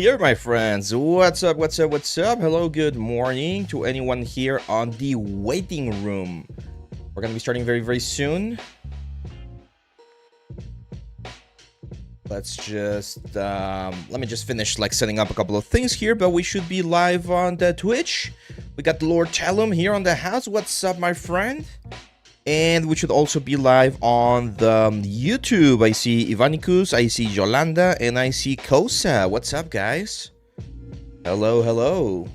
here, my friends. What's up, what's up, what's up? Hello, good morning to anyone here on the waiting room. We're gonna be starting very, very soon. Let's just, let me just finish like setting up a couple of things here, but we should be live on the Twitch. We got Lord Tellum here on the house. What's up, my friend? And we should also be live on the YouTube. I see Ivanikus, I see Yolanda, and I see Kosa. What's up, guys? Hello, hello.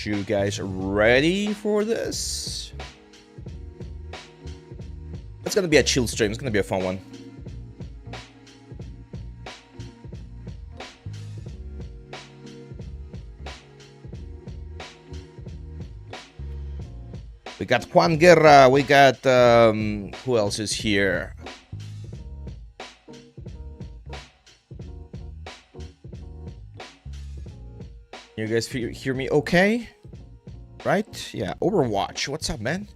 You guys ready for this? It's gonna be a chill stream. It's gonna be a fun one. We got Juan Guerra. We got, who else is here? You guys hear me okay? Right? Yeah, Overwatch. What's up, man?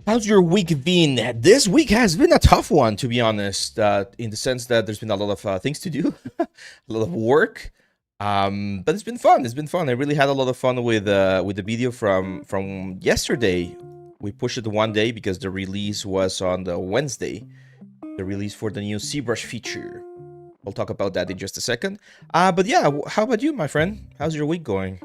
How's your week been? This week has been a tough one, to be honest, in the sense that there's been a lot of things to do, a lot of work. But it's been fun. It's been fun. I really had a lot of fun with the video from yesterday. We pushed it one day because the release was on the Wednesday. The release for the new ZBrush feature. We'll talk about that in just a second. But yeah, how about you, my friend? How's your week going?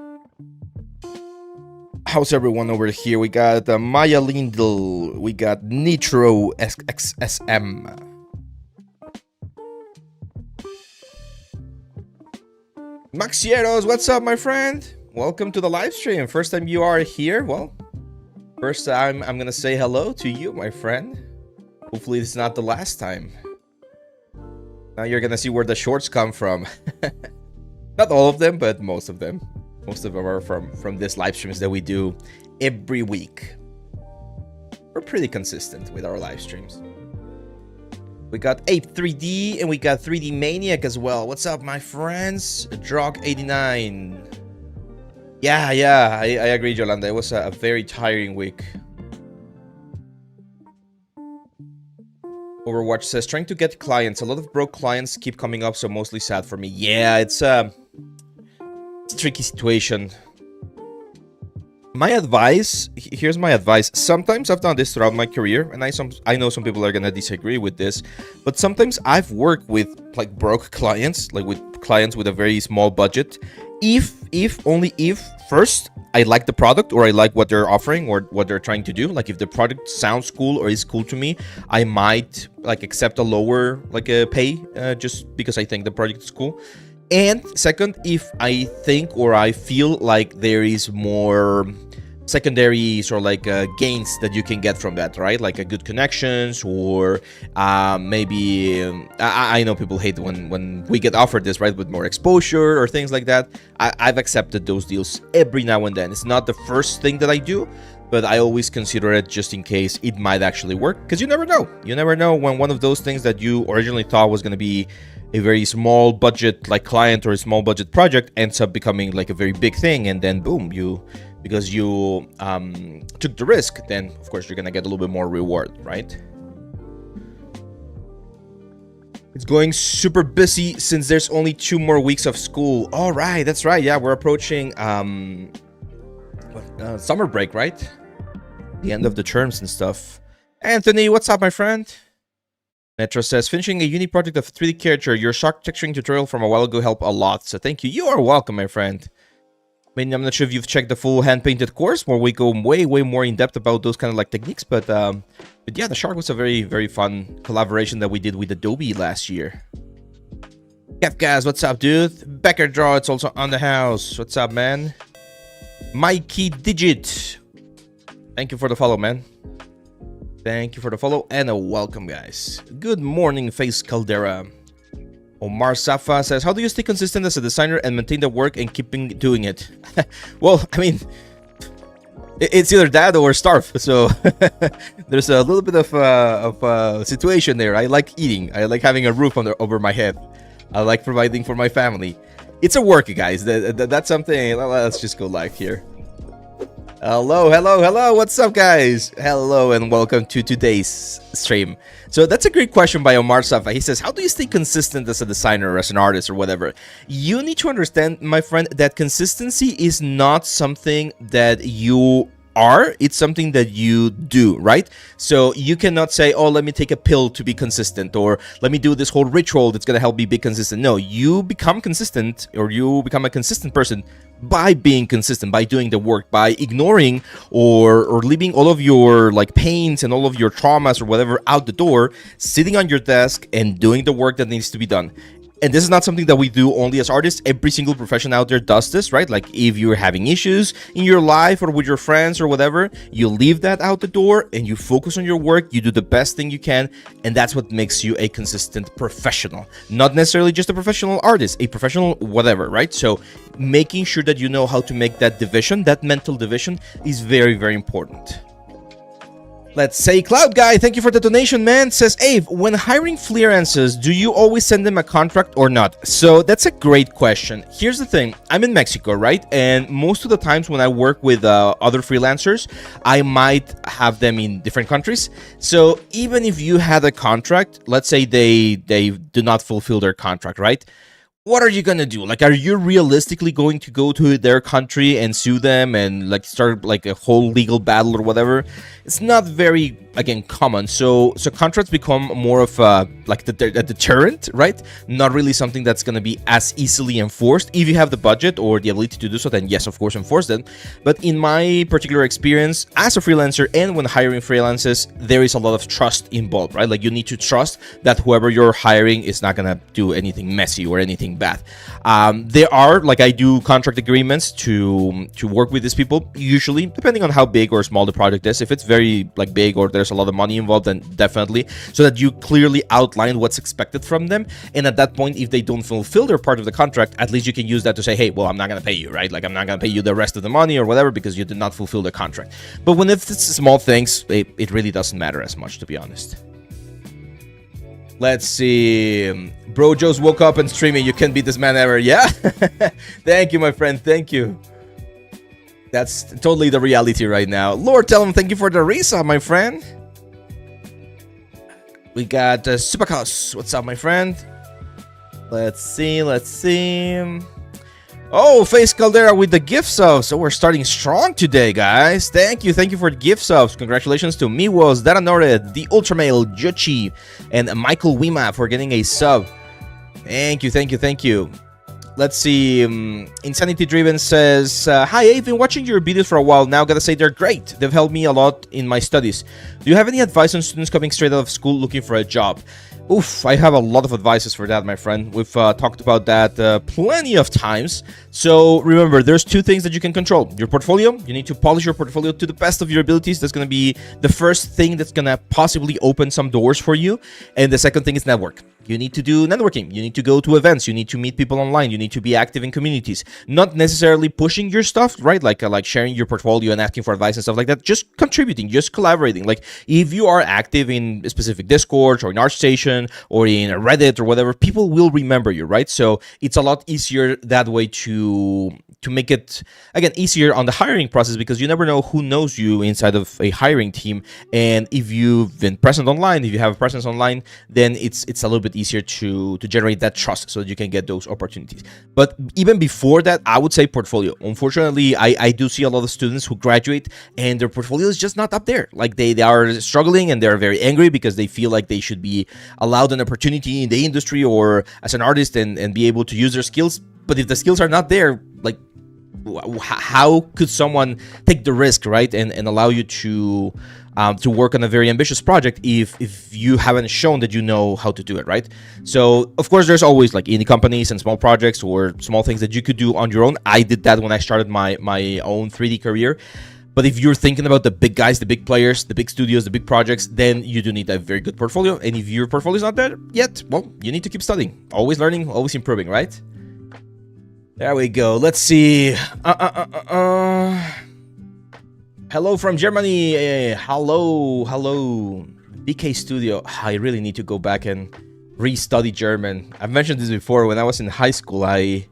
How's everyone over here? We got Maya Lindl. We got Nitro XXSM. Maxieros, what's up, my friend? Welcome to the live stream. First time you are here. Well, first time I'm gonna say hello to you, my friend. Hopefully it's not the last time. Now you're gonna see where the shorts come from. Not all of them, but most of them. Most of them are from this live streams that we do every week. We're pretty consistent with our live streams. We got Ape 3D and we got 3D Maniac as well. What's up, my friends? Drog89. Yeah, I agree, Yolanda. It was a very tiring week. Overwatch says, trying to get clients. A lot of broke clients keep coming up, so mostly sad for me. Yeah, it's a tricky situation. My advice, here's my advice. Sometimes I've done this throughout my career, and I know some people are gonna disagree with this, but sometimes I've worked with like broke clients, like with clients with a very small budget. Only if first I like the product or I like what they're offering or what they're trying to do. Like if the product sounds cool or is cool to me, I might like accept a lower like a pay just because I think the product is cool. And second, if I think or I feel like there is more secondaries or like gains that you can get from that, right? Like a good connections or maybe I know people hate when we get offered this, right, with more exposure or things like that. I've accepted those deals every now and then. It's not the first thing that I do, but I always consider it just in case it might actually work, because you never know. You never know when one of those things that you originally thought was going to be a very small budget like client or a small budget project ends up becoming like a very big thing, and then boom, because you took the risk, then of course you're gonna get a little bit more reward, right? It's going super busy since there's only 2 more weeks of school. All right, that's right. Yeah, we're approaching summer break, right? The end of the terms and stuff. Anthony, what's up, my friend? Metro says, finishing a uni project of 3D character. Your shock texturing tutorial from a while ago helped a lot, so thank you. You are welcome, my friend. I mean, I'm not sure if you've checked the full hand-painted course where we go way more in depth about those kind of like techniques, but yeah, the shark was a very, very fun collaboration that we did with Adobe last year. Kefgaz, what's up, dude? Becker Draw, it's also on the house. What's up, man? Mikey Digit. Thank you for the follow, man. Thank you for the follow and a welcome, guys. Good morning, Face Caldera. Omar Safa says, how do you stay consistent as a designer and maintain the work and keeping doing it? Well, I mean, it's either that or starve. So there's a little bit of a situation there. I like eating. I like having a roof over my head. I like providing for my family. It's a work, guys. That's something. Let's just go live here. Hello, hello, hello. What's up, guys? Hello, and welcome to today's stream. So that's a great question by Omar Safa. He says, how do you stay consistent as a designer or as an artist or whatever? You need to understand, my friend, that consistency is not something that you are, it's something that you do, right? So you cannot say, oh, let me take a pill to be consistent, or let me do this whole ritual that's gonna help me be consistent. No, you become consistent, or you become a consistent person by being consistent, by doing the work, by ignoring or leaving all of your like pains and all of your traumas or whatever out the door, sitting on your desk and doing the work that needs to be done. And this is not something that we do only as artists. Every single profession out there does this, right? Like if you're having issues in your life or with your friends or whatever, you leave that out the door and you focus on your work. You do the best thing you can. And that's what makes you a consistent professional. Not necessarily just a professional artist, a professional whatever, right? So making sure that you know how to make that division, that mental division, is very, very important. Let's say Cloud Guy, thank you for the donation, man. Says, Ave, when hiring freelancers, do you always send them a contract or not? So that's a great question. Here's the thing. I'm in Mexico, right? And most of the times when I work with other freelancers, I might have them in different countries. So even if you had a contract, let's say they do not fulfill their contract, right? What are you gonna do? Like, are you realistically going to go to their country and sue them and like start like a whole legal battle or whatever? It's not very, again, common. So contracts become more of like a deterrent, right? Not really something that's gonna be as easily enforced. If you have the budget or the ability to do so, then yes, of course, enforce them. But in my particular experience as a freelancer and when hiring freelancers, there is a lot of trust involved, right? Like you need to trust that whoever you're hiring is not gonna do anything messy or anything bad. There are, like, I do contract agreements to work with these people, usually depending on how big or small the project is. If it's very like big or there's a lot of money involved, then definitely, so that you clearly outline what's expected from them. And at that point, if they don't fulfill their part of the contract, at least you can use that to say, hey, well, I'm not gonna pay you, right? Like I'm not gonna pay you the rest of the money or whatever because you did not fulfill the contract. But when if it's small things, it really doesn't matter as much, to be honest. Let's see. Bro Joe's woke up and streaming. You can't beat this man ever. Yeah? Thank you, my friend. Thank you. That's totally the reality right now. Lord, tell him thank you for the Rizom, my friend. We got Supercos. What's up, my friend? Let's see. Let's see. Oh, Face Caldera with the gift subs. So we're starting strong today, guys. Thank you for the gift subs. Congratulations to Miwos, Daranore, the Ultramale, Juchi, and Michael Wima for getting a sub. Thank you. Let's see. Insanity Driven says, hi, I've been watching your videos for a while now. Gotta say they're great. They've helped me a lot in my studies. Do you have any advice on students coming straight out of school looking for a job? Oof, I have a lot of advices for that, my friend. We've talked about that plenty of times. So remember, there's two things that you can control. Your portfolio, you need to polish your portfolio to the best of your abilities. That's going to be the first thing that's going to possibly open some doors for you. And the second thing is network. You need to do networking. You need to go to events. You need to meet people online. You need to be active in communities. Not necessarily pushing your stuff, right? Like sharing your portfolio and asking for advice and stuff like that. Just contributing, just collaborating. Like if you are active in a specific Discord or in ArtStation or in Reddit or whatever, people will remember you, right? So it's a lot easier that way to make it, again, easier on the hiring process, because you never know who knows you inside of a hiring team. And if you've been present online, if you have a presence online, then it's a little bit easier to generate that trust so that you can get those opportunities. But even before that, I would say portfolio. Unfortunately, I do see a lot of students who graduate and their portfolio is just not up there. Like they are struggling and they're very angry because they feel like they should be allowed an opportunity in the industry or as an artist and be able to use their skills. But if the skills are not there, like, how could someone take the risk, right, and allow you to work on a very ambitious project if you haven't shown that you know how to do it, right? So of course there's always like indie companies and small projects or small things that you could do on your own. I did that when I started my own 3D career. But if you're thinking about the big guys, the big players, the big studios, the big projects, then you do need a very good portfolio. And if your portfolio is not there yet, well, you need to keep studying, always learning, always improving, right? There we go. Let's see. Hello from Germany. Hello. BK Studio. I really need to go back and re-study German. I've mentioned this before. When I was in high school, I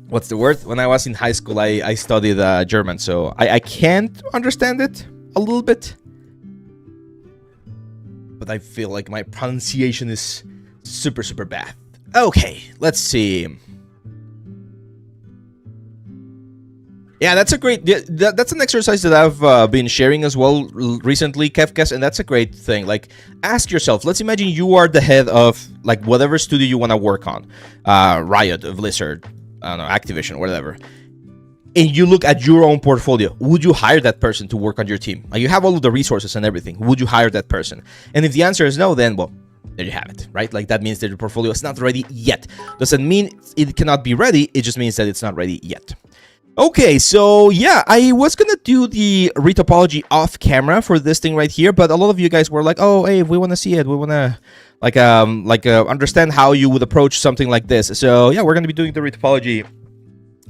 what's the word? When I was in high school, I studied German, so I can't understand it a little bit. But I feel like my pronunciation is super, super bad. Okay, let's see. Yeah, that's a great... That's an exercise that I've been sharing as well recently, Kefkas, and that's a great thing. Like, ask yourself, let's imagine you are the head of, like, whatever studio you want to work on. Riot, Blizzard, I don't know, Activision, whatever. And you look at your own portfolio. Would you hire that person to work on your team? Like, you have all of the resources and everything. Would you hire that person? And if the answer is no, then, well, there you have it, right? Like, that means that your portfolio is not ready yet. Doesn't mean it cannot be ready. It just means that it's not ready yet. Okay, so yeah, I was gonna do the retopology off camera for this thing right here, but a lot of you guys were like, "Oh, hey, we want to see it. We want to understand how you would approach something like this." So yeah, we're gonna be doing the retopology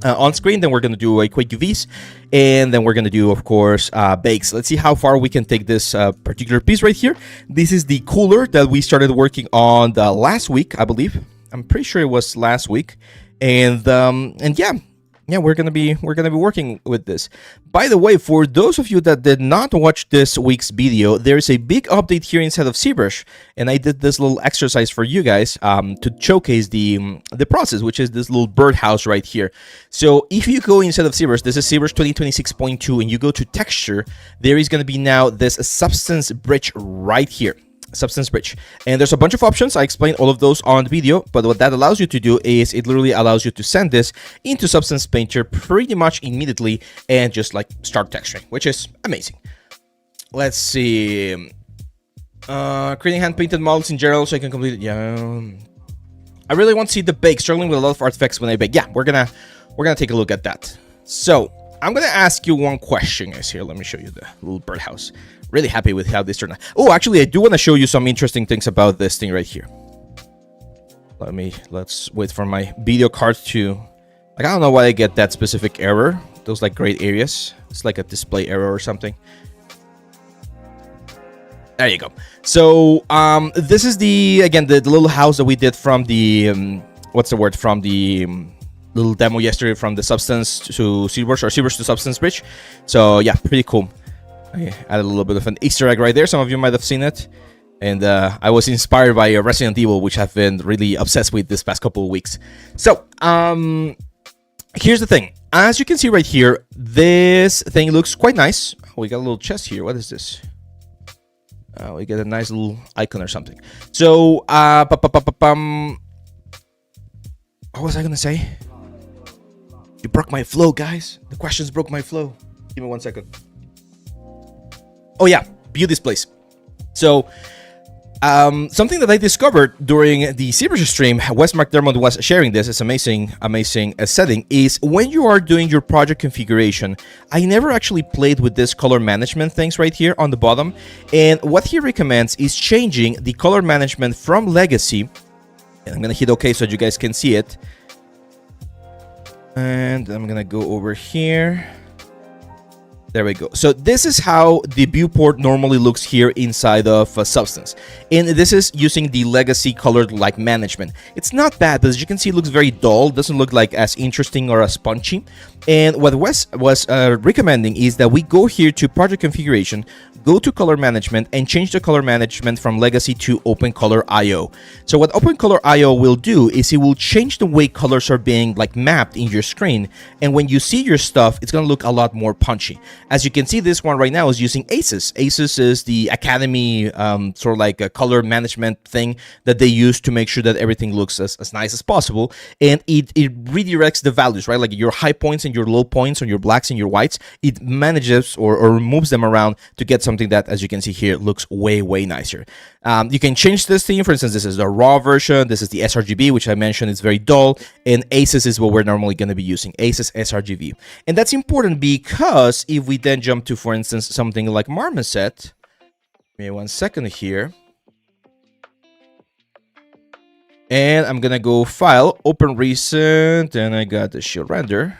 on screen. Then we're gonna do a quick UVs, and then we're gonna do, of course, bakes. Let's see how far we can take this particular piece right here. This is the cooler that we started working on the last week, I believe. I'm pretty sure it was last week, and yeah. Yeah, we're gonna be working with this. By the way, for those of you that did not watch this week's video, there's a big update here inside of ZBrush, and I did this little exercise for you guys to showcase the process, which is this little birdhouse right here. So if you go inside of ZBrush, this is ZBrush 2026.2, and you go to texture, there is gonna be now this substance bridge right here. Substance bridge, and there's a bunch of options. I explained all of those on the video, but what that allows you to do is it literally allows you to send this into Substance Painter pretty much immediately and just like start texturing, which is amazing. Let's see, creating hand painted models in general so I can complete it. Yeah, I really want to see the bake. Struggling with a lot of artifacts when I bake. Yeah, we're gonna take a look at that. So I'm gonna ask you one question, guys. Here, let me show you the little birdhouse. Really happy with how this turned out. Oh, actually, I do want to show you some interesting things about this thing right here. Let's wait for my video card to... Like, I don't know why I get that specific error. Those, like, gray areas. It's like a display error or something. There you go. So, this is again, the little house that we did from the... what's the word? From the... little demo yesterday from the Substance to ZBrush, or ZBrush to Substance Bridge. So, yeah, pretty cool. I added a little bit of an Easter egg right there. Some of you might have seen it. And I was inspired by Resident Evil, which I've been really obsessed with this past couple of weeks. So, here's the thing. As you can see right here, this thing looks quite nice. Oh, we got a little chest here. What is this? We get a nice little icon or something. So, what was I going to say? You broke my flow, guys. The questions broke my flow. Give me 1 second. Oh yeah, view displays. So, something that I discovered during the ZBrush stream, Wes McDermott was sharing this, it's amazing setting, is when you are doing your project configuration, I never actually played with this color management things right here on the bottom, and what he recommends is changing the color management from legacy, and I'm gonna hit OK so you guys can see it, and I'm gonna go over here. There we go. So this is how the viewport normally looks here inside of Substance. And this is using the legacy colored like management. It's not bad, but as you can see, it looks very dull. Doesn't look like as interesting or as punchy. And what Wes was recommending is that we go here to project configuration, go to color management, and change the color management from legacy to open color IO. So what open color IO will do is it will change the way colors are being like mapped in your screen. And when you see your stuff, it's going to look a lot more punchy. As you can see, this one right now is using ACES. ACES is the Academy sort of like a color management thing that they use to make sure that everything looks as nice as possible. And it redirects the values, right? Like your high points and your low points on your blacks and your whites. It manages or moves them around to get something that, as you can see here, looks way, way nicer. You can change this theme. For instance, this is the raw version. This is the sRGB, which I mentioned is very dull. And ACES is what we're normally going to be using, ACES sRGB. And that's important because if we then jump to, for instance, something like Marmoset, give me 1 second here. And I'm going to go File, Open Recent, and I got the Shield Render.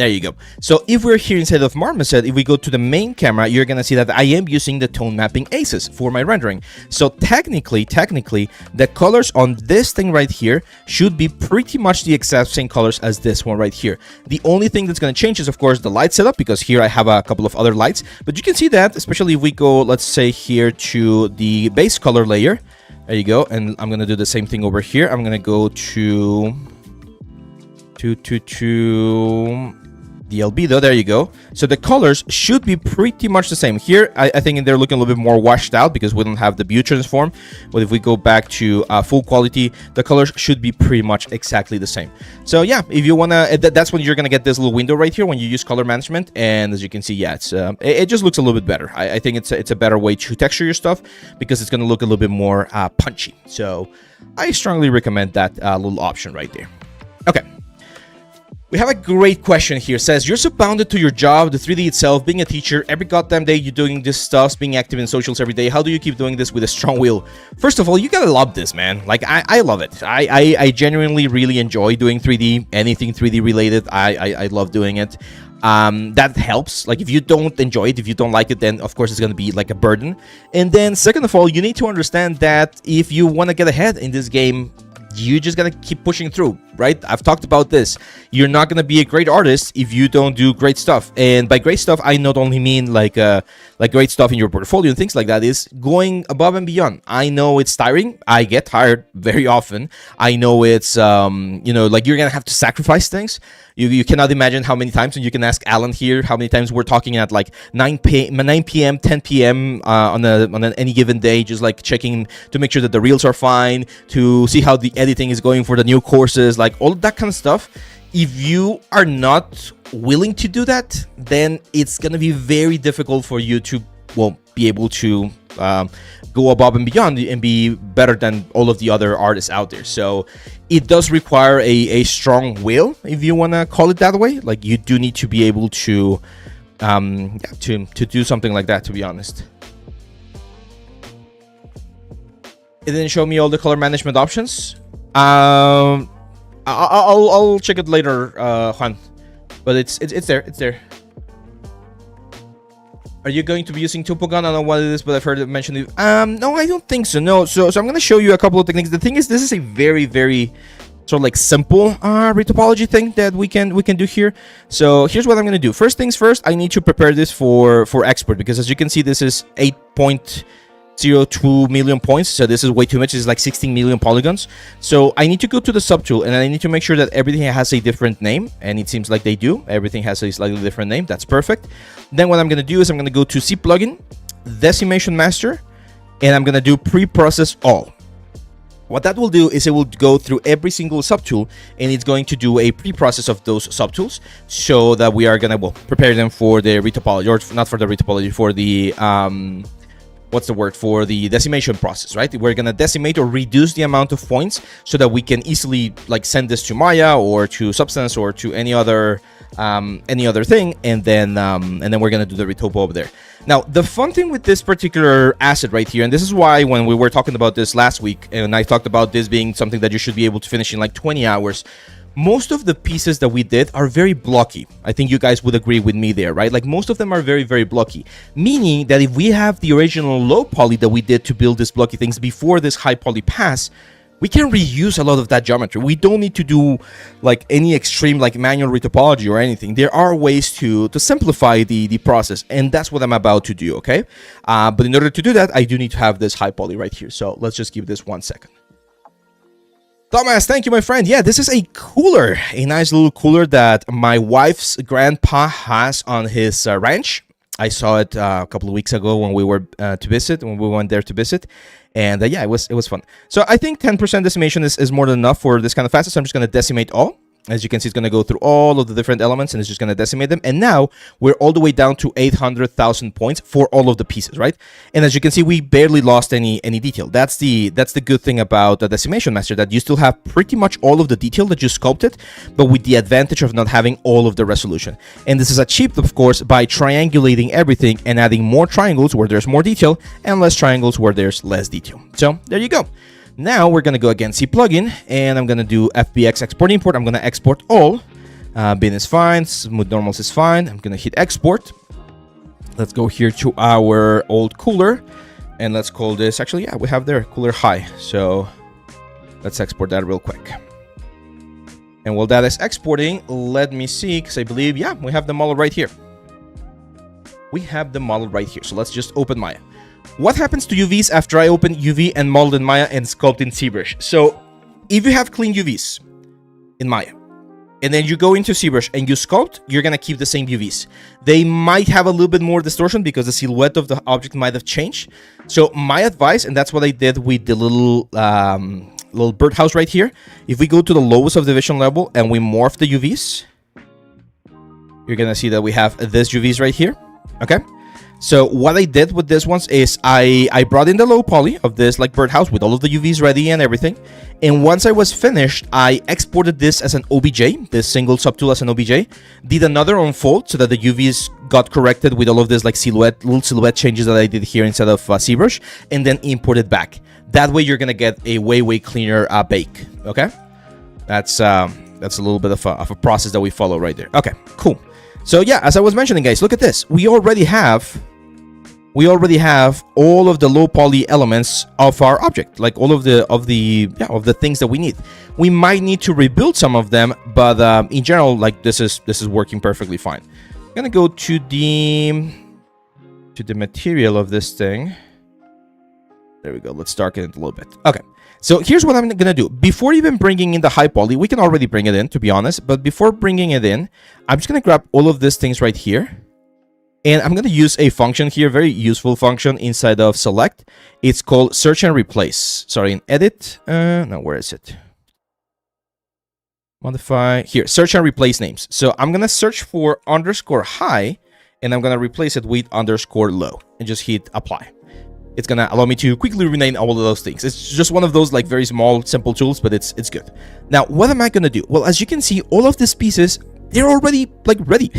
There you go. So if we're here inside of Marmoset, if we go to the main camera, you're going to see that I am using the tone mapping aces for my rendering. So technically, the colors on this thing right here should be pretty much the exact same colors as this one right here. The only thing that's going to change is, of course, the light setup, because here I have a couple of other lights. But you can see that, especially if we go, let's say, here to the base color layer. There you go. And I'm going to do the same thing over here. I'm going to go to the albedo. There you go. So the colors should be pretty much the same. Here, I think they're looking a little bit more washed out because we don't have the view transform. But if we go back to full quality, the colors should be pretty much exactly the same. So yeah, if you want to, that's when you're going to get this little window right here when you use color management. And as you can see, yeah, it just looks a little bit better. I think it's a better way to texture your stuff because it's going to look a little bit more punchy. So I strongly recommend that little option right there. Okay. We have a great question here. It says, you're so bounded to your job, the 3D itself, being a teacher, every goddamn day you're doing this stuff, being active in socials every day. How do you keep doing this with a strong will? First of all, you gotta love this, man. Like, I love it. I genuinely really enjoy doing 3D, anything 3D related. I love doing it. That helps. Like, if you don't enjoy it, if you don't like it, then of course it's going to be like a burden. And then second of all, you need to understand that if you want to get ahead in this game, you just gotta keep pushing through, right? I've talked about this. You're not gonna be a great artist if you don't do great stuff. And by great stuff, I not only mean like great stuff in your portfolio and things like that, is going above and beyond. I know it's tiring. I get tired very often. I know it's like you're gonna have to sacrifice things. You cannot imagine how many times, and you can ask Alan here how many times we're talking at like 9 p.m., 10 p.m. on any given day, just like checking to make sure that the reels are fine, to see how the editing is going for the new courses, like all of that kind of stuff. If you are not willing to do that, then it's gonna be very difficult for you to, well, be able to go above and beyond and be better than all of the other artists out there. So it does require a strong will, if you want to call it that way. Like, you do need to be able to do something like that, to be honest. It didn't show me all the color management options. I'll check it later, Juan, but it's there. Are you going to be using Topogon? I don't know what it is, but I've heard it mentioned. No, I don't think so. No. So I'm going to show you a couple of techniques. The thing is, this is a very, very sort of like simple retopology thing that we can do here. So here's what I'm going to do. First things first, I need to prepare this for export, because as you can see, this is 8.02 million points. So this is way too much. It's like 16 million polygons. So I need to go to the subtool, and I need to make sure that everything has a different name. And it seems like they do. Everything has a slightly different name. That's perfect. Then what I'm going to do is I'm going to go to Z plugin, Decimation Master, and I'm going to do pre-process all. What that will do is it will go through every single subtool, and it's going to do a pre-process of those subtools, so that we are going to prepare them for the retopology, or not for the retopology, for the for the decimation process, right? We're gonna decimate or reduce the amount of points so that we can easily like send this to Maya or to Substance or to any other thing, and then we're gonna do the retopo over there. Now, the fun thing with this particular asset right here, and this is why when we were talking about this last week, and I talked about this being something that you should be able to finish in like 20 hours, most of the pieces that we did are very blocky. I think you guys would agree with me there, right? Like, most of them are very, very blocky. Meaning that if we have the original low poly that we did to build these blocky things before this high poly pass, we can reuse a lot of that geometry. We don't need to do like any extreme like manual retopology or anything. There are ways to simplify the process, and that's what I'm about to do, okay? But in order to do that, I do need to have this high poly right here. So let's just give this 1 second. Thomas, thank you, my friend. Yeah, this is a cooler, a nice little cooler that my wife's grandpa has on his ranch. I saw it a couple of weeks ago when we were when we went there to visit. And yeah, it was fun. So I think 10% decimation is more than enough for this kind of facet. So I'm just going to decimate all. As you can see, it's going to go through all of the different elements, and it's just going to decimate them. And now we're all the way down to 800,000 points for all of the pieces, right? And as you can see, we barely lost any detail. That's the good thing about the Decimation Master, that you still have pretty much all of the detail that you sculpted, but with the advantage of not having all of the resolution. And this is achieved, of course, by triangulating everything and adding more triangles where there's more detail and less triangles where there's less detail. So there you go. Now we're going to go again, Z plugin, and I'm going to do FBX export import. I'm going to export all. Bin is fine. Smooth normals is fine. I'm gonna hit export. Let's go here to our old cooler, and let's call this, actually, yeah, we have there cooler high. So let's export that real quick. And while that is exporting, let me see, because I believe, yeah, we have the model right here. We have the model right here. So let's just open Maya. What happens to UVs after I open UV and model in Maya and sculpt in ZBrush? So if you have clean UVs in Maya, and then you go into ZBrush and you sculpt, you're going to keep the same UVs. They might have a little bit more distortion because the silhouette of the object might have changed. So my advice, and that's what I did with the little birdhouse right here. If we go to the lowest of the vision level and we morph the UVs, you're going to see that we have this UVs right here. Okay. So what I did with this ones is I brought in the low poly of this like birdhouse with all of the UVs ready and everything. And once I was finished, I exported this as an OBJ, this single subtool as an OBJ, did another unfold so that the UVs got corrected with all of this like little silhouette changes that I did here instead of ZBrush, and then imported back. That way you're going to get a way cleaner bake. Okay. That's a little bit of a process that we follow right there. Okay, cool. So yeah, as I was mentioning, guys, look at this. We already have all of the low poly elements of our object, like all of the things that we need. We might need to rebuild some of them, but in general, like this is working perfectly fine. I'm gonna go to the material of this thing. There we go. Let's darken it a little bit. Okay. So here's what I'm going to do. Before even bringing in the high poly, we can already bring it in, to be honest. But before bringing it in, I'm just going to grab all of these things right here. And I'm going to use a function here, very useful function inside of select. It's called search and replace. Sorry, in edit. No, where is it? Modify. Here, search and replace names. So I'm going to search for underscore high, and I'm going to replace it with underscore low, and just hit apply. It's gonna allow me to quickly rename all of those things. It's just one of those like very small, simple tools, but it's good. Now, what am I gonna do? Well, as you can see, all of these pieces, they're already like ready.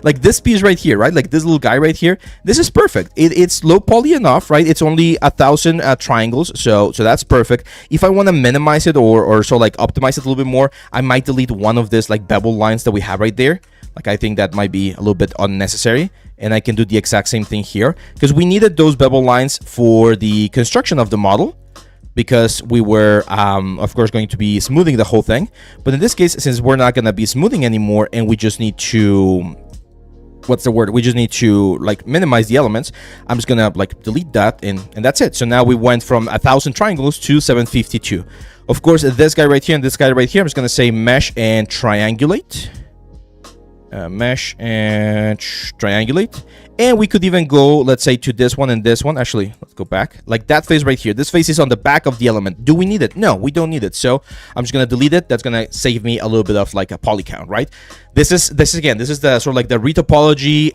Like this piece right here, right? Like this little guy right here. This is perfect. It's low poly enough, right? It's only 1,000 triangles, so that's perfect. If I want to minimize it or so like optimize it a little bit more, I might delete one of this like bevel lines that we have right there. Like I think that might be a little bit unnecessary, and I can do the exact same thing here because we needed those bevel lines for the construction of the model, because we were of course going to be smoothing the whole thing. But in this case, since we're not going to be smoothing anymore and we just need to, we just need to like minimize the elements, I'm just gonna like delete that, and that's it. So now we went from 1,000 triangles to 752. Of course, this guy right here and this guy right here, I'm just gonna say mesh and triangulate. Mesh and triangulate, and we could even go, let's say, to this one and this one. Actually, let's go back, like that face right here. This face is on the back of the element. Do we need it? No, we don't need it. So I'm just gonna delete it. That's gonna save me a little bit of like a poly count, right? This is the sort of like the retopology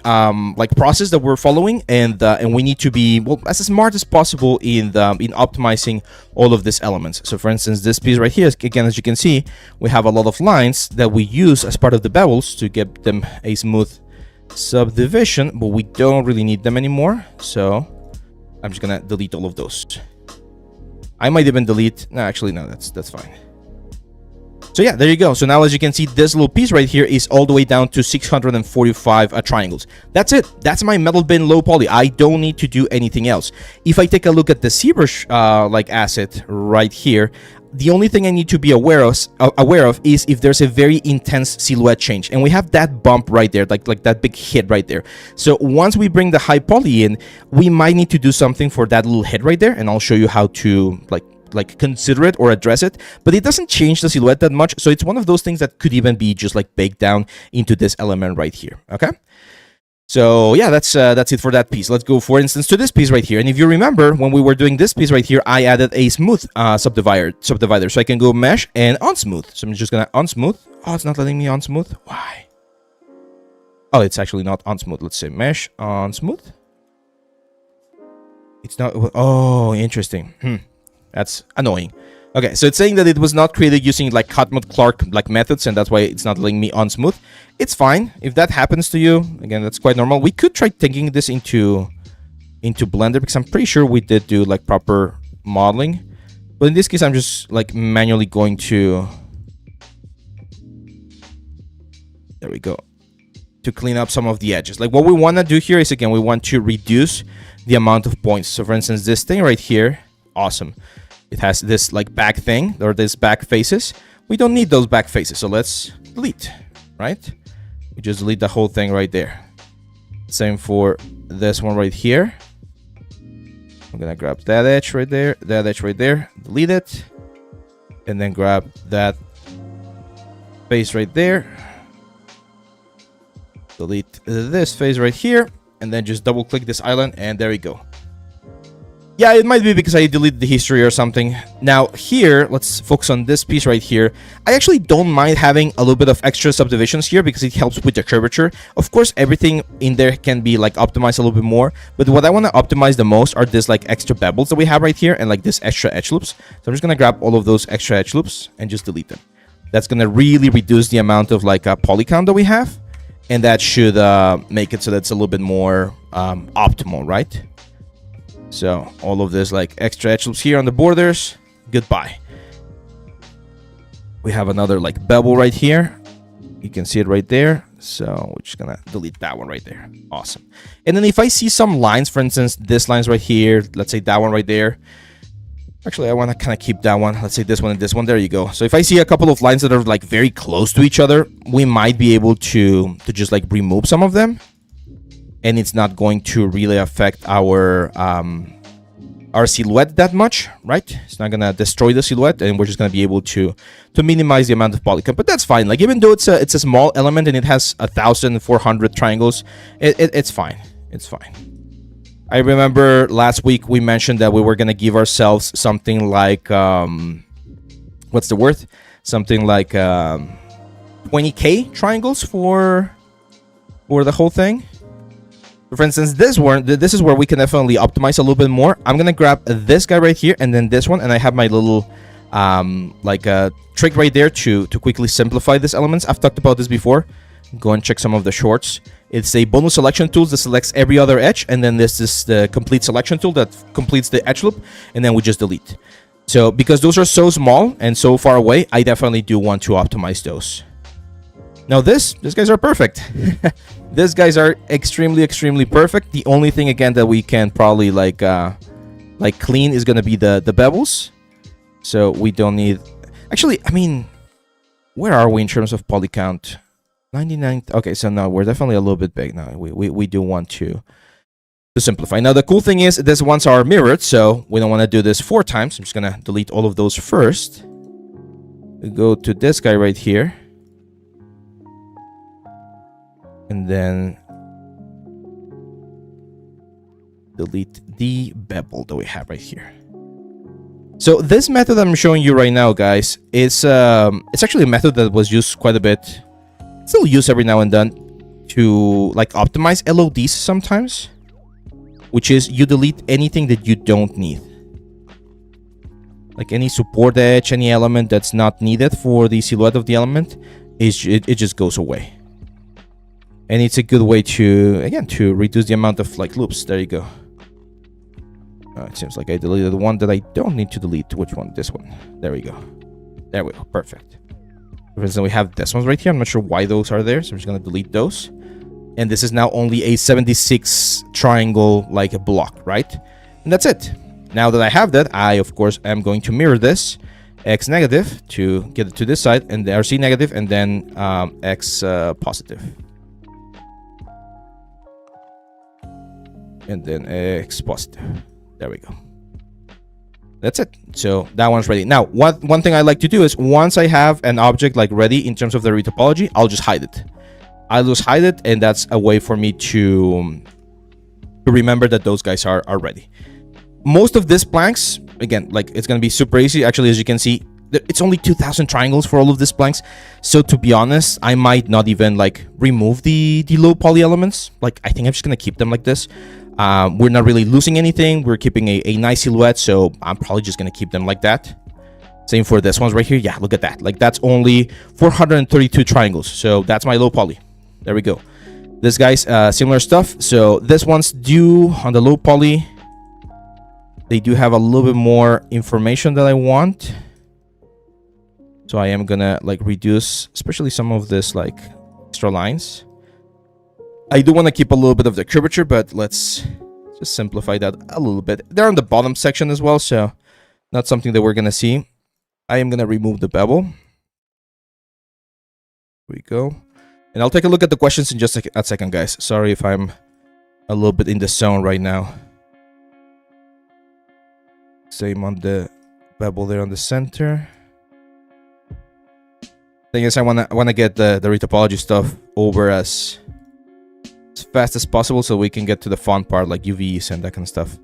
like process that we're following, and we need to be, well, as smart as possible in optimizing all of these elements. So for instance, this piece right here, again, as you can see, we have a lot of lines that we use as part of the bevels to get them a smooth subdivision, but we don't really need them anymore. So I'm just gonna delete all of those. I might even delete, no, actually no, that's fine. So yeah, there you go. So now, as you can see, this little piece right here is all the way down to 645 triangles. That's it. That's my metal bin low poly. I don't need to do anything else. If I take a look at the ZBrush like asset right here, the only thing I need to be aware of is if there's a very intense silhouette change, and we have that bump right there, like that big hit right there. So once we bring the high poly in, we might need to do something for that little hit right there, and I'll show you how to like consider it or address it. But it doesn't change the silhouette that much, so it's one of those things that could even be just like baked down into this element right here. Okay. So yeah, that's it for that piece. Let's go, for instance, to this piece right here. And if you remember, when we were doing this piece right here, I added a smooth subdivider. So I can go mesh and unsmooth. So I'm just gonna unsmooth. Oh, it's not letting me unsmooth. Why? Oh, it's actually not unsmooth. Let's say mesh unsmooth. It's not. Oh, interesting. That's annoying. Okay, so it's saying that it was not created using like Clark like methods, and that's why it's not letting me unsmooth. It's fine if that happens to you. Again, that's quite normal. We could try taking this into Blender, because I'm pretty sure we did do like proper modeling. But in this case, I'm just like manually going to There we go. To clean up some of the edges. Like what we want to do here is, again, we want to reduce the amount of points. So for instance, this thing right here, awesome. It has this like back thing, or this back faces. We don't need those back faces, so let's delete, right? We just delete the whole thing right there. Same for this one right here. I'm gonna grab that edge right there, that edge right there, delete it, and then grab that face right there. Delete this face right here, and then just double click this island, and there we go. Yeah, it might be because I deleted the history or something. Now here, let's focus on this piece right here. I actually don't mind having a little bit of extra subdivisions here because it helps with the curvature. Of course, everything in there can be like optimized a little bit more, but what I want to optimize the most are this like extra bevels that we have right here and like this extra edge loops. So I'm just gonna grab all of those extra edge loops and just delete them. That's gonna really reduce the amount of like a poly count that we have, and that should make it so that's a little bit more optimal, right? So all of this like extra edge loops here on the borders, goodbye. We have another like bevel right here. You can see it right there. So we're just gonna delete that one right there. Awesome. And then if I see some lines, for instance, this line's right here, let's say that one right there. Actually, I want to kind of keep that one. Let's say this one and this one. There you go. So if I see a couple of lines that are like very close to each other, we might be able to just like remove some of them. And it's not going to really affect our silhouette that much, right? It's not gonna destroy the silhouette, and we're just gonna be able to minimize the amount of polygon. But that's fine. Like even though it's a small element and it has 1,400 triangles, it's fine. It's fine. I remember last week we mentioned that we were gonna give ourselves something like what's the word? Something like 20K triangles for the whole thing. For instance, this is where we can definitely optimize a little bit more. I'm gonna grab this guy right here and then this one, and I have my little like a trick right there to quickly simplify these elements. I've talked about this before. Go and check some of the shorts. It's a bonus selection tool that selects every other edge, and then this is the complete selection tool that completes the edge loop, and then we just delete. So because those are so small and so far away, I definitely do want to optimize those. Now these guys are perfect. These guys are extremely perfect. The only thing again that we can probably like clean is gonna be the bevels. So we don't need. Actually, I mean, where are we in terms of poly count? 99. Okay, so no, we're definitely a little bit big now. We do want to simplify. Now the cool thing is these ones are mirrored, so we don't want to do this 4 times. I'm just gonna delete all of those first. We go to this guy right here. And then delete the bevel that we have right here. So this method I'm showing you right now, guys, is it's actually a method that was used quite a bit. Still used every now and then to like optimize LODs sometimes, which is you delete anything that you don't need. Like any support edge, any element that's not needed for the silhouette of the element, it just goes away. And it's a good way to, again, to reduce the amount of like loops. There you go. It seems like I deleted the one that I don't need to delete. Which one? This one. There we go. There we go. Perfect. For instance, we have this ones right here. I'm not sure why those are there, so I'm just gonna delete those. And this is now only a 76 triangle like a block, right? And that's it. Now that I have that, I of course am going to mirror this X negative to get it to this side, and the RC negative, and then X positive. And then X positive. There we go. That's it. So that one's ready. Now, one thing I like to do is once I have an object like ready in terms of the retopology, I'll just hide it. I'll just hide it, and that's a way for me to remember that those guys are ready. Most of these planks, again, like it's gonna be super easy. Actually, as you can see, it's only 2,000 triangles for all of these planks. So to be honest, I might not even like remove the low poly elements. Like I think I'm just gonna keep them like this. We're not really losing anything. We're keeping a nice silhouette, so I'm probably just gonna keep them like that. Same for this ones right here. Yeah, look at that. Like that's only 432 triangles. So that's my low poly. There we go. This guy's similar stuff. So this one's due on the low poly. They do have a little bit more information that I want. So I am gonna like reduce, especially some of this like extra lines. I do want to keep a little bit of the curvature, but let's just simplify that a little bit. They're on the bottom section as well, so not something that we're going to see. I am going to remove the bevel. Here we go. And I'll take a look at the questions in just a second, guys. Sorry if I'm a little bit in the zone right now. Same on the bevel there on the center. Thing is, I wanna get the Retopology stuff over as fast as possible so we can get to the fun part, like UVs and that kind of stuff.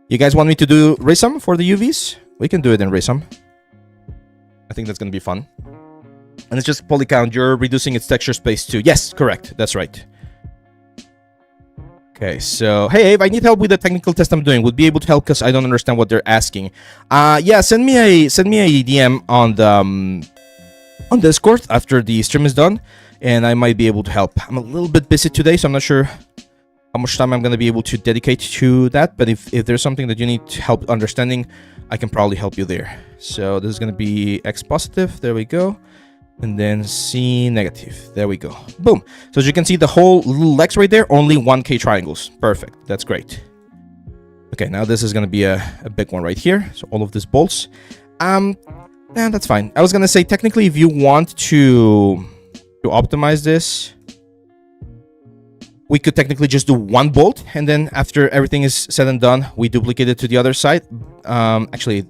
You guys want me to do Rizom for the UVs? We can do it in Rizom. I think that's gonna be fun. And it's just polycount. You're reducing its texture space too. Yes, correct. That's right. Okay, so hey Abe, I need help with the technical test I'm doing. Would be able to help because I don't understand what they're asking. Yeah, send me a DM on the on Discord after the stream is done, and I might be able to help. I'm a little bit busy today, so I'm not sure how much time I'm going to be able to dedicate to that. But if there's something that you need help understanding, I can probably help you there. So this is going to be X positive. There we go. And then C negative. There we go. Boom. So as you can see, the whole little legs right there, only 1K triangles. Perfect. That's great. Okay, now this is going to be a big one right here. So all of these bolts. Yeah, that's fine. I was going to say, technically, if you want to optimize this, we could technically just do one bolt. And then after everything is said and done, we duplicate it to the other side. Actually...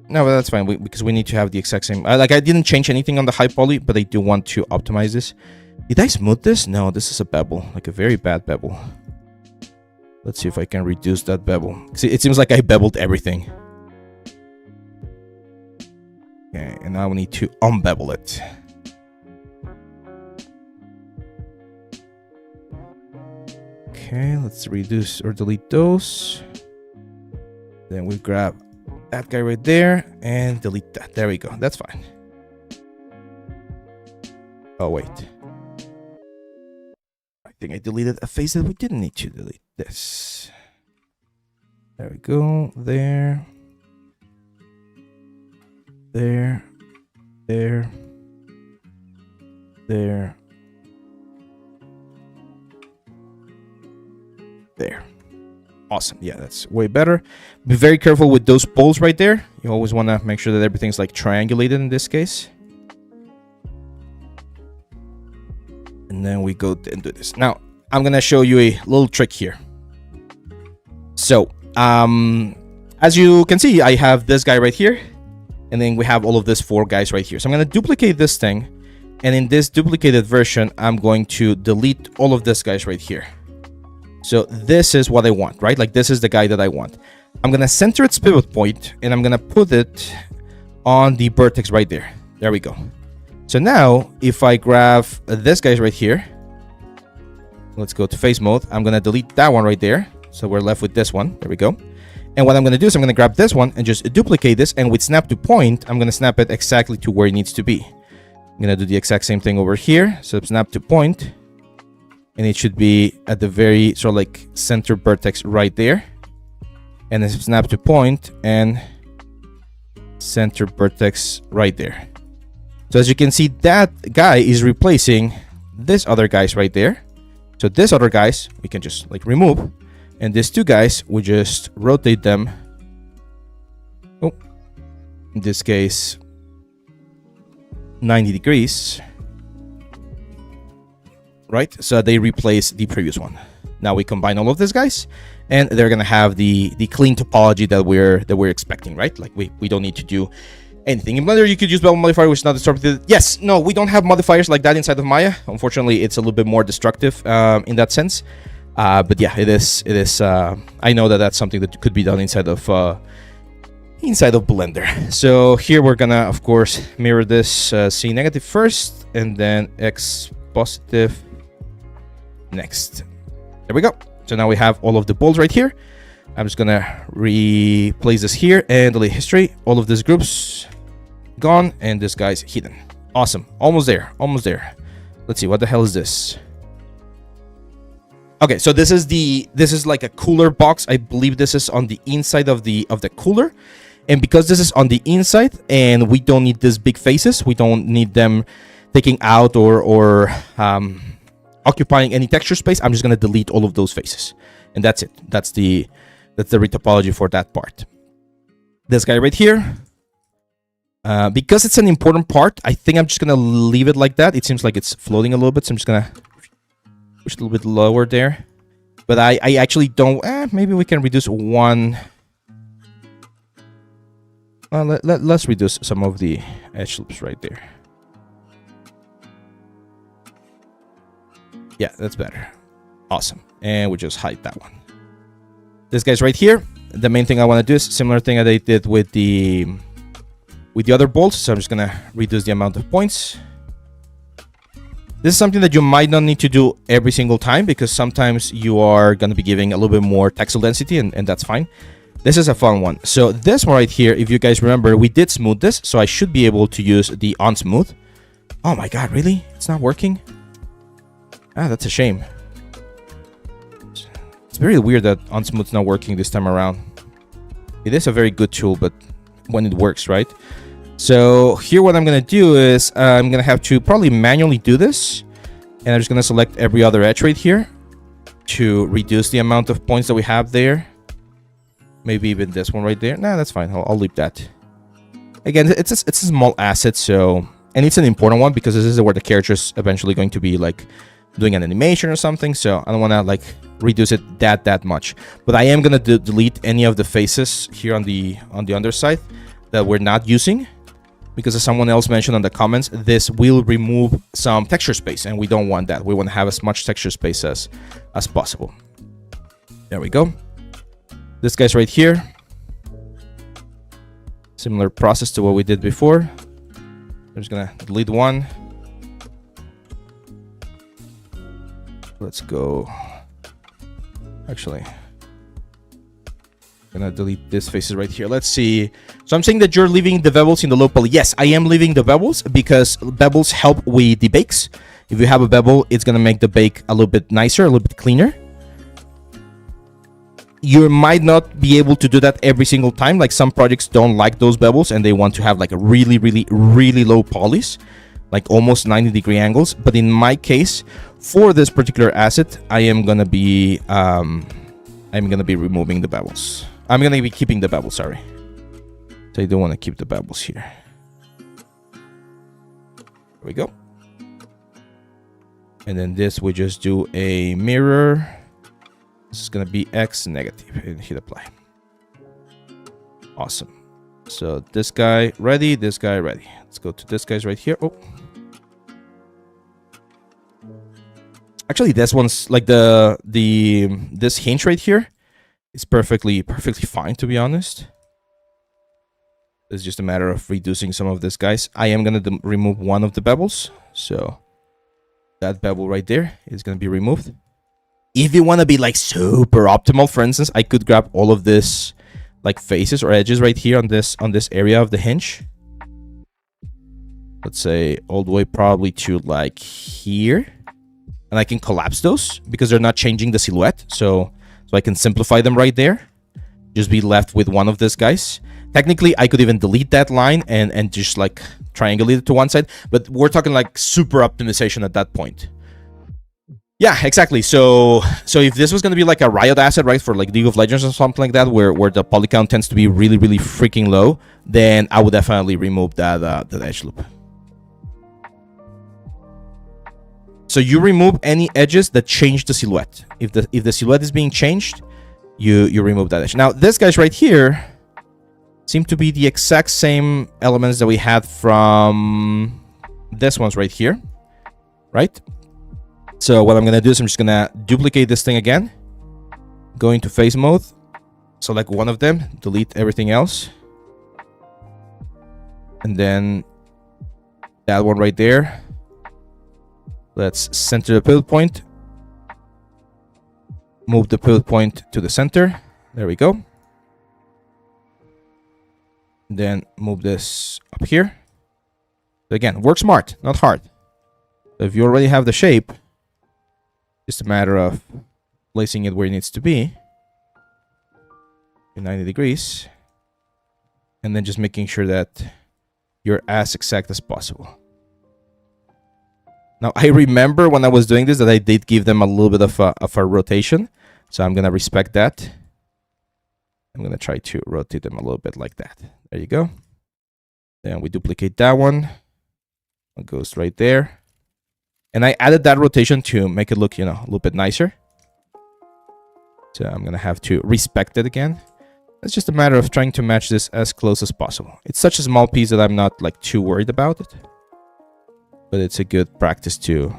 no, but that's fine, because we need to have the exact same... like, I didn't change anything on the high poly, but I do want to optimize this. Did I smooth this? No, this is a bevel. Like, a very bad bevel. Let's see if I can reduce that bevel. See, it seems like I beveled everything. Okay, and now we need to unbevel it. Okay, let's reduce or delete those. Then we grab that guy right there and delete that. There we go. That's fine. Oh, wait. I think I deleted a face that we didn't need to delete. This. There we go. There. There. There. There. There. Awesome. Yeah, that's way better. Be very careful with those poles right there. You always want to make sure that everything's like triangulated in this case. And then we go and do this. Now, I'm going to show you a little trick here. So, as you can see, I have this guy right here. And then we have all of these 4 guys right here. So I'm going to duplicate this thing. And in this duplicated version, I'm going to delete all of these guys right here. So this is what I want, right? Like, this is the guy that I want. I'm going to center its pivot point, and I'm going to put it on the vertex right there. There we go. So now, if I grab this guy right here, let's go to face mode. I'm going to delete that one right there. So we're left with this one. There we go. And what I'm going to do is I'm going to grab this one and just duplicate this. And with snap to point, I'm going to snap it exactly to where it needs to be. I'm going to do the exact same thing over here. So snap to point. And it should be at the very sort of like center vertex right there. And then snap to point and center vertex right there. So as you can see, that guy is replacing this other guys right there. So this other guys, we can just like remove. And these 2 guys, we just rotate them. Oh, in this case, 90 degrees. Right, so they replace the previous one. Now we combine all of these guys, and they're gonna have the clean topology that we're expecting, right? Like we don't need to do anything. In Blender, you could use bevel modifier, which is not destructive. Yes, no, we don't have modifiers like that inside of Maya. Unfortunately, it's a little bit more destructive in that sense. But yeah, it is. I know that that's something that could be done inside of Blender. So here we're gonna, of course, mirror this C negative first, and then X positive next. There we go. So now we have all of the bolts right here. I'm just gonna replace this here and delete history. All of these groups gone, and this guy's hidden. Awesome. Almost there. Almost there. Let's see. What the hell is this? Okay, so this is like a cooler box. I believe this is on the inside of the cooler. And because this is on the inside and we don't need these big faces, we don't need them taking out or occupying any texture space, I'm just going to delete all of those faces. And that's it. That's the retopology for that part. This guy right here. Because it's an important part, I think I'm just going to leave it like that. It seems like it's floating a little bit, so I'm just going to push it a little bit lower there. But I actually don't... maybe we can reduce one... let's reduce some of the edge loops right there. Yeah, that's better. Awesome. And we just hide that one. This guy's right here. The main thing I want to do is similar thing that I did with the other bolts. So I'm just going to reduce the amount of points. This is something that you might not need to do every single time, because sometimes you are going to be giving a little bit more texel density, and that's fine. This is a fun one. So this one right here, if you guys remember, we did smooth this, so I should be able to use the on smooth. Oh my god, really? It's not working? That's a shame. It's very weird that on smooth's not working this time around. It is a very good tool, but when it works, right? So here what I'm going to do is I'm going to have to probably manually do this. And I'm just going to select every other edge right here to reduce the amount of points that we have there. Maybe even this one right there. Nah, that's fine. I'll leave that. Again, it's a small asset, so... And it's an important one because this is where the character is eventually going to be like doing an animation or something. So I don't want to like reduce it that much. But I am going to delete any of the faces here on the underside that we're not using. Because as someone else mentioned on the comments, this will remove some texture space, and we don't want that. We want to have as much texture space as possible. There we go. This guy's right here. Similar process to what we did before. I'm just gonna delete one. Let's go. Actually, gonna delete this faces right here. Let's see. So I'm saying that you're leaving the bevels in the low poly. Yes, I am leaving the bevels because bevels help with the bakes. If you have a bevel, it's gonna make the bake a little bit nicer, a little bit cleaner. You might not be able to do that every single time. Like some projects don't like those bevels and they want to have like a really low polys, like almost 90-degree angles. But in my case, for this particular asset, I am gonna be removing the bevels. I'm gonna be keeping the bevels, sorry. So I don't want to keep the bevels here. There we go. And then this, we just do a mirror. This is going to be X negative and hit apply. Awesome. So this guy ready, this guy ready. Let's go to this guy's right here. Oh. Actually, this one's like this hinge right here is perfectly fine, to be honest. It's just a matter of reducing some of this, guys. I am going to remove one of the bevels. So that bevel right there is going to be removed. If you want to be like super optimal, for instance, I could grab all of this like faces or edges right here on this area of the hinge. Let's say all the way probably to like here. And I can collapse those because they're not changing the silhouette. So I can simplify them right there. Just be left with one of these guys. Technically, I could even delete that line and just like triangulate it to one side. But we're talking like super optimization at that point. Yeah, exactly. So if this was going to be like a Riot asset, right, for like League of Legends or something like that, where the poly count tends to be really freaking low, then I would definitely remove that edge loop. So you remove any edges that change the silhouette. If the silhouette is being changed, you remove that edge. Now this guy's right here seem to be the exact same elements that we had from this one's right here, right? So what I'm going to do is I'm just going to duplicate this thing again. Go into face mode. Select one of them. Delete everything else. And then that one right there. Let's center the pivot point. Move the pivot point to the center. There we go. Then move this up here. Again, work smart, not hard. So if you already have the shape, just a matter of placing it where it needs to be in 90 degrees, and then just making sure that you're as exact as possible. Now, I remember when I was doing this that I did give them a little bit of a rotation. So I'm going to respect that. I'm going to try to rotate them a little bit like that. There you go. Then we duplicate that one. It goes right there. And I added that rotation to make it look, a little bit nicer. So I'm going to have to respect it again. It's just a matter of trying to match this as close as possible. It's such a small piece that I'm not like too worried about it. But it's a good practice to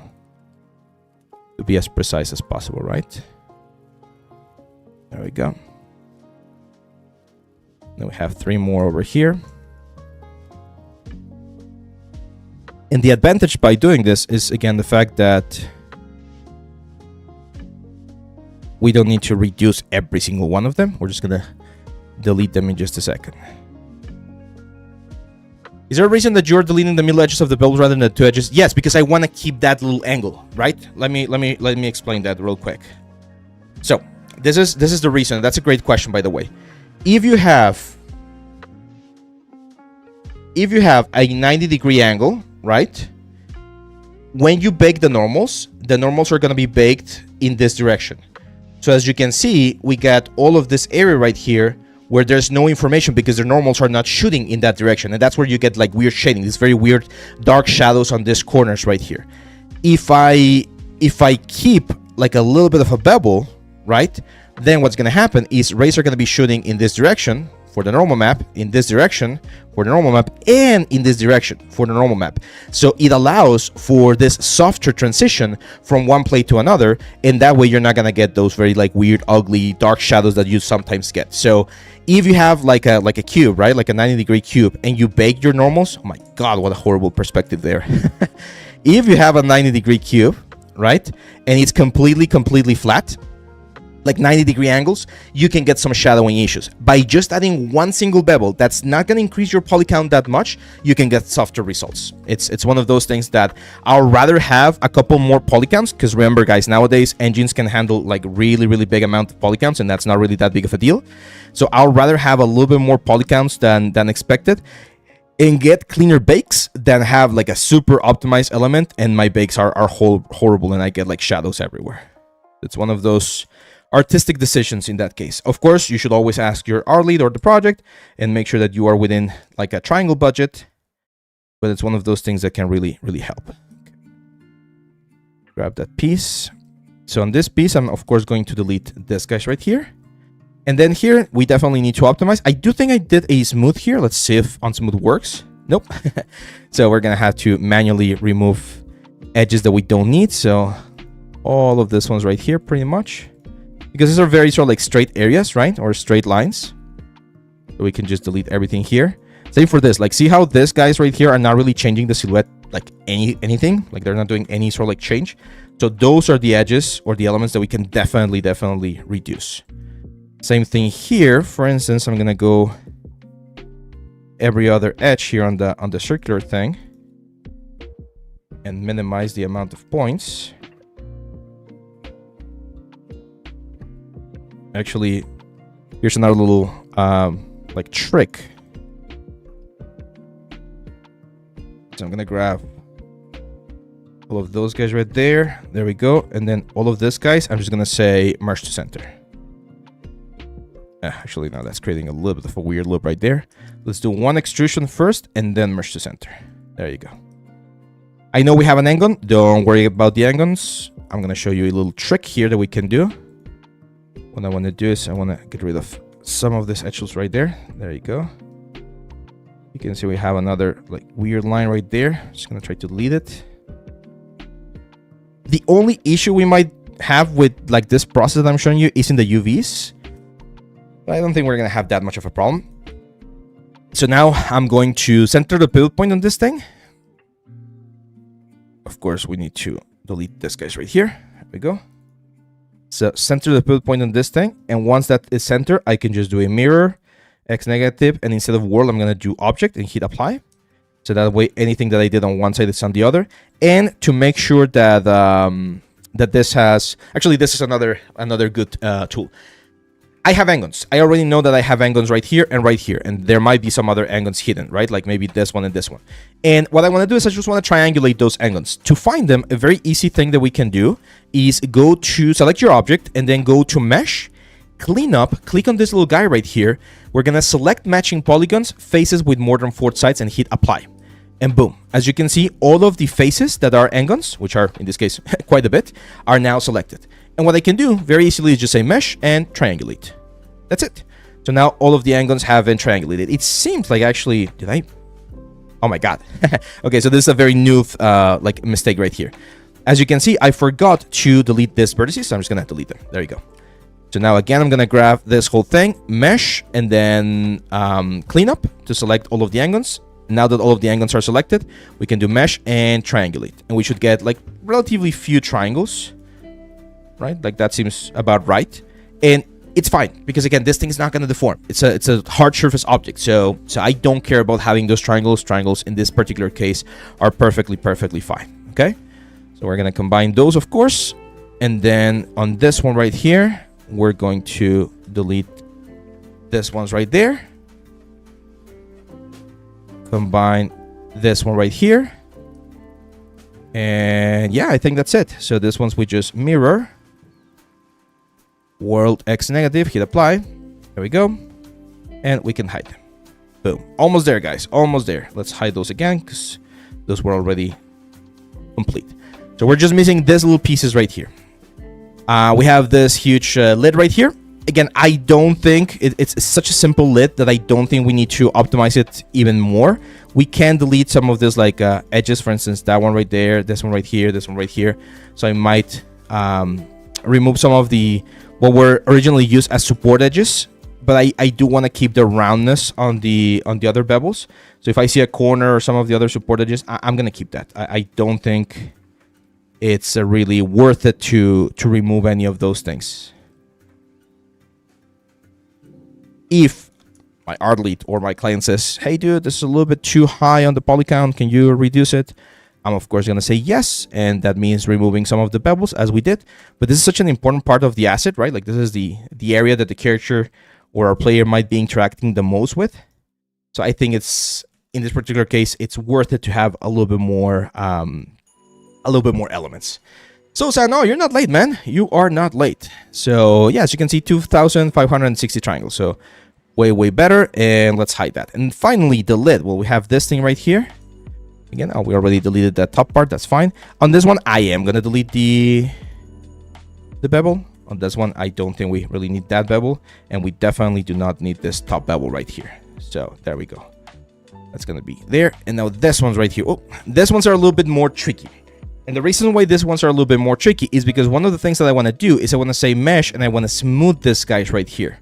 be as precise as possible, right? There we go. Then we have 3 more over here. And the advantage by doing this is, again, the fact that we don't need to reduce every single one of them. We're just going to delete them in just a second. Is there a reason that you're deleting the middle edges of the bubble rather than the 2 edges? Yes, because I want to keep that little angle, right? Let me explain that real quick. So this is the reason. That's a great question, by the way. If you have a 90-degree angle, right? When you bake the normals are going to be baked in this direction. So as you can see, we got all of this area right here where there's no information because the normals are not shooting in that direction. And that's where you get like weird shading, these very weird dark shadows on these corners right here. If I keep like a little bit of a bevel, right, then what's going to happen is rays are going to be shooting in this direction for the normal map, in this direction for the normal map, and in this direction for the normal map. So it allows for this softer transition from one plate to another, and that way you're not gonna get those very like weird, ugly, dark shadows that you sometimes get. So if you have like a cube, right, like a 90-degree cube, and you bake your normals, oh my god, what a horrible perspective there. If you have a 90-degree cube, right, and it's completely flat, like 90-degree angles, you can get some shadowing issues. By just adding one single bevel, that's not going to increase your poly count that much, you can get softer results. It's one of those things that I'll rather have a couple more poly counts, because remember guys, nowadays engines can handle like really big amount of poly counts, and that's not really that big of a deal. So I'll rather have a little bit more poly counts than expected, and get cleaner bakes than have like a super optimized element and my bakes are horrible and I get like shadows everywhere. It's one of those artistic decisions in that case. Of course, you should always ask your art lead or the project and make sure that you are within like a triangle budget, but it's one of those things that can really help. Okay. Grab that piece. So on this piece, I'm of course going to delete this guys right here. And then here, we definitely need to optimize. I do think I did a smooth here. Let's see if unsmooth works. Nope. So we're gonna have to manually remove edges that we don't need. So all of this ones right here, pretty much. Because these are very sort of like straight areas, right? Or straight lines. So we can just delete everything here. Same for this. Like, see how these guys right here are not really changing the silhouette like anything? Like, they're not doing any sort of like change. So those are the edges or the elements that we can definitely reduce. Same thing here. For instance, I'm gonna go every other edge here on the circular thing and minimize the amount of points. Actually, here's another little like trick. So I'm gonna grab all of those guys right there. There we go. And then all of this guys, I'm just gonna say merge to center. Actually, now that's creating a little bit of a weird loop right there. Let's do one extrusion first and then merge to center. There you go. I know we have an engon. Don't worry about the engons. I'm gonna show you a little trick here that we can do. What I want to do is I want to get rid of some of these edges right there. There you go. You can see we have another like weird line right there. Just gonna try to delete it. The only issue we might have with like this process that I'm showing you is in the UVs. But I don't think we're gonna have that much of a problem. So now I'm going to center the pivot point on this thing. Of course, we need to delete this guys right here. There we go. So center the pivot point on this thing, and once that is centered, I can just do a mirror, X negative, and instead of world, I'm gonna do object and hit apply. So that way, anything that I did on one side is on the other. And to make sure that that this has actually this is another good tool. I have angles. I already know that I have angles right here, and there might be some other angles hidden, right? Like maybe this one and this one. And what I want to do is I just want to triangulate those angles. To find them, a very easy thing that we can do is go to select your object and then go to mesh, clean up, click on this little guy right here. We're going to select matching polygons, faces with more than 4 sides, and hit apply. And boom, as you can see, all of the faces that are angles, which are in this case quite a bit, are now selected. And what I can do very easily is just say mesh and triangulate. That's it. So now all of the angles have been triangulated. It seems like actually, did I? Oh my God. Okay, so this is a very new like mistake right here. As you can see, I forgot to delete this vertices, so I'm just gonna delete them. There you go. So now again, I'm gonna grab this whole thing, mesh, and then clean up to select all of the angles. Now that all of the angles are selected, we can do mesh and triangulate. And we should get like relatively few triangles, right? Like that seems about right. And it's fine because again, this thing is not going to deform. It's a hard surface object. So I don't care about having those triangles. Triangles in this particular case are perfectly fine. Okay. So we're going to combine those, of course. And then on this one right here, we're going to delete this one's right there. Combine this one right here. And yeah, I think that's it. So this one's we just mirror. World X negative, hit apply. There we go. And we can hide them. Boom. Almost there, guys. Almost there. Let's hide those again because those were already complete. So we're just missing these little pieces right here. We have this huge lid right here. Again, I don't think it's such a simple lid that I don't think we need to optimize it even more. We can delete some of this like edges, for instance, that one right there, this one right here, this one right here. So I might remove some of the what were originally used as support edges, but I do want to keep the roundness on the other bevels. So if I see a corner or some of the other support edges, I'm gonna keep that. I don't think it's really worth it to remove any of those things. If my art lead or my client says, hey dude, this is a little bit too high on the poly count, can you reduce it? I'm of course going to say yes, and that means removing some of the bevels as we did. But this is such an important part of the asset, right? Like this is the area that the character or our player might be interacting the most with. So I think it's, in this particular case, it's worth it to have a little bit more elements. So no, you're not late, man. You are not late. So yeah, as you can see, 2,560 triangles. So way better. And let's hide that. And finally, the lid. Well, we have this thing right here. Again, we already deleted that top part. That's fine. On this one, I am gonna delete the bevel. On this one, I don't think we really need that bevel, and we definitely do not need this top bevel right here. So there we go. That's gonna be there. And now this one's right here. Oh, these ones are a little bit more tricky. And the reason why these ones are a little bit more tricky is because one of the things that I want to do is I want to say mesh, and I want to smooth this guys right here.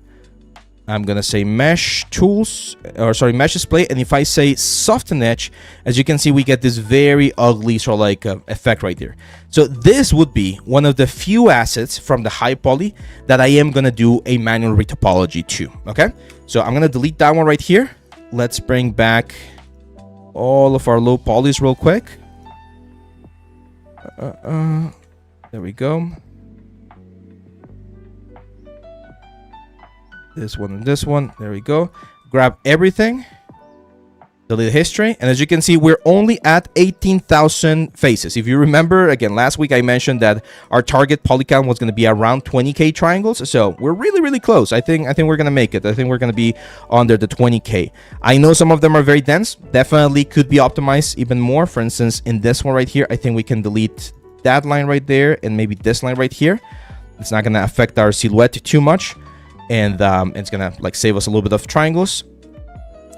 I'm going to say mesh tools, or sorry, mesh display. And if I say soften edge, as you can see, we get this very ugly sort of like effect right there. So this would be one of the few assets from the high poly that I am going to do a manual retopology to. Okay. So I'm going to delete that one right here. Let's bring back all of our low polys real quick. There we go. This one and this one. There we go. Grab everything. Delete history. And as you can see, we're only at 18,000 faces. If you remember, again, last week I mentioned that our target poly count was going to be around 20k triangles. So we're really close. I think we're going to make it. I think we're going to be under the 20k. I know some of them are very dense. Definitely could be optimized even more. For instance, in this one right here, I think we can delete that line right there and maybe this line right here. It's not going to affect our silhouette too much. And it's going to like save us a little bit of triangles.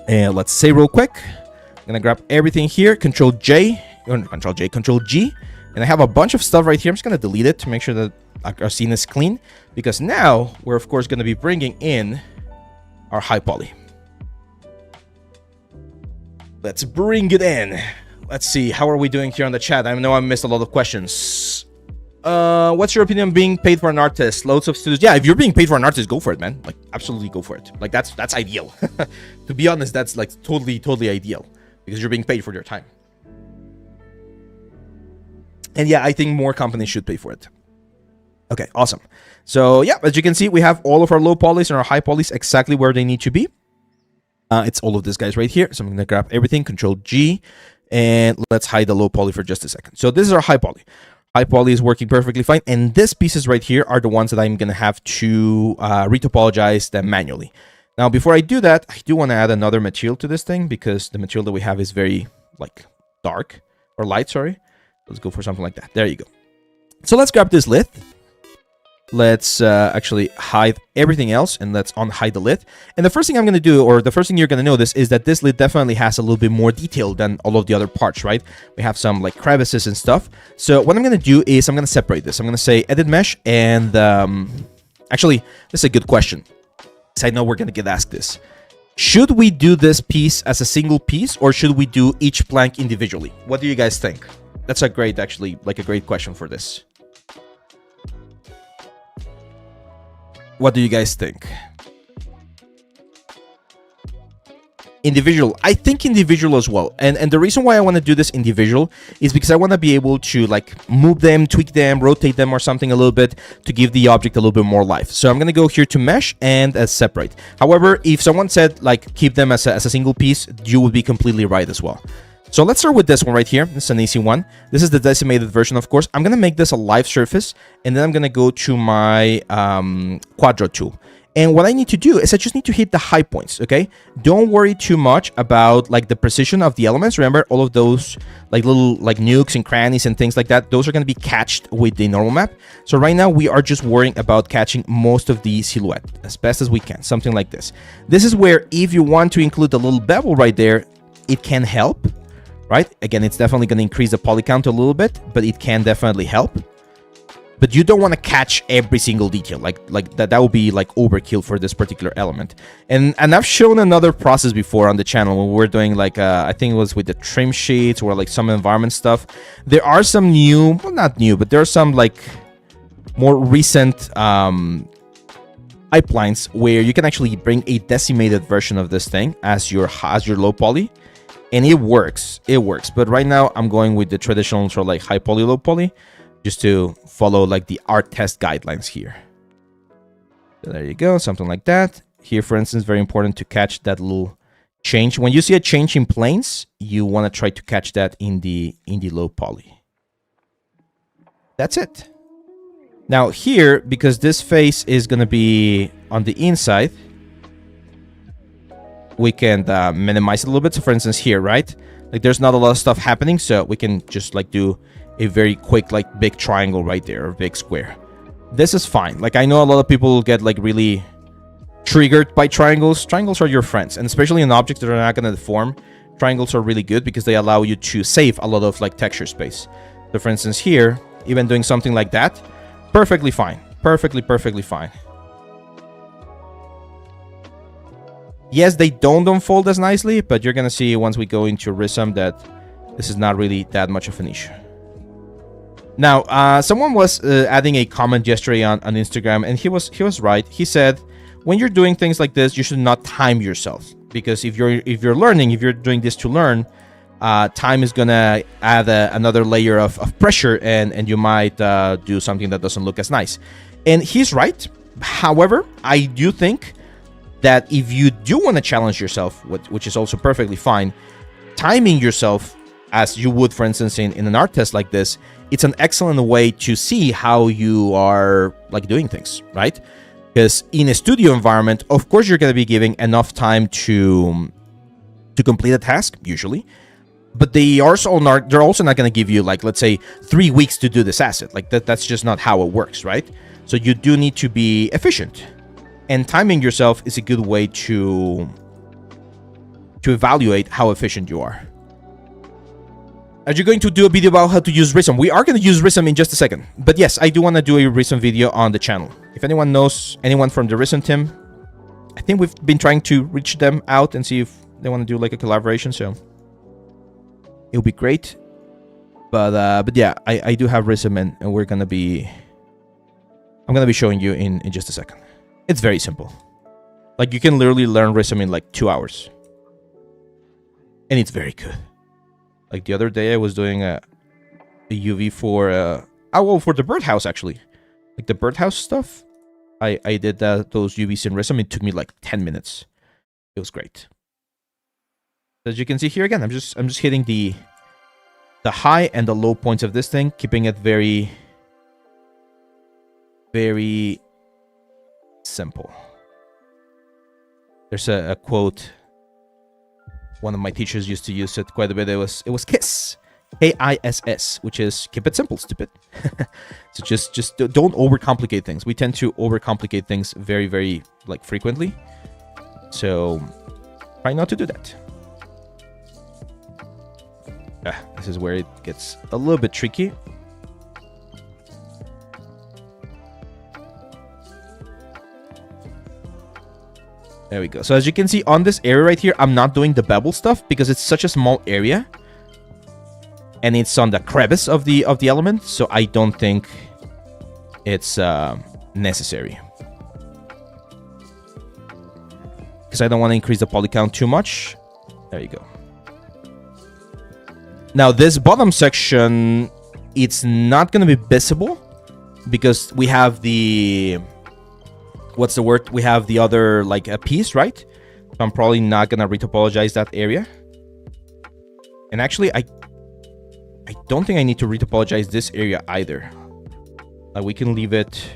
And let's say real quick, I'm gonna grab everything here, Control G, and I have a bunch of stuff right here. I'm just gonna delete it to make sure that our scene is clean, because now we're of course gonna be bringing in our high poly. Let's bring it in. Let's see, how are we doing here on the chat? I know I missed a lot of questions. What's your opinion on being paid for an artist? Loads of studios. Yeah, if you're being paid for an artist, go for it, man. Like, absolutely go for it. Like, that's ideal. To be honest, that's like totally ideal, because you're being paid for your time. And yeah, I think more companies should pay for it. Okay, awesome. So yeah, as you can see, we have all of our low polys and our high polys exactly where they need to be. It's all of these guys right here. So I'm going to grab everything, Control G, and let's hide the low poly for just a second. So this is our high poly. High poly is working perfectly fine. And these pieces right here are the ones that I'm going to have to retopologize them manually. Now, before I do that, I do want to add another material to this thing because the material that we have is very like dark or light, sorry. Let's go for something like that. There you go. So let's grab this lid. Let's actually hide everything else, and let's unhide the lid. And the first thing I'm going to do, or the first thing you're going to notice, is that this lid definitely has a little bit more detail than all of the other parts, right? We have some like crevices and stuff. So what I'm going to do is I'm going to separate this. I'm going to say edit mesh, and actually, this is a good question. I know we're going to get asked this. Should we do this piece as a single piece, or should we do each plank individually? What do you guys think? That's a great, actually, like a great question for this. What do you guys think? Individual. I think individual as well. And the reason why I want to do this individual is because I want to be able to like move them, tweak them, rotate them or something a little bit to give the object a little bit more life. So I'm going to go here to mesh and as separate. However, if someone said like keep them as a single piece, you would be completely right as well. So let's start with this one right here. This is an easy one. This is the decimated version, of course. I'm going to make this a live surface, and then I'm going to go to my quadro tool. And what I need to do is I just need to hit the high points, okay? Don't worry too much about like the precision of the elements. Remember, all of those like little like nukes and crannies and things like that, those are going to be catched with the normal map. So right now we are just worrying about catching most of the silhouette as best as we can, something like this. This is where if you want to include the little bevel right there, it can help. Right? Again, it's definitely going to increase the poly count a little bit, but it can definitely help. But you don't want to catch every single detail. Like that would be like overkill for this particular element. And I've shown another process before on the channel when we were doing like I think it was with the trim sheets or like some environment stuff. There are some new, well not new, but there are some like more recent pipelines where you can actually bring a decimated version of this thing as your low poly. And it works, but right now I'm going with the traditional sort of like high poly, low poly, just to follow like the art test guidelines here. So there you go, something like that. Here, for instance, very important to catch that little change. When you see a change in planes, you want to try to catch that in the low poly. That's it. Now here, because this face is going to be on the inside, we can minimize it a little bit. So for instance here, right? Like there's not a lot of stuff happening, so we can just like do a very quick like big triangle right there, or big square. This is fine. Like I know a lot of people get like really triggered by triangles. Triangles are your friends, and especially in objects that are not going to deform, triangles are really good because they allow you to save a lot of like texture space. So for instance here, even doing something like that, perfectly fine. Perfectly fine. Yes, they don't unfold as nicely, but you're gonna see once we go into Rizom that this is not really that much of an issue. Now, someone was adding a comment yesterday on Instagram, and he was right. He said, when you're doing things like this, you should not time yourself, because if you're learning, if you're doing this to learn, time is gonna add another layer of pressure, and you might do something that doesn't look as nice. And he's right. However, I do think that if you do want to challenge yourself, which is also perfectly fine, timing yourself as you would, for instance, in an art test like this, it's an excellent way to see how you are like doing things, right? Because in a studio environment, of course, you're going to be giving enough time to complete a task, usually. But they're also not going to give you, like, let's say, 3 weeks to do this asset. Like, that's just not how it works, right? So you do need to be efficient. And timing yourself is a good way to evaluate how efficient you are. Are you going to do a video about how to use Rizom? We are going to use Rizom in just a second. But yes, I do want to do a Rizom video on the channel. If anyone knows anyone from the Rizom team, I think we've been trying to reach them out and see if they want to do like a collaboration. So it'll be great. But yeah, I do have Rizom, and I'm going to be showing you in just a second. It's very simple. Like, you can literally learn Rizom in like 2 hours. And it's very good. Like the other day I was doing a UV for for the birdhouse, actually. Like the birdhouse stuff, I did those UVs in Rizom. It took me like 10 minutes. It was great. As you can see here again, I'm just hitting the high and the low points of this thing, keeping it very, very simple. There's a quote. One of my teachers used to use it quite a bit. It was KISS. KISS, which is keep it simple, stupid. So just don't overcomplicate things. We tend to overcomplicate things very, very like frequently. So try not to do that. This is where it gets a little bit tricky. There we go. So as you can see on this area right here, I'm not doing the bevel stuff because it's such a small area. And it's on the crevice of the element, so I don't think it's necessary. Because I don't want to increase the poly count too much. There you go. Now this bottom section, it's not going to be visible because we have the... What's the word? We have the other, like, a piece, right? So I'm probably not going to retopologize that area. And actually, I don't think I need to retopologize this area either. Like, we can leave it...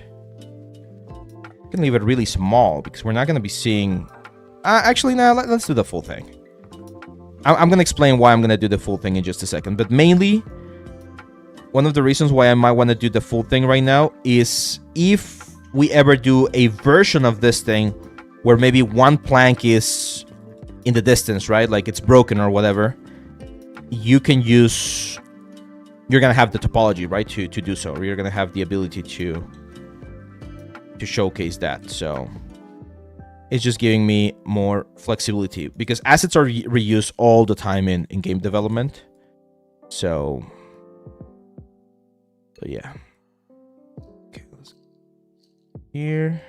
really small because we're not going to be seeing... actually, no, let's do the full thing. I'm going to explain why I'm going to do the full thing in just a second. But mainly, one of the reasons why I might want to do the full thing right now is if we ever do a version of this thing where maybe one plank is in the distance, right? Like it's broken or whatever. You can use... You're going to have the topology, right? To do so. Or you're going to have the ability to showcase that. So it's just giving me more flexibility because assets are reused all the time in game development. So yeah. Okay, let's here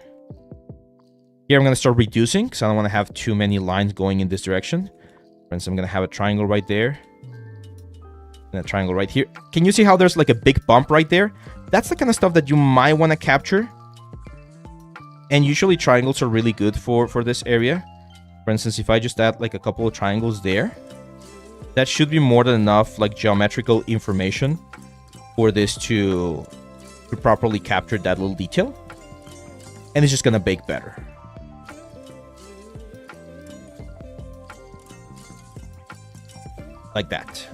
I'm going to start reducing because I don't want to have too many lines going in this direction. For instance, I'm going to have a triangle right there and a triangle right here. Can you see how there's like a big bump right there? That's the kind of stuff that you might want to capture. And usually triangles are really good for this area. For instance, if I just add like a couple of triangles there, that should be more than enough like geometrical information for this to properly capture that little detail. And it's just going to bake better. Like that.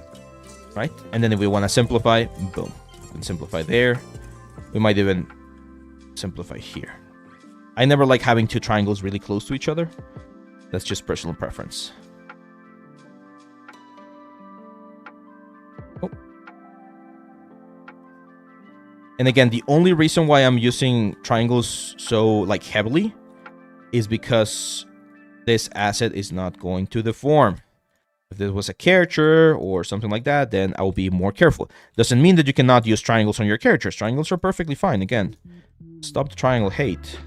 Right? And then if we want to simplify, boom. We can simplify there. We might even simplify here. I never like having two triangles really close to each other. That's just personal preference. Oh. And again, the only reason why I'm using triangles so like heavily is because this asset is not going to deform. If this was a character or something like that, then I will be more careful. Doesn't mean that you cannot use triangles on your characters. Triangles are perfectly fine. Again, stop the triangle hate.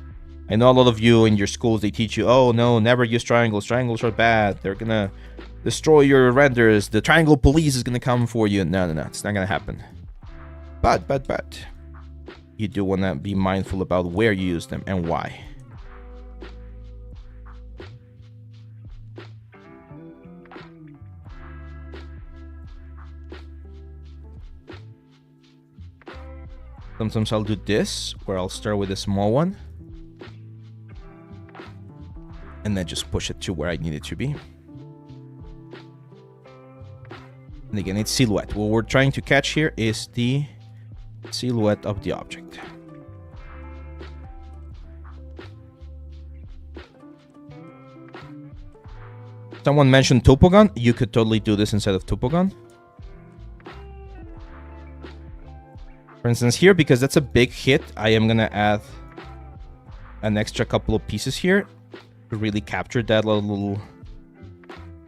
I know a lot of you in your schools, they teach you, oh no, never use triangles. Triangles are bad. They're gonna destroy your renders. The triangle police is gonna come for you. No, it's not gonna happen. But you do wanna be mindful about where you use them and why. Sometimes I'll do this, where I'll start with a small one. And then just push it to where I need it to be. And again, it's silhouette. What we're trying to catch here is the silhouette of the object. Someone mentioned Topogon. You could totally do this inside of Topogon. For instance, here, because that's a big hit, I am going to add an extra couple of pieces here to really capture that little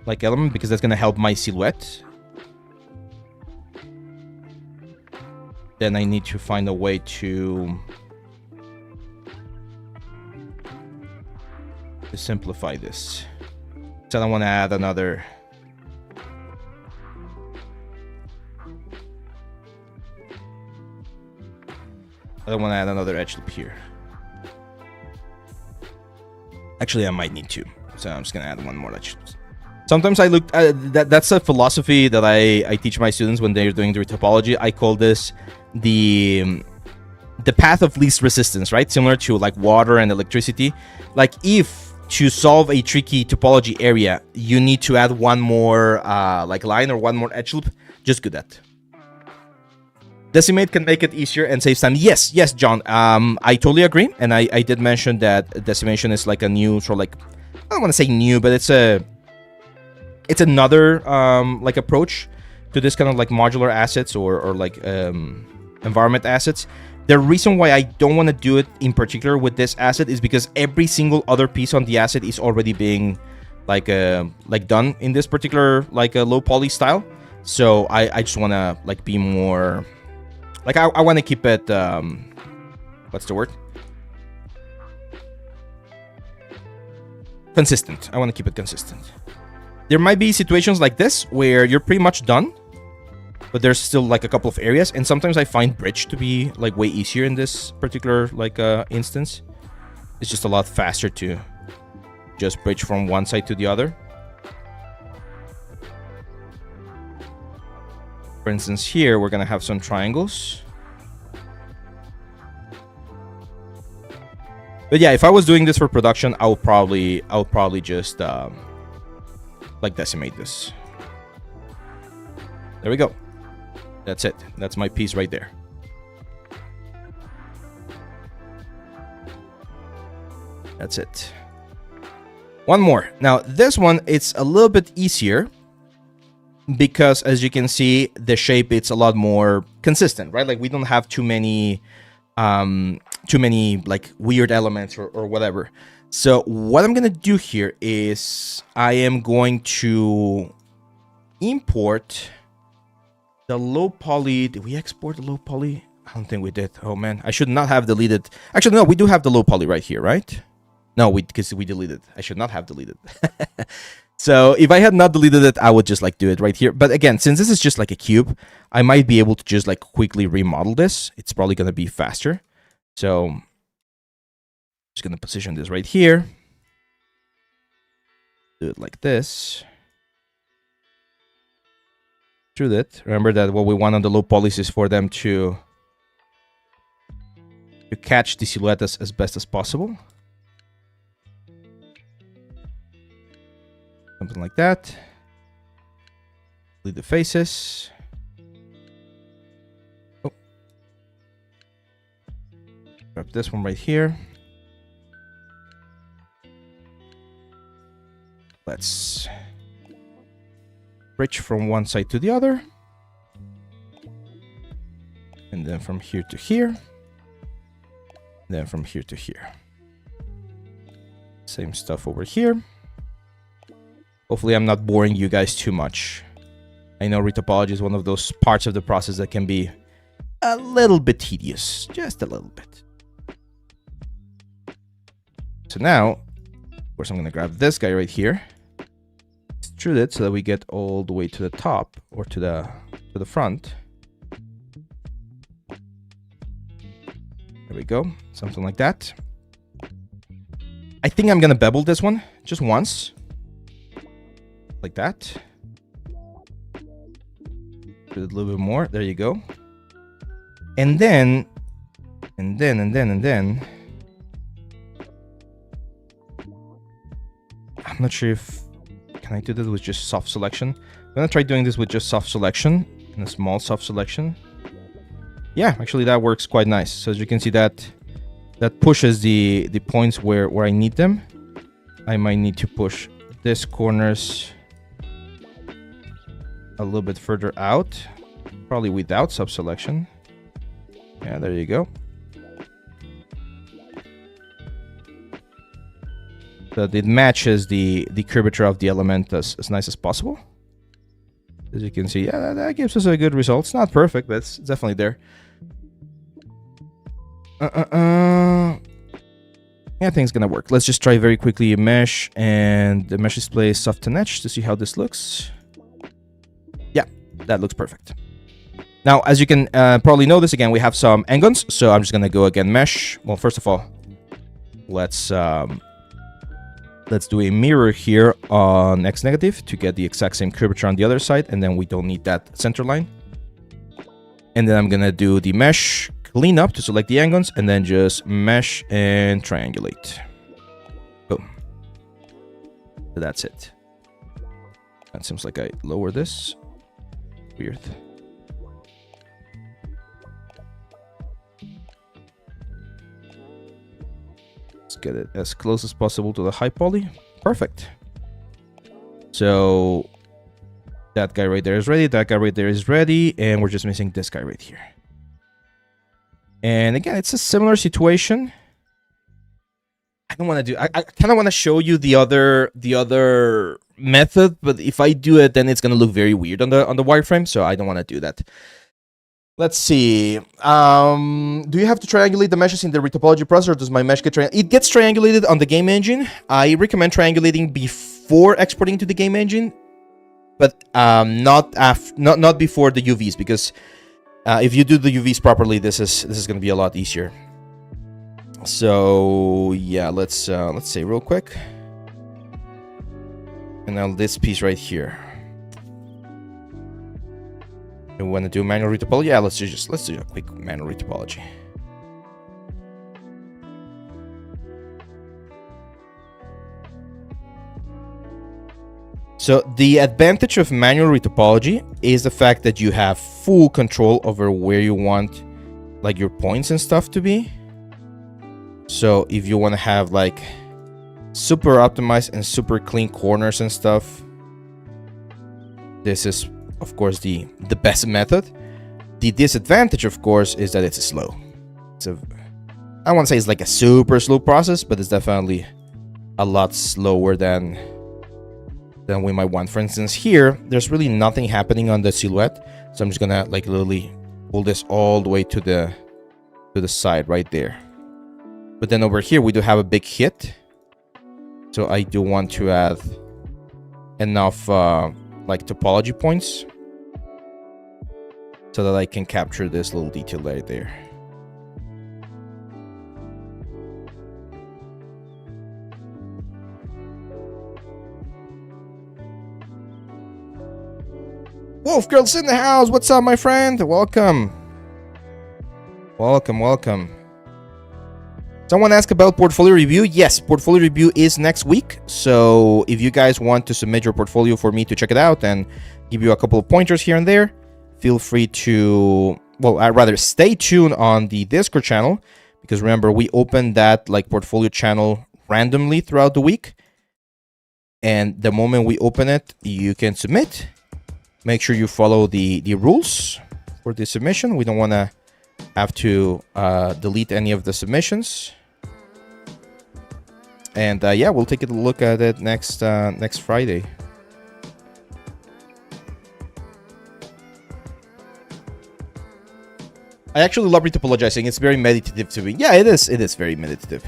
like element, because that's going to help my silhouette. Then I need to find a way to simplify this. So I don't want to add another. I don't want to add another edge loop here. Actually, I might need to. So I'm just going to add one more edge loop. Sometimes I look that's a philosophy that I teach my students when they're doing the retopology. I call this the path of least resistance, right? Similar to like water and electricity. Like if to solve a tricky topology area, you need to add one more like line or one more edge loop, just do that. Decimate can make it easier and save time. Yes, John. I totally agree. And I did mention that decimation is like a new sort of like, I don't want to say new, but it's another like approach to this kind of like modular assets or like environment assets. The reason why I don't want to do it in particular with this asset is because every single other piece on the asset is already being like done in this particular like a low poly style. So I just want to like be more like I want to keep it what's the word? Consistent. I want to keep it consistent. There might be situations like this where you're pretty much done, but there's still like a couple of areas, and sometimes I find bridge to be like way easier in this particular like instance. It's just a lot faster to just bridge from one side to the other. For instance, here we're gonna have some triangles. But yeah, if I was doing this for production, I would probably just like decimate this. There we go. That's it. That's my piece right there. That's it. One more. Now, this one, it's a little bit easier because, as you can see, the shape, it's a lot more consistent, right? Like, we don't have too many like weird elements or whatever. So what I'm going to do here is I am going to import the low poly. Did we export the low poly? I don't think we did. Oh man, I should not have deleted. Actually, no, we do have the low poly right here, right? No, because we deleted. I should not have deleted. So if I had not deleted it, I would just like do it right here. But again, since this is just like a cube, I might be able to just like quickly remodel this. It's probably going to be faster. So I'm just going to position this right here. Do it like this. Through it. Remember that what we want on the low polys is for them to catch the silhouette as best as possible. Something like that. Delete the faces. Oh. Grab this one right here. Let's bridge from one side to the other. And then from here to here. And then from here to here. Same stuff over here. Hopefully I'm not boring you guys too much. I know retopology is one of those parts of the process that can be a little bit tedious. Just a little bit. So now, of course, I'm going to grab this guy right here. Extrude it so that we get all the way to the top or to the front. There we go. Something like that. I think I'm going to bevel this one just once. Like that. Do it a little bit more. There you go. And then I'm not sure if can I do this with just soft selection. I'm gonna try doing this with just soft selection and a small soft selection. Yeah, actually that works quite nice. So as you can see, that pushes the points where I need them. I might need to push this corners a little bit further out, probably without sub-selection. Yeah, there you go. So it matches the curvature of the element as nice as possible. As you can see, yeah, that gives us a good result. It's not perfect, but it's definitely there. Yeah, I think it's gonna work. Let's just try very quickly a mesh and the mesh display soft and etch to see how this looks. Yeah, that looks perfect. Now, as you can probably notice, again, we have some n-gons. So I'm just going to go again, mesh. Well, first of all, let's do a mirror here on x negative to get the exact same curvature on the other side. And then we don't need that center line. And then I'm going to do the mesh cleanup to select the n-gons and then just mesh and triangulate. Boom. So that's it. That seems like I lower this. Weird. Let's get it as close as possible to the high poly. Perfect. So that guy right there is ready. That guy right there is ready. And we're just missing this guy right here. And again, it's a similar situation. I don't want to do... I kind of want to show you the other method. But if I do it, then it's going to look very weird on the wireframe. So I don't want to do that. Let's see. Do you have to triangulate the meshes in the Retopology process, or does my mesh get triangulated? It gets triangulated on the game engine. I recommend triangulating before exporting to the game engine, but not before the UVs, because if you do the UVs properly, this is going to be a lot easier. So yeah, let's say real quick, and now this piece right here. We want to do manual retopology. Yeah, let's do a quick manual retopology. So the advantage of manual retopology is the fact that you have full control over where you want like your points and stuff to be. So if you want to have like super optimized and super clean corners and stuff, this is of course the best method. The disadvantage, of course, is that it's slow. I won't say it's like a super slow process, but it's definitely a lot slower than we might want. For instance, here there's really nothing happening on the silhouette, so I'm just gonna like literally pull this all the way to the side right there. But then over here we do have a big hit, so I do want to add enough like topology points so that I can capture this little detail right there. Wolf Girl's in the house. What's up, my friend? Welcome. Welcome. Someone asked about portfolio review. Yes, portfolio review is next week. So if you guys want to submit your portfolio for me to check it out and give you a couple of pointers here and there, feel free to, well, I'd rather stay tuned on the Discord channel, because remember, we open that like portfolio channel randomly throughout the week. And the moment we open it, you can submit. Make sure you follow the rules for the submission. We don't want to have to delete any of the submissions. And yeah, we'll take a look at it next Friday. I actually love retopologizing. It's very meditative to me. Yeah, it is. It is very meditative.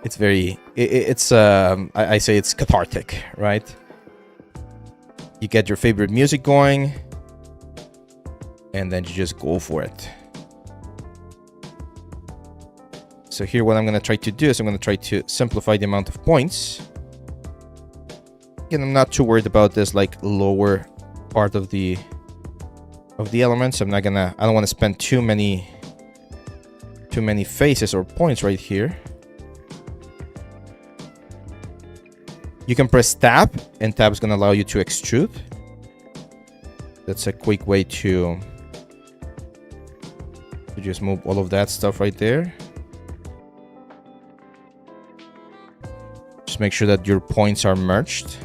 It's very. It's. I say it's cathartic, right? You get your favorite music going, and then you just go for it. So here, what I'm going to try to do is I'm going to try to simplify the amount of points. Again, I'm not too worried about this like lower part of the elements. I don't want to spend too many faces or points right here. You can press tab, and tab is going to allow you to extrude. That's a quick way to just move all of that stuff right there. Just make sure that your points are merged.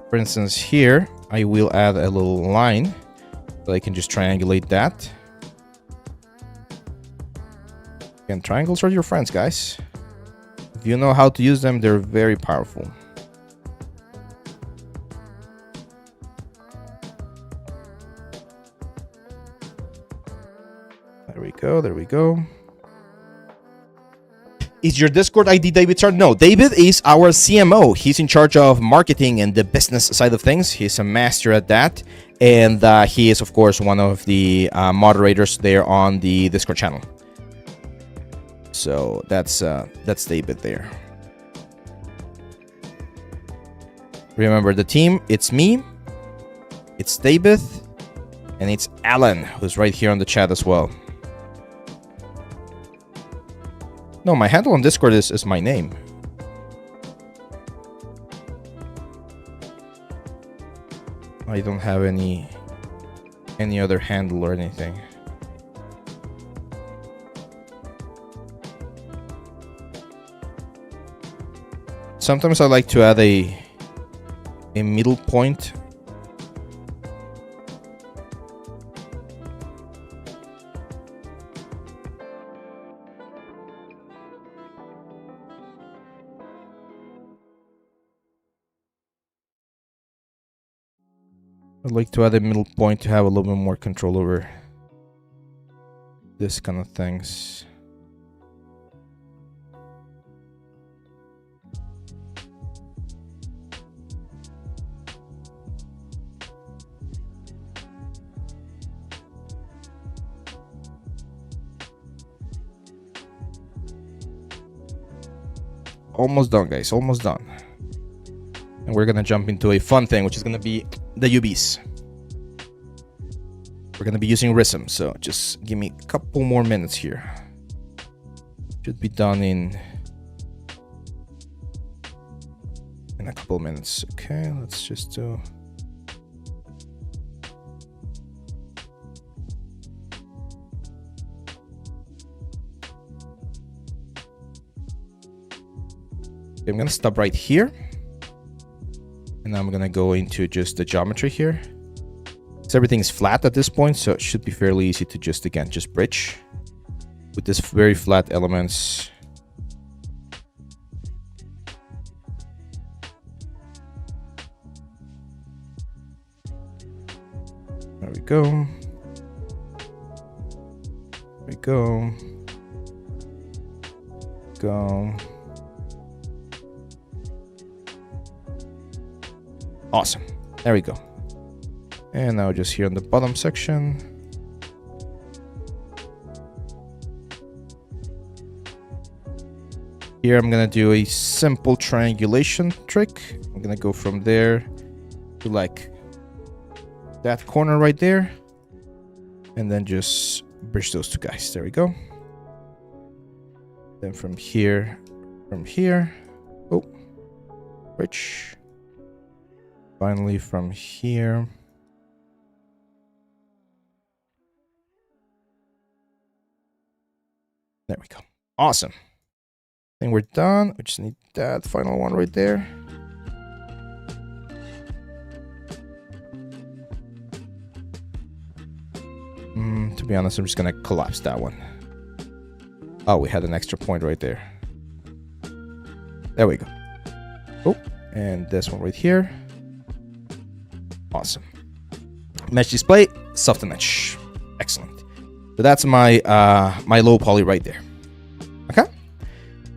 For instance, here, I will add a little line so I can just triangulate that. And triangles are your friends, guys. If you know how to use them, they're very powerful. There we go. There we go. Is your Discord ID David Sar? No, David is our CMO. He's in charge of marketing and the business side of things. He's a master at that. And he is, of course, one of the moderators there on the Discord channel. So that's David there. Remember the team, it's me, it's David, and it's Alan, who's right here on the chat as well. No, my handle on Discord is my name. I don't have any other handle or anything. Sometimes I like to add a middle point. I'd like to add a middle point to have a little bit more control over this kind of things. Almost done, guys. Almost done. And we're gonna jump into a fun thing, which is gonna be the UVs. We're gonna be using Rizom, so just give me a couple more minutes here. Should be done in a couple of minutes. Okay, let's just do. I'm gonna stop right here, and I'm gonna go into just the geometry here. So everything's flat at this point, so it should be fairly easy to just bridge with this very flat elements. There we go. There we go. Go. Awesome. There we go. And now just here on the bottom section. Here I'm gonna do a simple triangulation trick. I'm gonna go from there to like that corner right there. And then just bridge those two guys. There we go. Then from here, oh, bridge. Finally, from here. There we go. Awesome. I think we're done. We just need that final one right there. To be honest, I'm just gonna collapse that one. Oh, we had an extra point right there. There we go. Oh, and this one right here. Awesome. Mesh display, soften edge. Excellent. So that's my my low poly right there. Okay,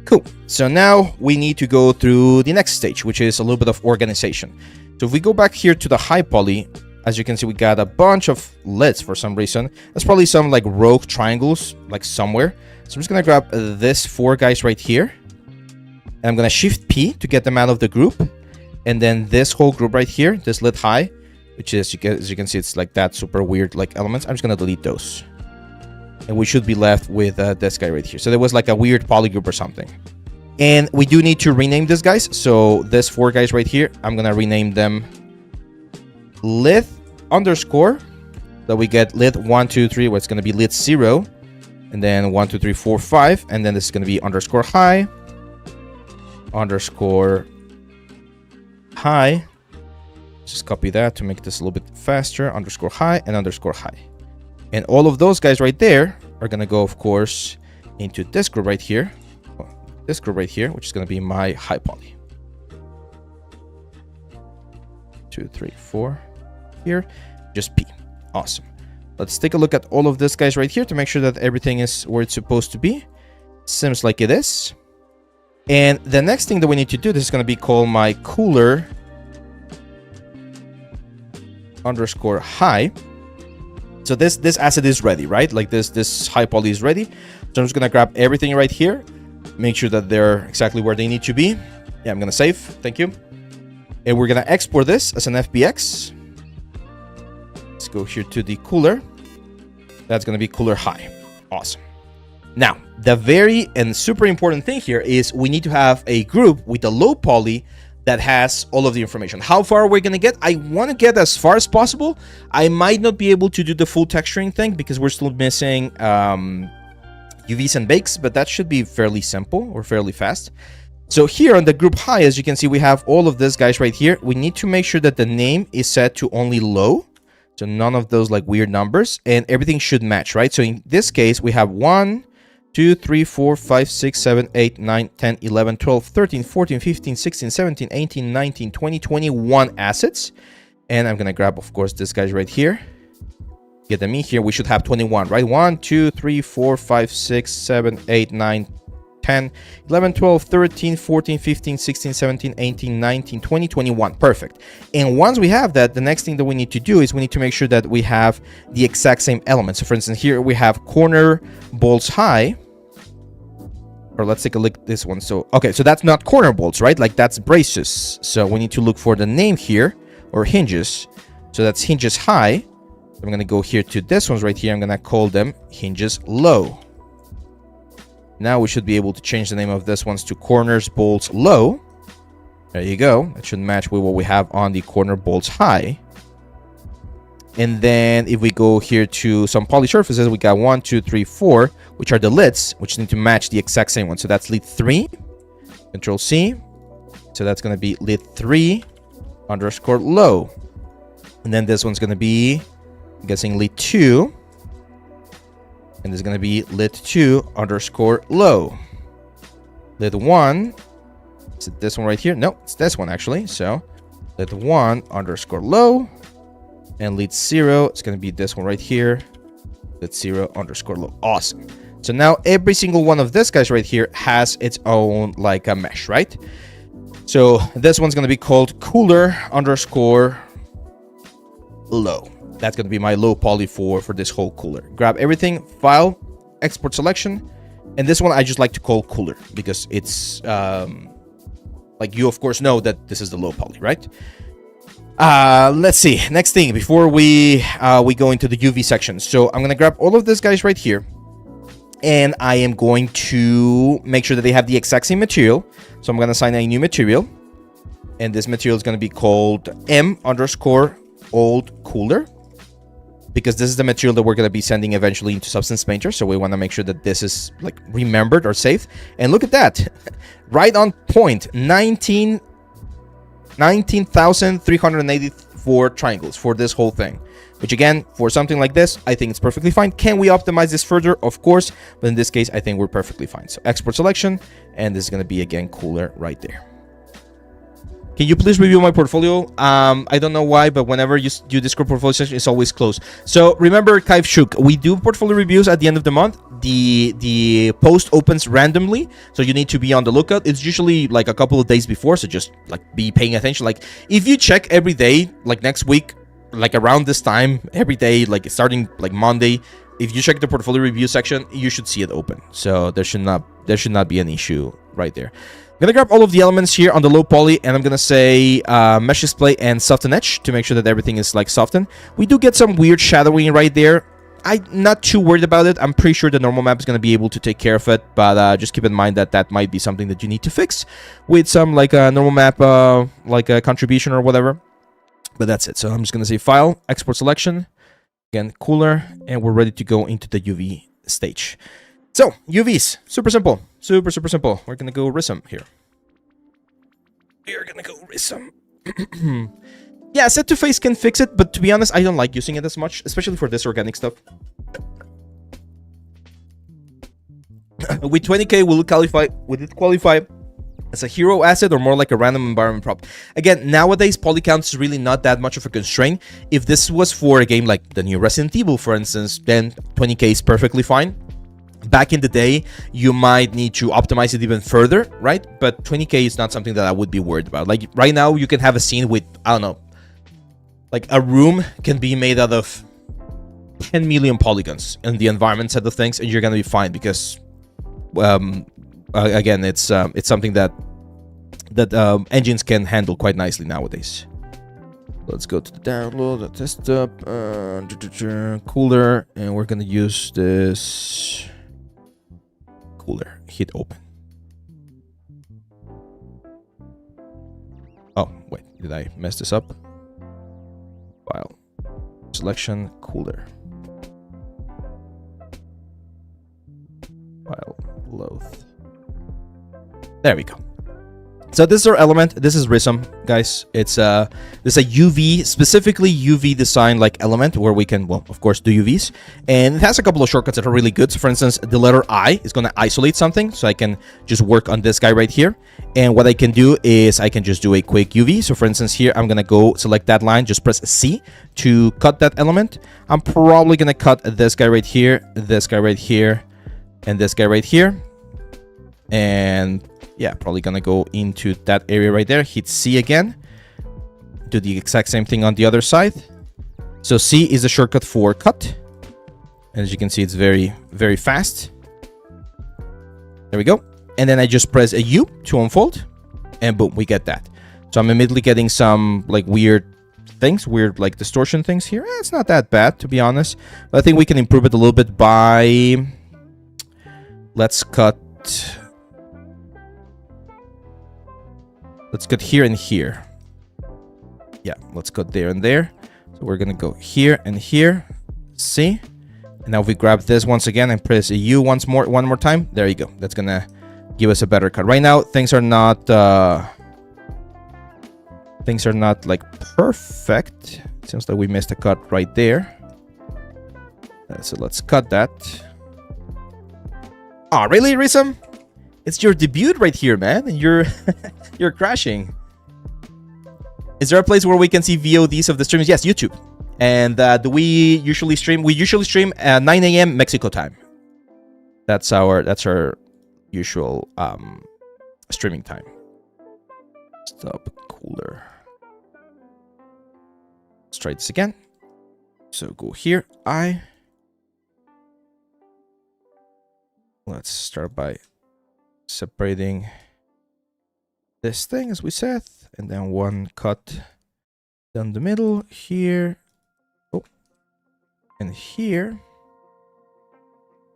cool. So now we need to go through the next stage, which is a little bit of organization. So if we go back here to the high poly, as you can see, we got a bunch of lids for some reason. That's probably some like rogue triangles, like somewhere. So I'm just gonna grab this 4 guys right here, and I'm gonna shift P to get them out of the group, and then this whole group right here, this lid high, which is, as you can see, it's like that super weird like elements. I'm just gonna delete those, and we should be left with this guy right here. So there was like a weird poly group or something, and we do need to rename these guys. So this 4 guys right here, I'm gonna rename them lid underscore. So we get lid 1 2 3, where it's gonna be lid 0, and then 1 2 3 4 5, and then this is gonna be underscore high, underscore high. Just copy that to make this a little bit faster. Underscore high and underscore high. And all of those guys right there are going to go, of course, into this group right here. This group right here, which is going to be my high poly. 2 3 4 here. Just P. Awesome. Let's take a look at all of this guys right here to make sure that everything is where it's supposed to be. Seems like it is. And the next thing that we need to do, this is going to be called my cooler underscore high. So this asset is ready, right? Like this high poly is ready. So I'm just going to grab everything right here. Make sure that they're exactly where they need to be. Yeah, I'm going to save. Thank you. And we're going to export this as an FBX. Let's go here to the cooler. That's going to be cooler high. Awesome. Now, the very and super important thing here is we need to have a group with a low poly that has all of the information. How far are we going to get? I want to get as far as possible. I might not be able to do the full texturing thing because we're still missing UVs and bakes, but that should be fairly simple or fairly fast. So here on the group high, as you can see, we have all of this guys right here. We need to make sure that the name is set to only low. So none of those like weird numbers, and everything should match, right? So in this case, we have 1, 2, 3, 4, 5, 6, 7, 8, 9, 10, 11, 12, 13, 14, 15, 16, 17, 18, 19, 20, 21 assets. And I'm going to grab, of course, this guys right here. Get them in here. We should have 21, right? 1, 2, 3, 4, 5, 6, 7, 8, 9, 10, 11, 12, 13, 14, 15, 16, 17, 18, 19, 20, 21. Perfect. And once we have that, the next thing that we need to do is we need to make sure that we have the exact same elements. So for instance, here we have corner bolts high. Or let's take a look at this one. So, okay, so that's not corner bolts, right? Like that's braces. So we need to look for the name here, or hinges. So that's hinges high. I'm going to go here to this ones right here. I'm going to call them hinges low. Now we should be able to change the name of this ones to corners bolts low. There you go. That should match with what we have on the corner bolts high. And then if we go here to some poly surfaces, we got 1, 2, 3, 4, which are the lids, which need to match the exact same one. So that's lid 3, Control C. So that's going to be lid 3 underscore low. And then this one's going to be, I'm guessing, lid 2. And this is going to be lid 2 underscore low. Lid 1. Is it this one right here? No, it's this one actually. So lid 1 underscore low. And lid 0, it's going to be this one right here. Lid 0 underscore low. Awesome. So now every single one of this guys right here has its own like a mesh, right? So this one's going to be called cooler underscore low. That's going to be my low poly for this whole cooler. Grab everything, file, export selection. And this one I just like to call cooler because it's like you of course know that this is the low poly, right? Let's see. Next thing before we go into the UV section. So I'm going to grab all of this guys right here. And I am going to make sure that they have the exact same material. So I'm going to assign a new material. And this material is going to be called M underscore old cooler. Because this is the material that we're going to be sending eventually into Substance Painter. So we want to make sure that this is like remembered or saved. And look at that. Right on point. 19,384 triangles for this whole thing. Which again, for something like this, I think it's perfectly fine. Can we optimize this further? Of course. But in this case, I think we're perfectly fine. So export selection. And this is going to be again cooler right there. Can you please review my portfolio? I don't know why, but whenever you do Discord portfolio session, it's always closed. So remember, Kaiv Shuk, we do portfolio reviews at the end of the month. The post opens randomly, so you need to be on the lookout. It's usually like a couple of days before, so just like be paying attention. Like if you check every day, like next week, like around this time, every day, like starting like Monday, if you check the portfolio review section, you should see it open. So there should not be an issue right there. I'm gonna grab all of the elements here on the low poly, and I'm gonna say mesh display and soften edge to make sure that everything is like softened. We do get some weird shadowing right there. I'm not too worried about it. I'm pretty sure the normal map is gonna be able to take care of it, but just keep in mind that that might be something that you need to fix with some like a normal map like a contribution or whatever. But that's it. So I'm just gonna say file, export selection, again cooler, and we're ready to go into the UV stage. So, UVs, super simple, super simple. We're gonna go Rizom here. We're gonna go Rizom. Yeah, set to face can fix it, but to be honest, I don't like using it as much, especially for this organic stuff. With 20k, will it qualify as a hero asset or more like a random environment prop. Again, nowadays poly count is really not that much of a constraint. If this was for a game like the new Resident Evil, for instance, then 20k is perfectly fine. Back in the day, you might need to optimize it even further, right? But 20k is not something that I would be worried about. Like right now, you can have a scene with, I don't know, like a room can be made out of 10 million polygons in the environment side of things, and you're gonna be fine because, again, it's something that engines can handle quite nicely nowadays. Let's go to the download, the test up, cooler, and we're gonna use this cooler. Hit open. Oh wait, did I mess this up? File, selection, cooler. File, load. There we go. So this is our element. This is Rizom, guys. It's this is a UV, specifically UV design like element where we can, well, of course, do UVs. And it has a couple of shortcuts that are really good. So for instance, the letter I is going to isolate something. So I can just work on this guy right here. And what I can do is I can just do a quick UV. So for instance, here, I'm going to go select that line, just press C to cut that element. I'm probably going to cut this guy right here, this guy right here, and this guy right here. And yeah, probably gonna go into that area right there. Hit C again. Do the exact same thing on the other side. So C is the shortcut for cut. And as you can see, it's very, very fast. There we go. And then I just press a U to unfold. And boom, we get that. So I'm immediately getting some like weird things, weird like distortion things here. It's not that bad, to be honest. But I think we can improve it a little bit by... Let's cut here and here. Yeah, let's cut there and there. So we're gonna go here and here. See? And now if we grab this once again and press a U one more time, there you go. That's gonna give us a better cut. Right now, things are not like perfect. It seems like we missed a cut right there. So let's cut that. Oh, really, Rizom? It's your debut right here, man, and you're you're crashing. Is there a place where we can see VODs of the streams? Yes, YouTube. And do we usually stream? We usually stream at 9 a.m. Mexico time. That's our usual streaming time. Stop cooler. Let's try this again. So go here. Let's start by separating this thing as we said, and then one cut down the middle here, oh, and here,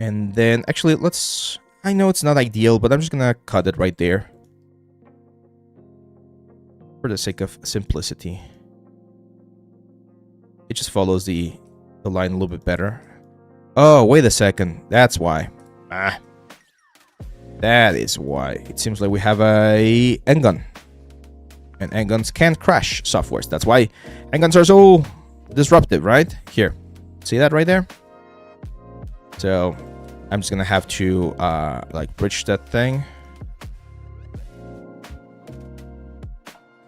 and then actually let's, I know it's not ideal, but I'm just gonna cut it right there for the sake of simplicity. It just follows the line a little bit better. Oh, wait a second, that's why. That is why. It seems like we have a handgun. And handguns can't crash softwares. That's why handguns are so disruptive, right? Here. See that right there? So I'm just gonna have to like bridge that thing.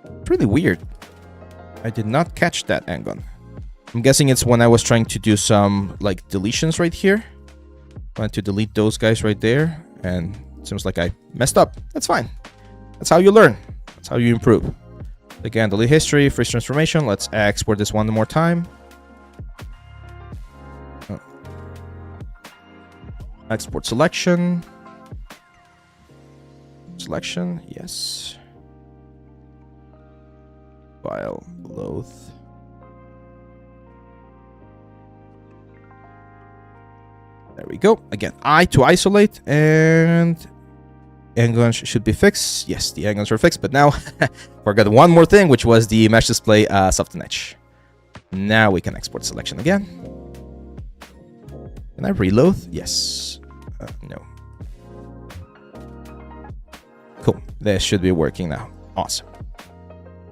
It's really weird. I did not catch that handgun. I'm guessing it's when I was trying to do some like deletions right here. I wanted to delete those guys right there, and it seems like I messed up. That's fine. That's how you learn. That's how you improve. Again, delete history, freeze transformation. Let's export this one more time. Oh. Export selection. Selection, yes. File, load. There we go. Again, I to isolate, and handguns should be fixed. Yes, the handguns are fixed, but now forgot one more thing, which was the mesh display soften edge. Now we can export selection again. Can I reload? Yes. No. Cool. This should be working now. Awesome.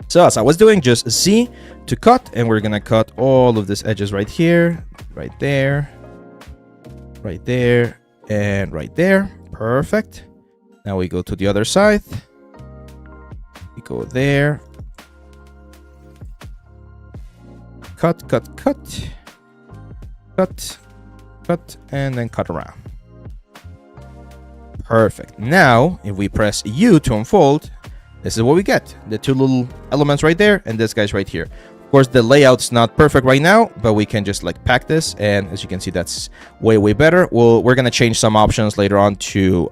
So as I was doing, just Z to cut, and we're gonna cut all of these edges right here, right there, right there, and right there. Perfect. Now we go to the other side. go there. Cut, cut, cut. Cut, cut, and then cut around. Perfect. Now, if we press U to unfold, this is what we get. The two little elements right there, and this guy's right here. Of course, the layout's not perfect right now, but we can just like pack this, and as you can see, that's way, way better. We're gonna change some options later on to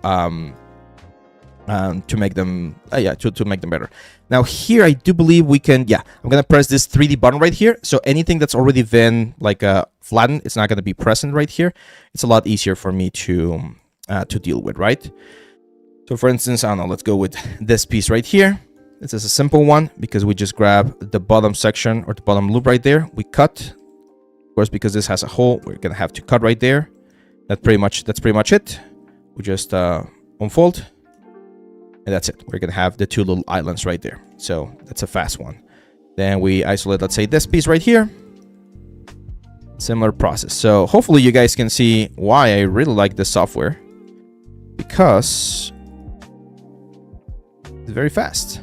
make them to make them better. Now here I do believe we can, I'm gonna press this 3D button right here, so anything that's already been like flattened, it's not gonna be present right here. It's a lot easier for me to deal with, right? So for instance, I don't know, let's go with this piece right here. This is a simple one because we just grab the bottom section or the bottom loop right there. We cut, of course, because this has a hole, we're gonna have to cut right there. That's pretty much it. We just unfold, and that's it. We're gonna have the two little islands right there. So that's a fast one. Then we isolate, let's say, this piece right here. Similar process. So hopefully you guys can see why I really like this software, because it's very fast.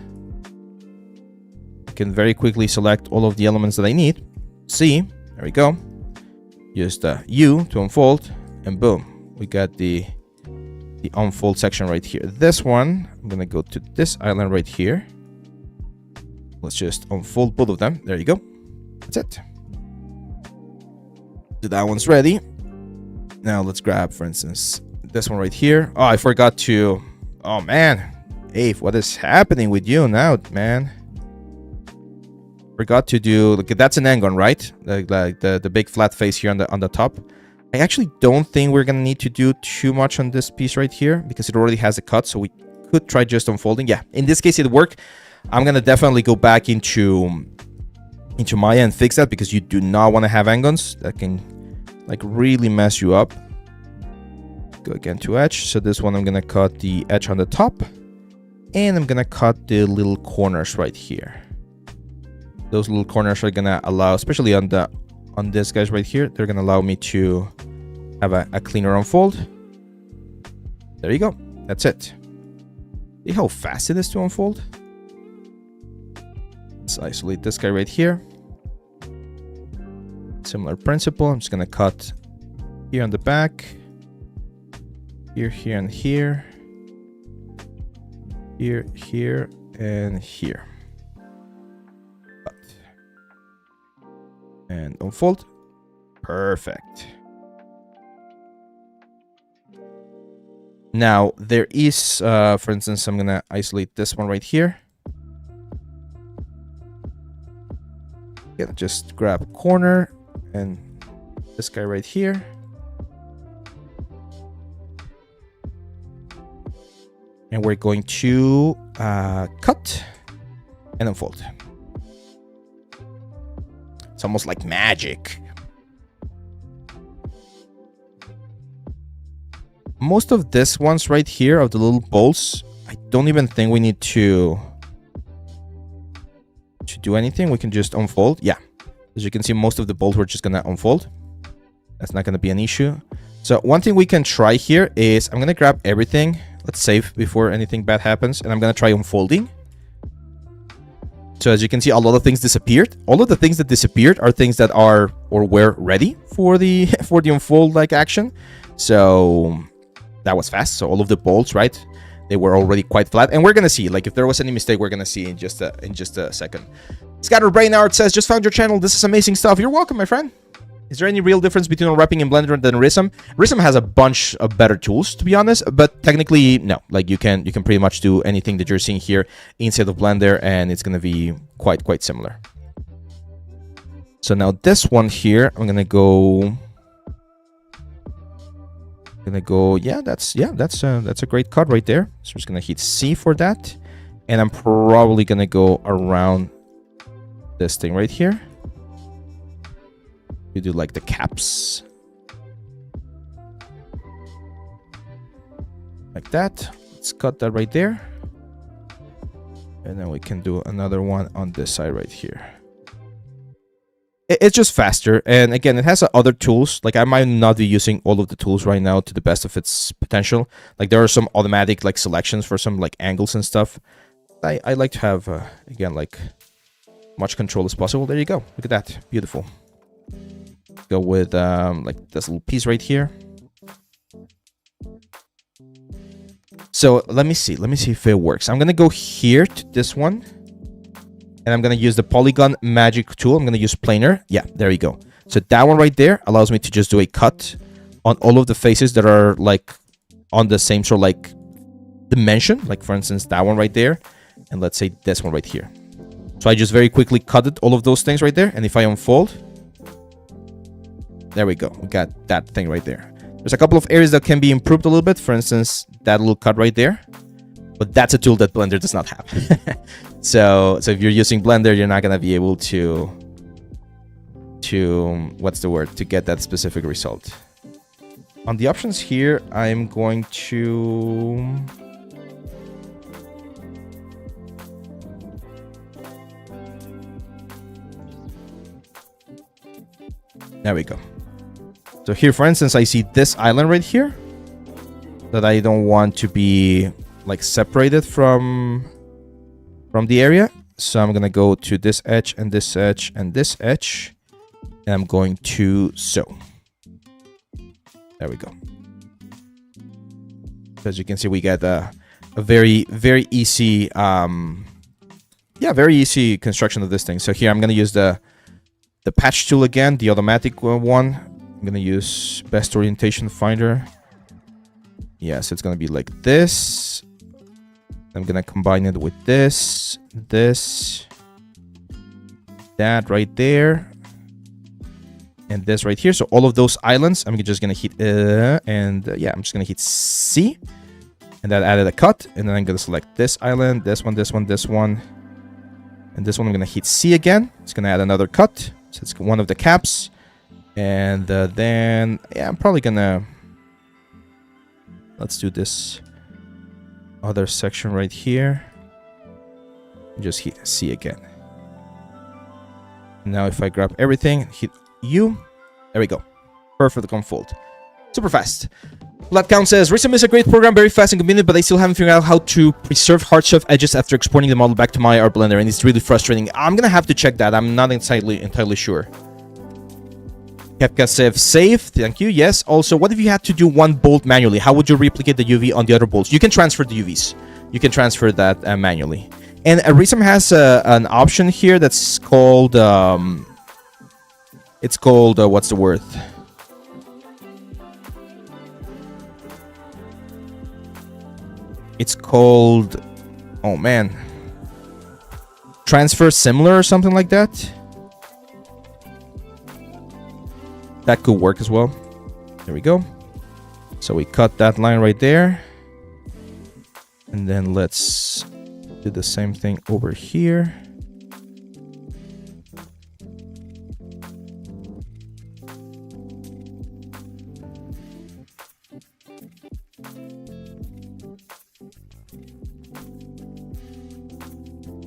I can very quickly select all of the elements that I need. See, there we go. Use the U to unfold, and boom, we got the unfold section right here. This one, I'm gonna go to this island right here. Let's just unfold both of them. There you go. That's it. So that one's ready. Now let's grab, for instance, this one right here. Oh, I forgot to. Oh man, Ave, what is happening with you now, man? Forgot to do. Look, that's an angon, right? Like the big flat face here on the top. I actually don't think we're gonna need to do too much on this piece right here because it already has a cut. So we could try just unfolding. Yeah, in this case it worked. I'm gonna definitely go back into Maya and fix that, because you do not want to have angons that can like really mess you up. Go again to edge. So this one I'm gonna cut the edge on the top, and I'm gonna cut the little corners right here. Those little corners are gonna allow, especially on this guys right here, they're gonna allow me to have a cleaner unfold. There you go. That's it. See how fast it is to unfold? Let's isolate this guy right here. Similar principle. I'm just gonna cut here on the back, here, here, and here, here, here, and here. Cut. And unfold. Perfect. Now there is, for instance, I'm gonna isolate this one right here. Just grab a corner and this guy right here. And we're going to cut and unfold. It's almost like magic. Most of this ones right here of the little bolts, I don't even think we need to do anything. We can just unfold. Yeah, as you can see, most of the bolts we're just gonna unfold. That's not gonna be an issue. So one thing we can try here is I'm gonna grab everything. Let's save before anything bad happens, and I'm gonna try unfolding. So as you can see, a lot of things disappeared. All of the things that disappeared are things that are or were ready for the unfold like action. So that was fast. So all of the bolts, right? They were already quite flat, and we're gonna see, like, if there was any mistake, we're gonna see in just a second. Scattered Brain Art says, just found your channel. This is amazing stuff. You're welcome, my friend. Is there any real difference between unwrapping in Blender than Rizom? Rizom has a bunch of better tools, to be honest, but technically, no. Like, you can pretty much do anything that you're seeing here inside of Blender, and it's gonna be quite similar. So now this one here, I'm gonna go. Yeah, that's a great cut right there. So I'm just gonna hit C for that, and I'm probably gonna go around this thing right here. You do like the caps like that. Let's cut that right there, and then we can do another one on this side right here. It's just faster, and again, it has other tools. Like, I might not be using all of the tools right now to the best of its potential. Like, there are some automatic like selections for some like angles and stuff. I like to have, again, like much control as possible. There you go. Look at that. Beautiful. Go with like this little piece right here. So let me see if it works. I'm gonna go here to this one, and I'm gonna use the polygon magic tool. I'm gonna use planar. Yeah, there you go. So that one right there allows me to just do a cut on all of the faces that are like on the same sort of like dimension. Like for instance, that one right there, and let's say this one right here. So I just very quickly cut it, all of those things right there. And if I unfold, there we go. We got that thing right there. There's a couple of areas that can be improved a little bit. For instance, that little cut right there. But that's a tool that Blender does not have. So if you're using Blender, you're not going to be able to what's the word? To get that specific result. On the options here, I'm going to... There we go. So here, for instance, I see this island right here that I don't want to be like separated from the area. So I'm going to go to this edge and this edge and this edge. And I'm going to sew. There we go. As you can see, we get a very, very easy, very easy construction of this thing. So here I'm going to use the patch tool again, the automatic one. I'm going to use best orientation finder. Yes, it's going to be like this. I'm going to combine it with this, that right there, and this right here. So all of those islands, I'm just going to hit, I'm just going to hit C. And that added a cut. And then I'm going to select this island, this one, this one, this one. And this one I'm going to hit C again. It's going to add another cut. So it's one of the caps. And then, I'm probably gonna... Let's do this other section right here. Just hit C again. Now if I grab everything, hit U. There we go. Perfect unfold. Super fast. Latcount says, Rizom is a great program, very fast and convenient, but I still haven't figured out how to preserve hard shelf edges after exporting the model back to my art Blender, and it's really frustrating. I'm gonna have to check that. I'm not entirely sure. Kepka says, save. Thank you. Yes. Also, what if you had to do one bolt manually? How would you replicate the UV on the other bolts? You can transfer the UVs. You can transfer that manually. And Rizom has an option here that's called... it's called... what's the word? It's called... Oh, man. Transfer similar or something like that. That could work as well. There we go. So we cut that line right there. And then let's do the same thing over here.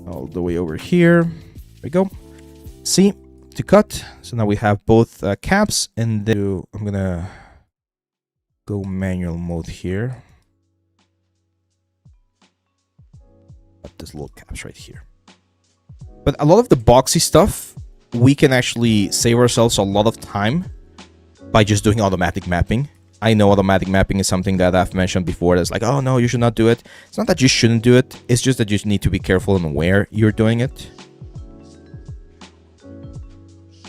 All the way over here. There we go. See? To cut. So now we have both caps, and then I'm gonna go manual mode here. Got this little caps right here. But a lot of the boxy stuff, we can actually save ourselves a lot of time by just doing automatic mapping. I know automatic mapping is something that I've mentioned before. That's like, oh no, you should not do it. It's not that you shouldn't do it. It's just that you need to be careful on where you're doing it.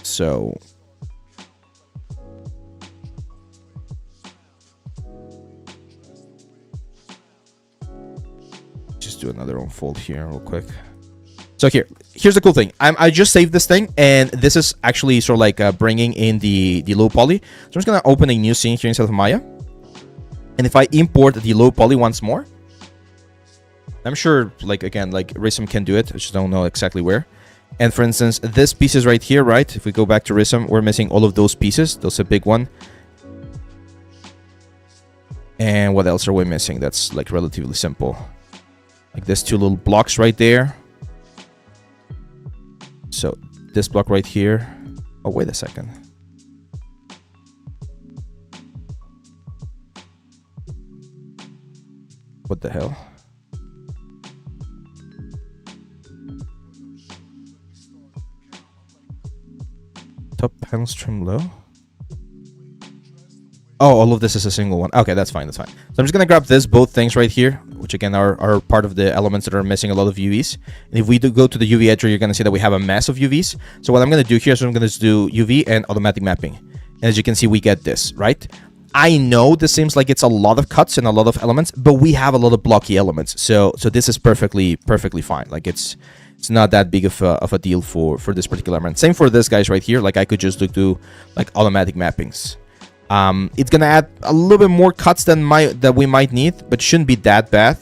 So just do another unfold here real quick. So here's the cool thing. I just saved this thing, and this is actually sort of like bringing in the low poly. So I'm just gonna open a new scene here inside of Maya, and if I import the low poly once more, I'm sure, like again, like Rizom can do it. I just don't know exactly where. And for instance, this piece is right here, right? If we go back to Rizom, we're missing all of those pieces. That's a big one. And what else are we missing? That's like relatively simple. Like this two little blocks right there. So this block right here. Oh, wait a second. What the hell? Silence trim low. Oh, all of this is a single one. Okay, that's fine, that's fine. So I'm just gonna grab both things right here, which again are part of the elements that are missing a lot of UVs. And if we do go to the UV editor, you're gonna see that we have a mess of UVs. So what I'm gonna do here is I'm gonna do UV and automatic mapping. And as you can see, we get this, right? I know this seems like it's a lot of cuts and a lot of elements, but we have a lot of blocky elements. So this is perfectly fine. Like it's not that big of a deal for this particular element. Same for this guys right here. Like I could just do like automatic mappings. It's gonna add a little bit more cuts than we might need, but shouldn't be that bad.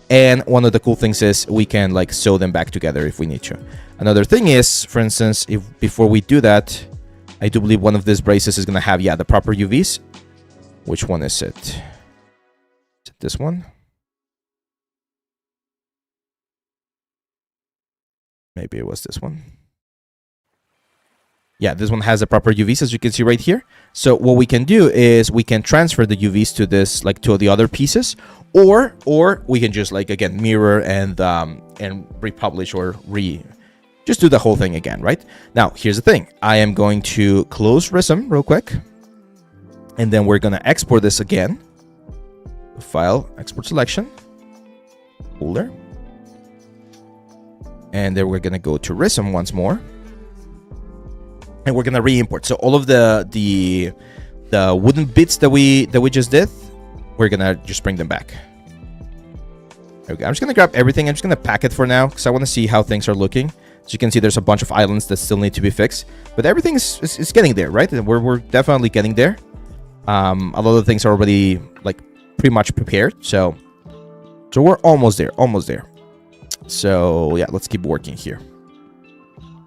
And one of the cool things is we can like sew them back together if we need to. Another thing is, for instance, if before we do that, I do believe one of these braces is gonna have the proper UVs. Which one is it? Is it this one? Maybe it was this one. Yeah, this one has the proper UVs, as you can see right here. So what we can do is we can transfer the UVs to this, like to the other pieces, or we can just like again mirror and republish or just do the whole thing again, right? Now here's the thing. I am going to close Rizom real quick, and then we're gonna export this again. File, export selection, folder, and then we're gonna go to Rizom once more. And we're gonna re-import. So all of the wooden bits that we just did, we're gonna just bring them back. Okay, I'm just gonna grab everything. I'm just gonna pack it for now because I want to see how things are looking. As you can see, there's a bunch of islands that still need to be fixed, but everything is getting there, right? And we're definitely getting there. A lot of things are already like pretty much prepared, so we're almost there, So yeah, let's keep working here.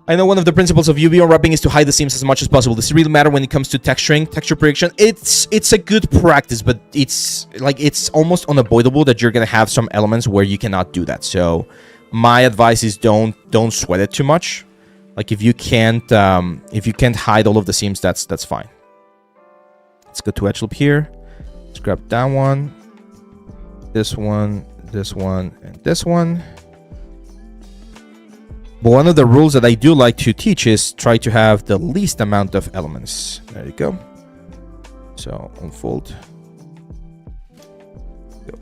I know one of the principles of UV unwrapping is to hide the seams as much as possible. This really matters when it comes to texturing, texture prediction. It's a good practice, but it's almost unavoidable that you're gonna have some elements where you cannot do that. So my advice is don't sweat it too much. Like if you can't hide all of the seams, that's fine. Let's go to edge loop here. Let's grab that one, this one, and this one. But one of the rules that I do like to teach is try to have the least amount of elements. There you go. So unfold. Go.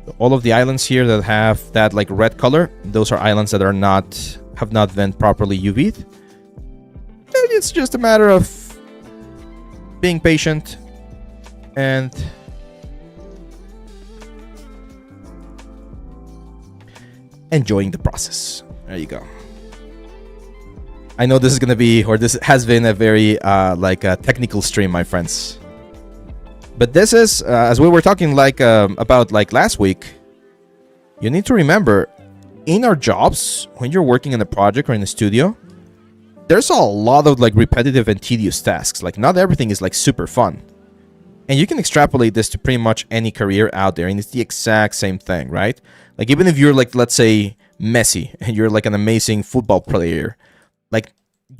So all of the islands here that have that like red color, those are islands that have not been properly UV'd. It's just a matter of being patient and enjoying the process. There you go. I know this is gonna be, or this has been a very technical stream, my friends. But this is, as we were talking about last week, you need to remember, in our jobs, when you're working in a project or in a studio, there's a lot of repetitive and tedious tasks. Like not everything is super fun. And you can extrapolate this to pretty much any career out there, and it's the exact same thing, right? Like even if you're let's say Messi and you're an amazing football player,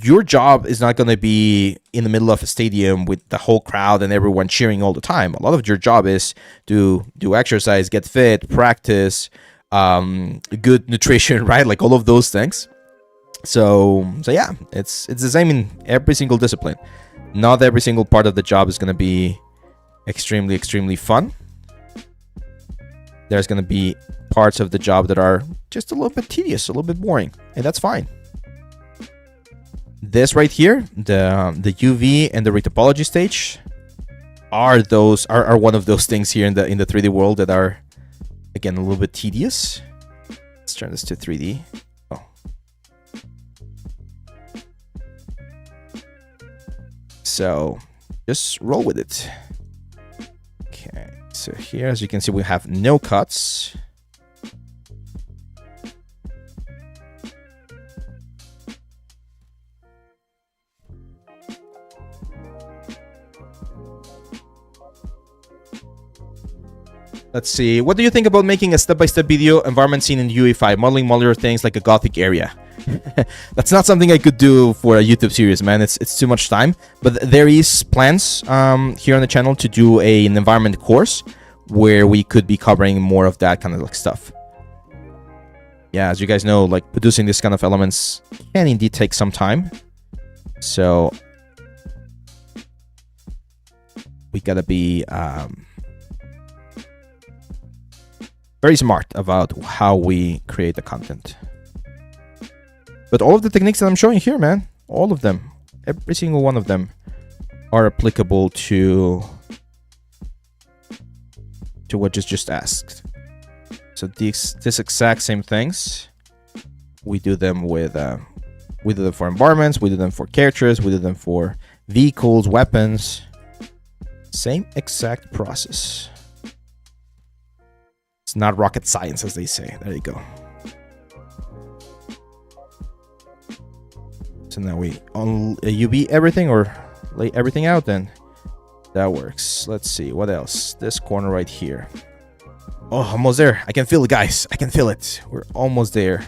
your job is not going to be in the middle of a stadium with the whole crowd and everyone cheering all the time. A lot of your job is to do exercise, get fit, practice, good nutrition, right? Like all of those things. So yeah, it's the same in every single discipline. Not every single part of the job is going to be extremely fun. There's going to be parts of the job that are just a little bit tedious, a little bit boring, and that's fine. This right here, the UV and the retopology stage are one of those things here in the 3D world that are again a little bit tedious. Let's turn this to 3D. Oh. So just roll with it. Okay, so here, as you can see, we have no cuts. Let's see. What do you think about making a step-by-step video environment scene in UE5, modeling modular things like a Gothic area? That's not something I could do for a YouTube series, man. It's too much time. But there is plans here on the channel to do an environment course where we could be covering more of that kind of stuff. yeah, as you guys know, like producing this kind of elements can indeed take some time. So we gotta be very smart about how we create the content. But all of the techniques that I'm showing here, man, all of them, every single one of them are applicable to what just asked. So this exact same things, we do them with we do them for environments, we do them for characters, we do them for vehicles, weapons. Same exact process. It's not rocket science, as they say. There you go. So now we UV everything or lay everything out, then that works. Let's see, what else? This corner right here. Oh, almost there. I can feel it, guys. I can feel it. We're almost there.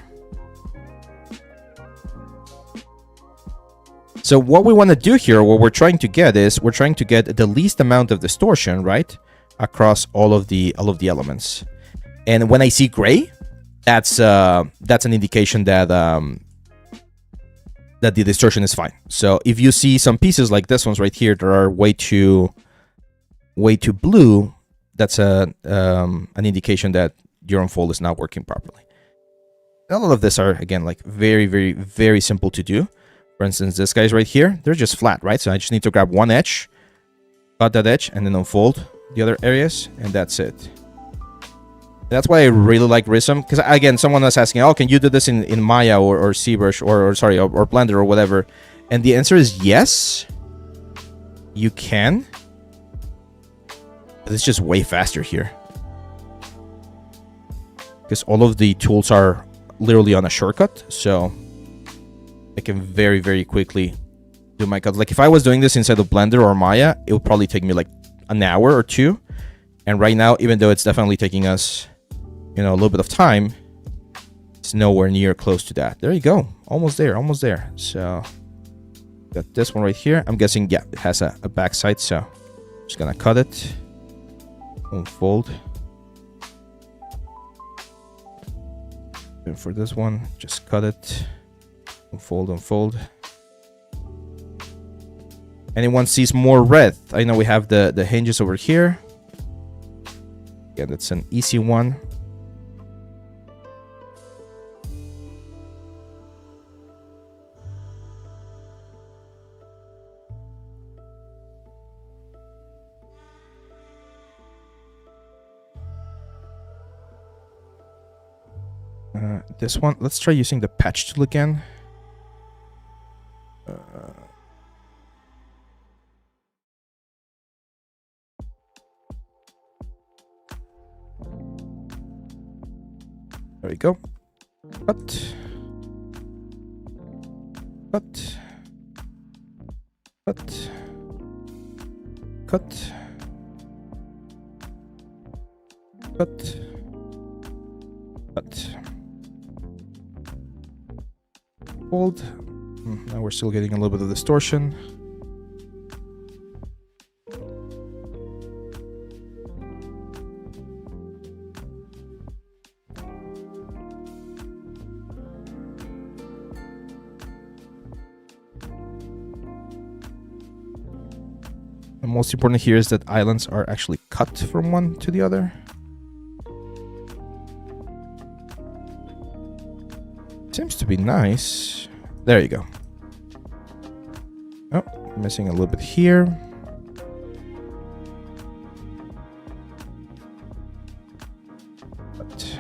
So what we want to do here, what we're trying to get is, we're trying to get the least amount of distortion, right, across all of the elements. And when I see gray, that's an indication that that the distortion is fine. So if you see some pieces like this ones right here that are way too blue, that's an indication that your unfold is not working properly. A lot of this are, again, like very simple to do. For instance, this guy's right here, they're just flat, right? So I just need to grab one edge, cut that edge, and then unfold the other areas, and that's it. That's why I really like Rizom, because again, someone was asking, oh, can you do this in Maya or ZBrush or Blender or whatever? And the answer is yes, you can. But it's just way faster here, because all of the tools are literally on a shortcut, so I can very quickly do my cut. Like if I was doing this inside of Blender or Maya, it would probably take me like an hour or two. And right now, even though it's definitely taking us, you know, a little bit of time, it's nowhere near close to that. There you go. Almost there, almost there. So got this one right here. I'm guessing, yeah, it has a backside, so I'm just gonna cut it, unfold. And for this one, just cut it, unfold. Anyone sees more red? I know we have the hinges over here. Yeah, that's an easy one. This one, let's try using the patch tool again. There we go. Cut. Hold. Now we're still getting a little bit of distortion. The most important here is that islands are actually cut from one to the other. Seems to be nice. There you go. Oh, missing a little bit here. But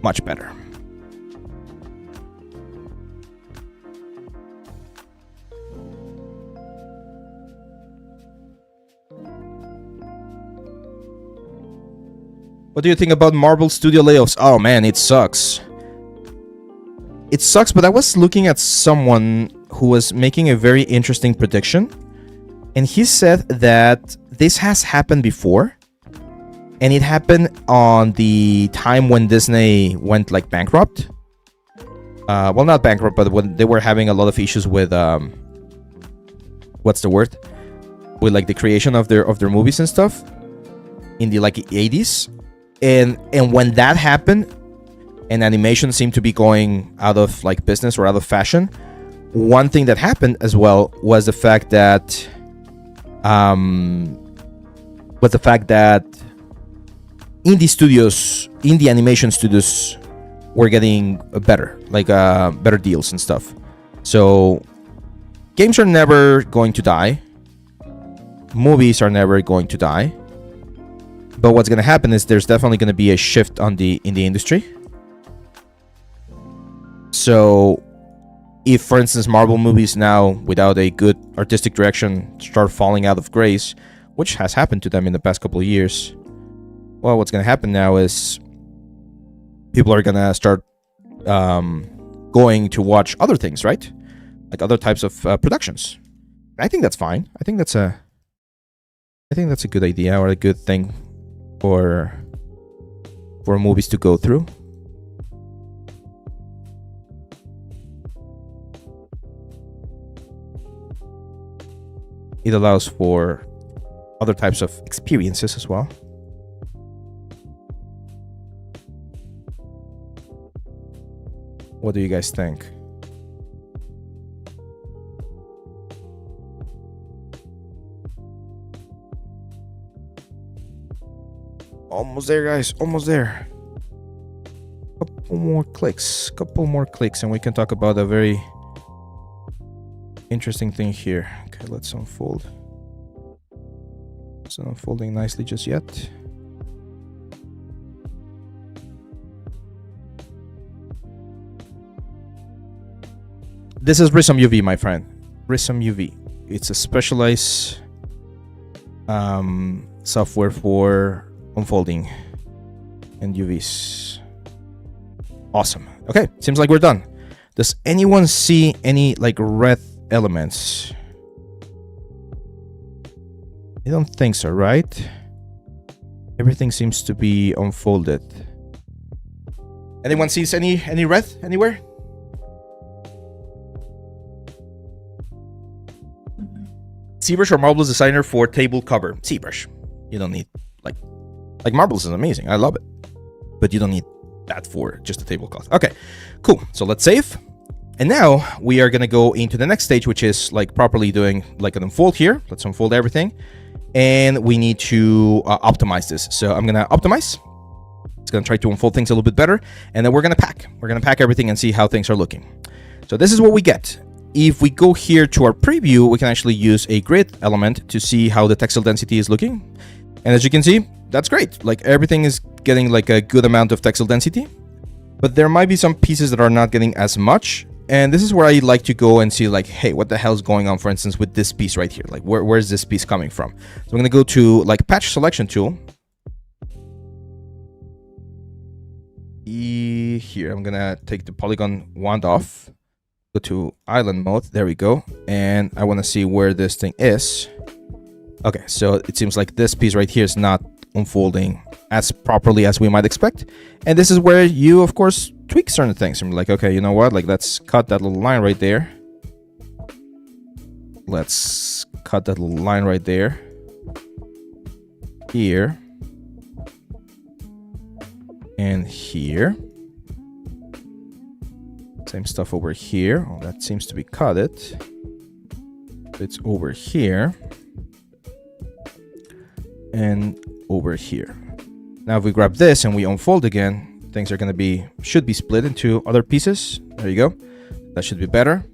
much better. What do you think about Marvel Studio layoffs? Oh man, it sucks. It sucks, but I was looking at someone who was making a very interesting prediction. And he said that this has happened before. And it happened on the time when Disney went like bankrupt. Well, not bankrupt, but when they were having a lot of issues with what's the word? With like the creation of their movies and stuff in the like 80s. And when that happened, and animation seemed to be going out of like business or out of fashion, one thing that happened as well was the fact that indie animation studios were getting better, like better deals and stuff. So games are never going to die. Movies are never going to die. But what's going to happen is there's definitely going to be a shift in the industry. So if, for instance, Marvel movies now, without a good artistic direction, start falling out of grace, which has happened to them in the past couple of years, well, what's going to happen now is people are going to start going to watch other things, right? Like other types of productions. I think that's fine. I think that's a good idea, or a good thing for movies to go through. It allows for other types of experiences as well. What do you guys think? Almost there, guys. Almost there. Couple more clicks, and we can talk about a very interesting thing here. Okay, let's unfold. It's not unfolding nicely just yet. This is Rizom UV, my friend. Rizom UV. It's a specialized software for unfolding and UVs. Awesome. Okay, seems like we're done. Does anyone see any like red elements? I don't think so, right? Everything seems to be unfolded. Anyone sees any red anywhere? ZBrush or Marvelous Designer for table cover? ZBrush. You don't need like Marvelous is amazing. I love it, but you don't need that for just a tablecloth. Okay, cool. So let's save. And now we are gonna go into the next stage, which is like properly doing like an unfold here. Let's unfold everything. And we need to optimize this. So I'm gonna optimize. It's gonna try to unfold things a little bit better. And then we're gonna pack. We're gonna pack everything and see how things are looking. So this is what we get. If we go here to our preview, we can actually use a grid element to see how the textile density is looking. And as you can see, that's great. Like everything is getting like a good amount of textile density, but there might be some pieces that are not getting as much. And this is where I like to go and see like, hey, what the hell is going on, for instance, with this piece right here? Like where is this piece coming from? So I'm gonna go to like patch selection tool. Here, I'm gonna take the polygon wand off, go to island mode, there we go. And I wanna see where this thing is. Okay, so it seems like this piece right here is not unfolding as properly as we might expect. And this is where you, of course, tweak certain things. I'm like, okay, you know what? Like, let's cut that little line right there. Let's cut that little line right there. Here. And here. Same stuff over here. Oh, that seems to be cut it. It's over here. And over here. Now if we grab this and we unfold again, things are gonna should be split into other pieces. There you go. That should be better.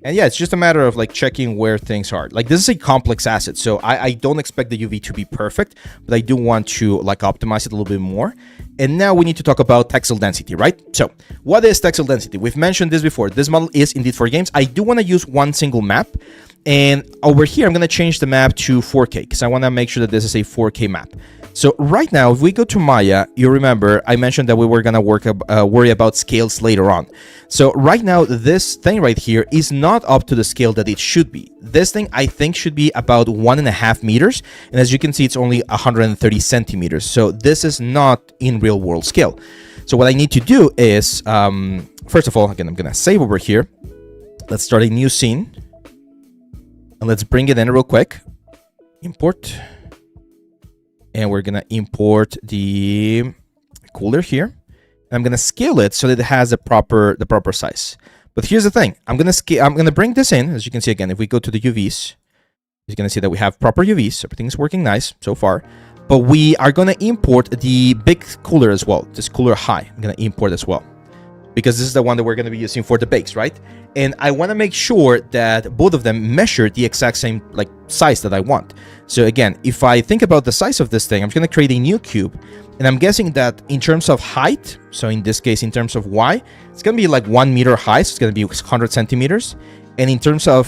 And yeah, it's just a matter of like checking where things are. Like this is a complex asset, so I don't expect the UV to be perfect, but I do want to like optimize it a little bit more. And now we need to talk about textile density, right? So what is textile density? We've mentioned this before. This model is indeed for games. I do want to use one single map. And over here, I'm going to change the map to 4K because I want to make sure that this is a 4K map. So right now, if we go to Maya, you remember I mentioned that we were going to worry about scales later on. So right now, this thing right here is not up to the scale that it should be. This thing, I think, should be about 1.5 meters. And as you can see, it's only 130 centimeters. So this is not in real world scale. So what I need to do is, first of all, again, I'm going to save over here. Let's start a new scene. And let's bring it in real quick. Import. and we're gonna import the cooler here. I'm gonna scale it so that it has the proper size. But here's the thing: I'm gonna bring this in. As you can see again, if we go to the UVs, you're gonna see that we have proper UVs. Everything's working nice so far. But we are gonna import the big cooler as well. This cooler high, I'm gonna import as well, because this is the one that we're gonna be using for the bakes, right? And I want to make sure that both of them measure the exact same like size that I want. So again, if I think about the size of this thing, I'm gonna create a new cube, and I'm guessing that in terms of height, so in this case in terms of Y, it's gonna be like 1 meter high, so it's gonna be 100 centimeters. And in terms of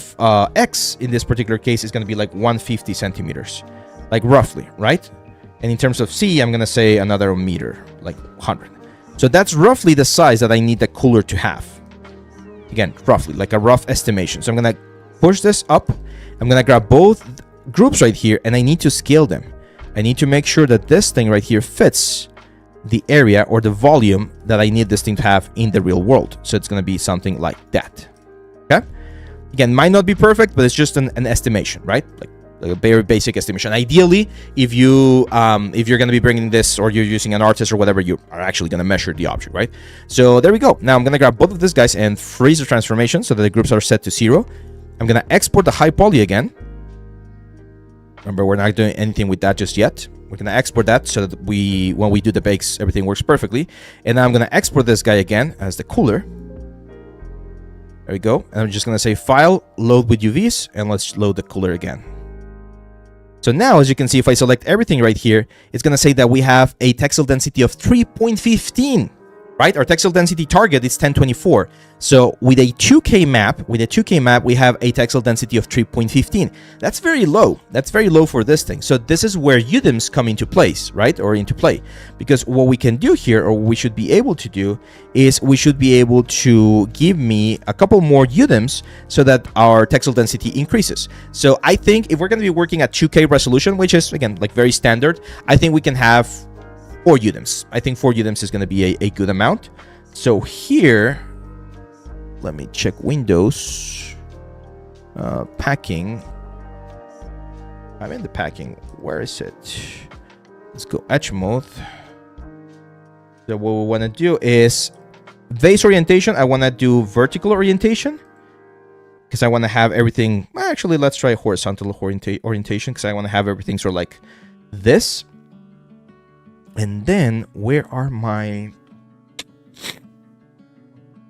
X, in this particular case, it's gonna be like 150 centimeters, like roughly, right? And in terms of C, I'm gonna say another meter, like 100. So that's roughly the size that I need the cooler to have. Again, roughly, like a rough estimation. So I'm gonna push this up. I'm gonna grab both groups right here, and I need to scale them. I need to make sure that this thing right here fits the area or the volume that I need this thing to have in the real world. So it's gonna be something like that. Okay? Again, might not be perfect, but it's just an estimation, right? Like a very basic estimation. Ideally, if you're going to be bringing this, or you're using an artist or whatever, you are actually going to measure the object, right? So there we go. Now I'm going to grab both of these guys and freeze the transformation so that the groups are set to 0. I'm going to export the high poly again. Remember, we're not doing anything with that just yet. We're going to export that so that when we do the bakes, everything works perfectly. And now I'm going to export this guy again as the cooler. There we go. And I'm just going to say File, Load with UVs, and let's load the cooler again. So now, as you can see, if I select everything right here, it's going to say that we have a textile density of 3.15, right? Our textile density target is 1024. So with a 2K map, we have a textile density of 3.15. That's very low. That's very low for this thing. So this is where UDIMs come into place, right? Or into play. Because what we can do here, or we should be able to do, is we should be able to give me a couple more UDIMs so that our textile density increases. So I think if we're going to be working at 2K resolution, which is, again, like very standard, I think we can have 4 UDIMs. I think 4 UDIMs is going to be a good amount. So here, let me check Windows, packing. I'm in the packing. Where is it? Let's go edge mode. So what we want to do is vase orientation. I want to do vertical orientation because I want to have everything. Actually, let's try horizontal orientation because I want to have everything sort of like this. And then where are my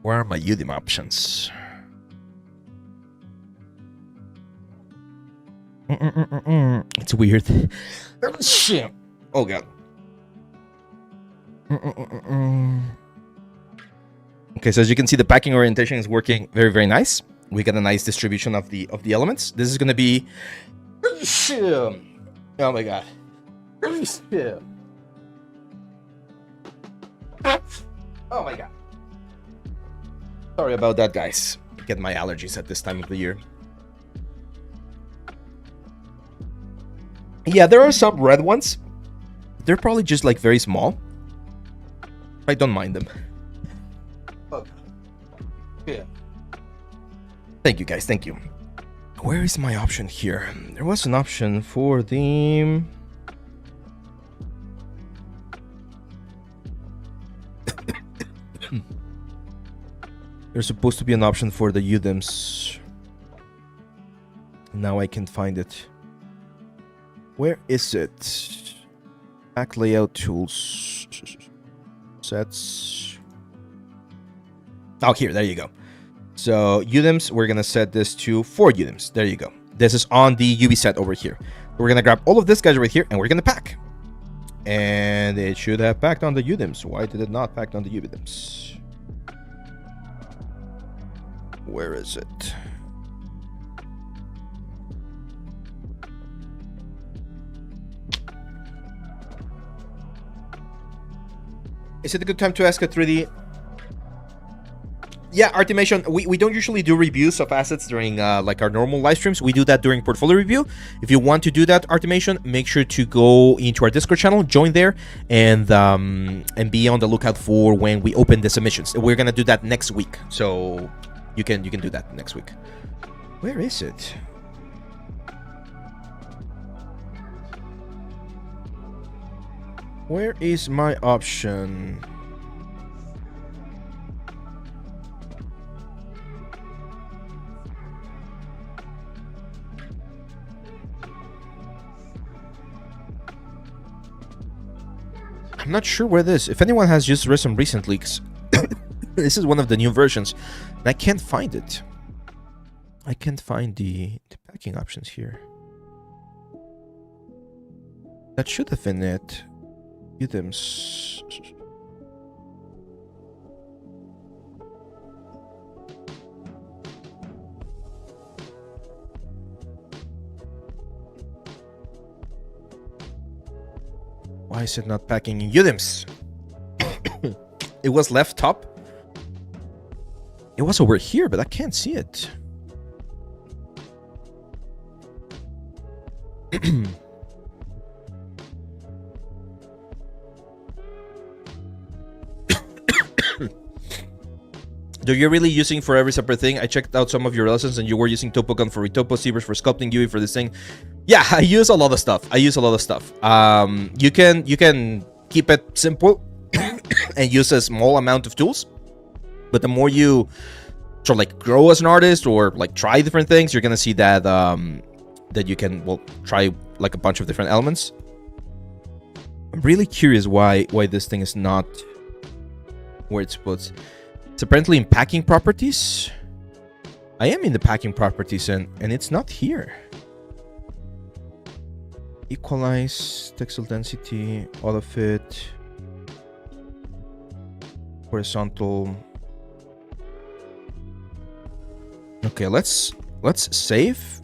UDIM options? It's weird. Oh god. Okay, so as you can see, the packing orientation is working very, very nice. We got a nice distribution of the elements. This is gonna be. Oh my god. Oh my god. Sorry about that, guys. I get my allergies at this time of the year. Yeah, there are some red ones. They're probably just like very small. I don't mind them. Okay. Yeah. Thank you, guys. Thank you. Where is my option here? There was an option for the... There's supposed to be an option for the UDIMs. Now I can't find it. Where is it? Back layout tools. Sets. Oh, here. There you go. So UDIMs, we're going to set this to 4 UDIMs. There you go. This is on the UV set over here. We're going to grab all of this guys right here and we're going to pack. And it should have packed on the UDIMs. Why did it not pack on the UDIMs? Where is it? Is it a good time to ask a 3D? Yeah, Artimation, we don't usually do reviews of assets during like our normal live streams. We do that during portfolio review. If you want to do that, Artimation, make sure to go into our Discord channel, join there, and be on the lookout for when we open the submissions. We're gonna do that next week, so you can do that next week. Where is it? Where is my option? I'm not sure where this. If anyone has used Rizom recently, 'cause this is one of the new versions, and I can't find it. I can't find the packing options here. That should have been it. Items. Why is it not packing in items? It was left top. It was over here, but I can't see it. So you're really using for every separate thing? I checked out some of your lessons and you were using Topogon for Retopo, ZBrush for sculpting, UV for this thing. Yeah, I use a lot of stuff. You can keep it simple and use a small amount of tools. But the more you sort of like grow as an artist or like try different things, you're gonna see that that you can, well, try like a bunch of different elements. I'm really curious why this thing is not where it's supposed. It's apparently in packing properties. I am in the packing properties and it's not here. Equalize, textile density, auto fit, horizontal. Okay, let's save.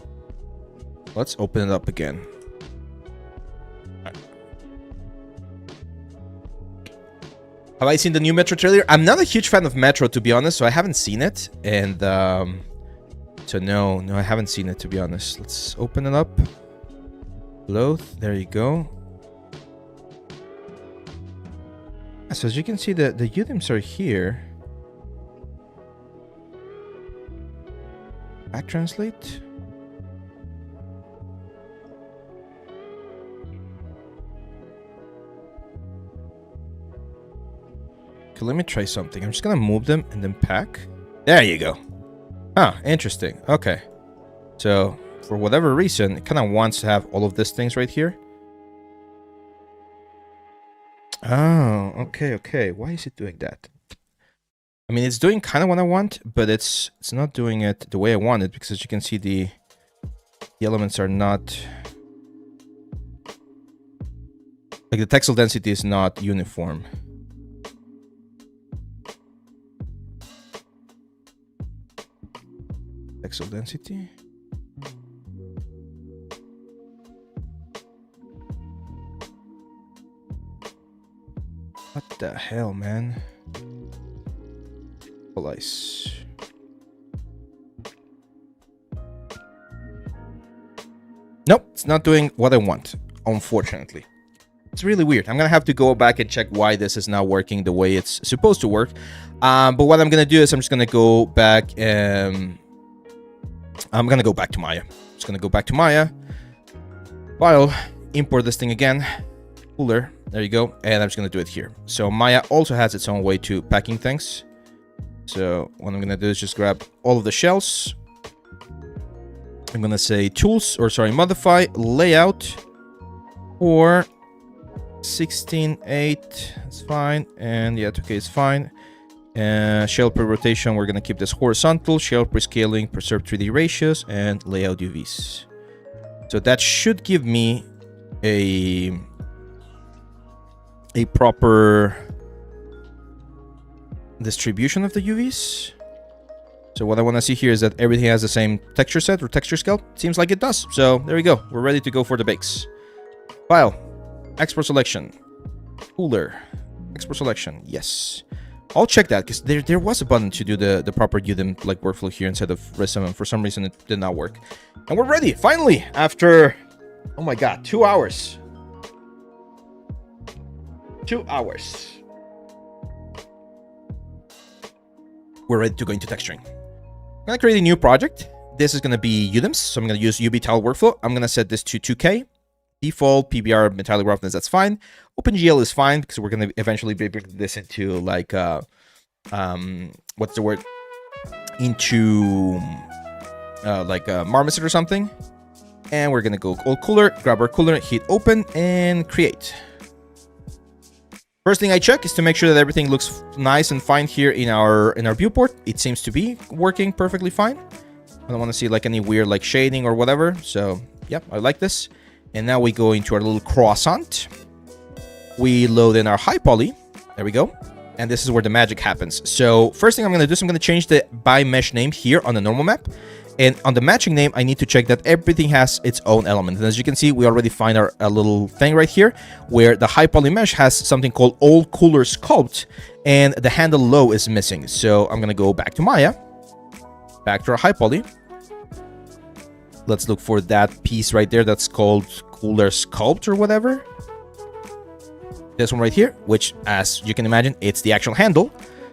Let's open it up again. Have I seen the new Metro trailer? I'm not a huge fan of Metro, to be honest, so I haven't seen it. And so no, I haven't seen it, to be honest. Let's open it up. Load, there you go. So as you can see, the items are here. Back translate. Okay, let me try something. I'm just gonna move them and then pack. There you go. Ah, interesting. Okay. So, for whatever reason, it kind of wants to have all of these things right here. Oh, okay. Why is it doing that? I mean, it's doing kind of what I want, but it's not doing it the way I want it, because as you can see, the elements are not... Like, the textile density is not uniform. Textile density. What the hell, man? Equalize. Nope, it's not doing what I want, unfortunately. It's really weird. I'm gonna have to go back and check why this is not working the way it's supposed to work. But what I'm gonna do is I'm just gonna go back and I'm gonna go back to Maya. Just gonna go back to Maya. File, import this thing again. Cooler, there you go. And I'm just gonna do it here. So Maya also has its own way to packing things. So what I'm gonna do is just grab all of the shells. I'm gonna say tools, or sorry, modify layout for 16:8. That's fine. And yeah, 2K is fine. Shell per rotation, we're gonna keep this horizontal. Shell per scaling, preserve 3D ratios, and layout UVs. So that should give me a proper distribution of the UVs. So what I want to see here is that everything has the same texture set or texture scale. Seems like it does. So there we go. We're ready to go for the bakes. File, export selection, cooler, export selection. Yes. I'll check that because there was a button to do the proper UDIM like workflow here instead of Rizom, and for some reason it did not work. And we're ready, finally, after, oh my god, 2 hours. 2 hours. We're ready to go into texturing. I'm gonna create a new project. This is gonna be UDIMs, so I'm gonna use UV tile workflow. I'm gonna set this to 2K. Default PBR metallic roughness, that's fine. OpenGL is fine because we're going to eventually be bringing this into like what's the word, into like Marmoset or something. And we're gonna go old cooler, grab our cooler, hit open, and create. First thing I check is to make sure that everything looks nice and fine here in our viewport. It seems to be working perfectly fine. I don't want to see like any weird like shading or whatever. So yep, I like this. And now we go into our little croissant. We load in our high poly. There we go. And this is where the magic happens. So first thing I'm gonna do is I'm gonna change the by mesh name here on the normal map. And on the matching name, I need to check that everything has its own element. And as you can see, we already find a little thing right here where the high poly mesh has something called old cooler sculpt, and the handle low is missing. So I'm going to go back to Maya, back to our high poly. Let's look for that piece right there that's called cooler sculpt or whatever. This one right here, which as you can imagine, it's the actual handle.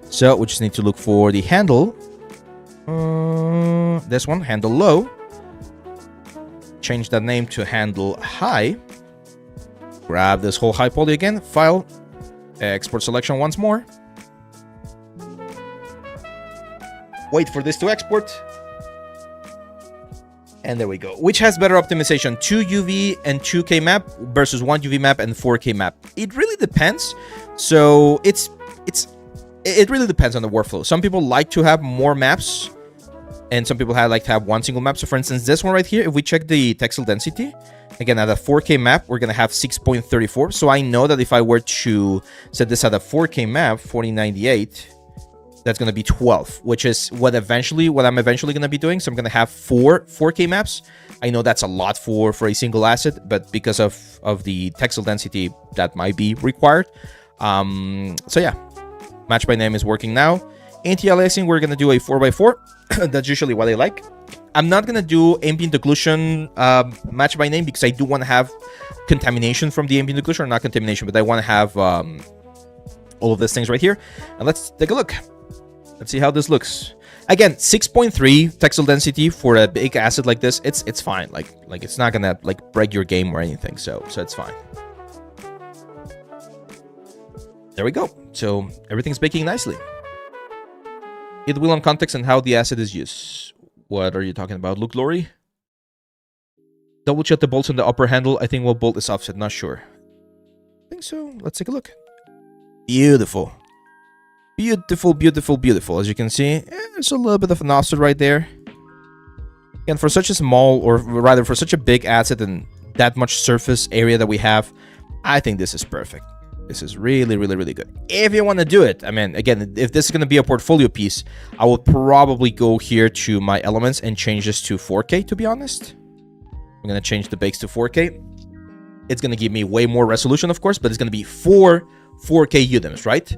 So we just need to look for the handle. This one, handle low. Change that name to handle high. Grab this whole high poly again. File. Export selection once more. Wait for this to export. And there we go. Which has better optimization? 2 UV and 2K map versus 1 UV map and 4K map. It really depends. So it really depends on the workflow. Some people like to have more maps, and some people like to have one single map. So for instance, this one right here, if we check the textile density, again, at a 4K map, we're going to have 6.34. So I know that if I were to set this at a 4K map, 4098, that's going to be 12, which is what I'm eventually going to be doing. So I'm going to have 4K maps. I know that's a lot for a single asset, but because of the textile density, that might be required. So yeah, match by name is working now. Anti-aliasing, we're going to do a 4x4. That's usually what I like. I'm not going to do ambient occlusion match by name because I do want to have contamination from the ambient occlusion, or not contamination, but I want to have all of these things right here. And let's take a look. Let's see how this looks. Again, 6.3 textile density for a big asset like this. It's fine. Like it's not going to like break your game or anything. So it's fine. There we go. So everything's baking nicely. It will on context and how the asset is used. What are you talking about, Luke Lorry? Double check the bolts on the upper handle. I think what bolt is offset, not sure. I think so. Let's take a look. Beautiful. Beautiful, beautiful, beautiful. As you can see, there's a little bit of an offset right there. And for such a small, or rather for such a big asset and that much surface area that we have, I think this is perfect. This is really, really, really good. If you want to do it, I mean, again, if this is going to be a portfolio piece, I will probably go here to my elements and change this to 4K, to be honest. I'm going to change the bakes to 4K. It's going to give me way more resolution, of course, but it's going to be 4 4K UDIMs, right?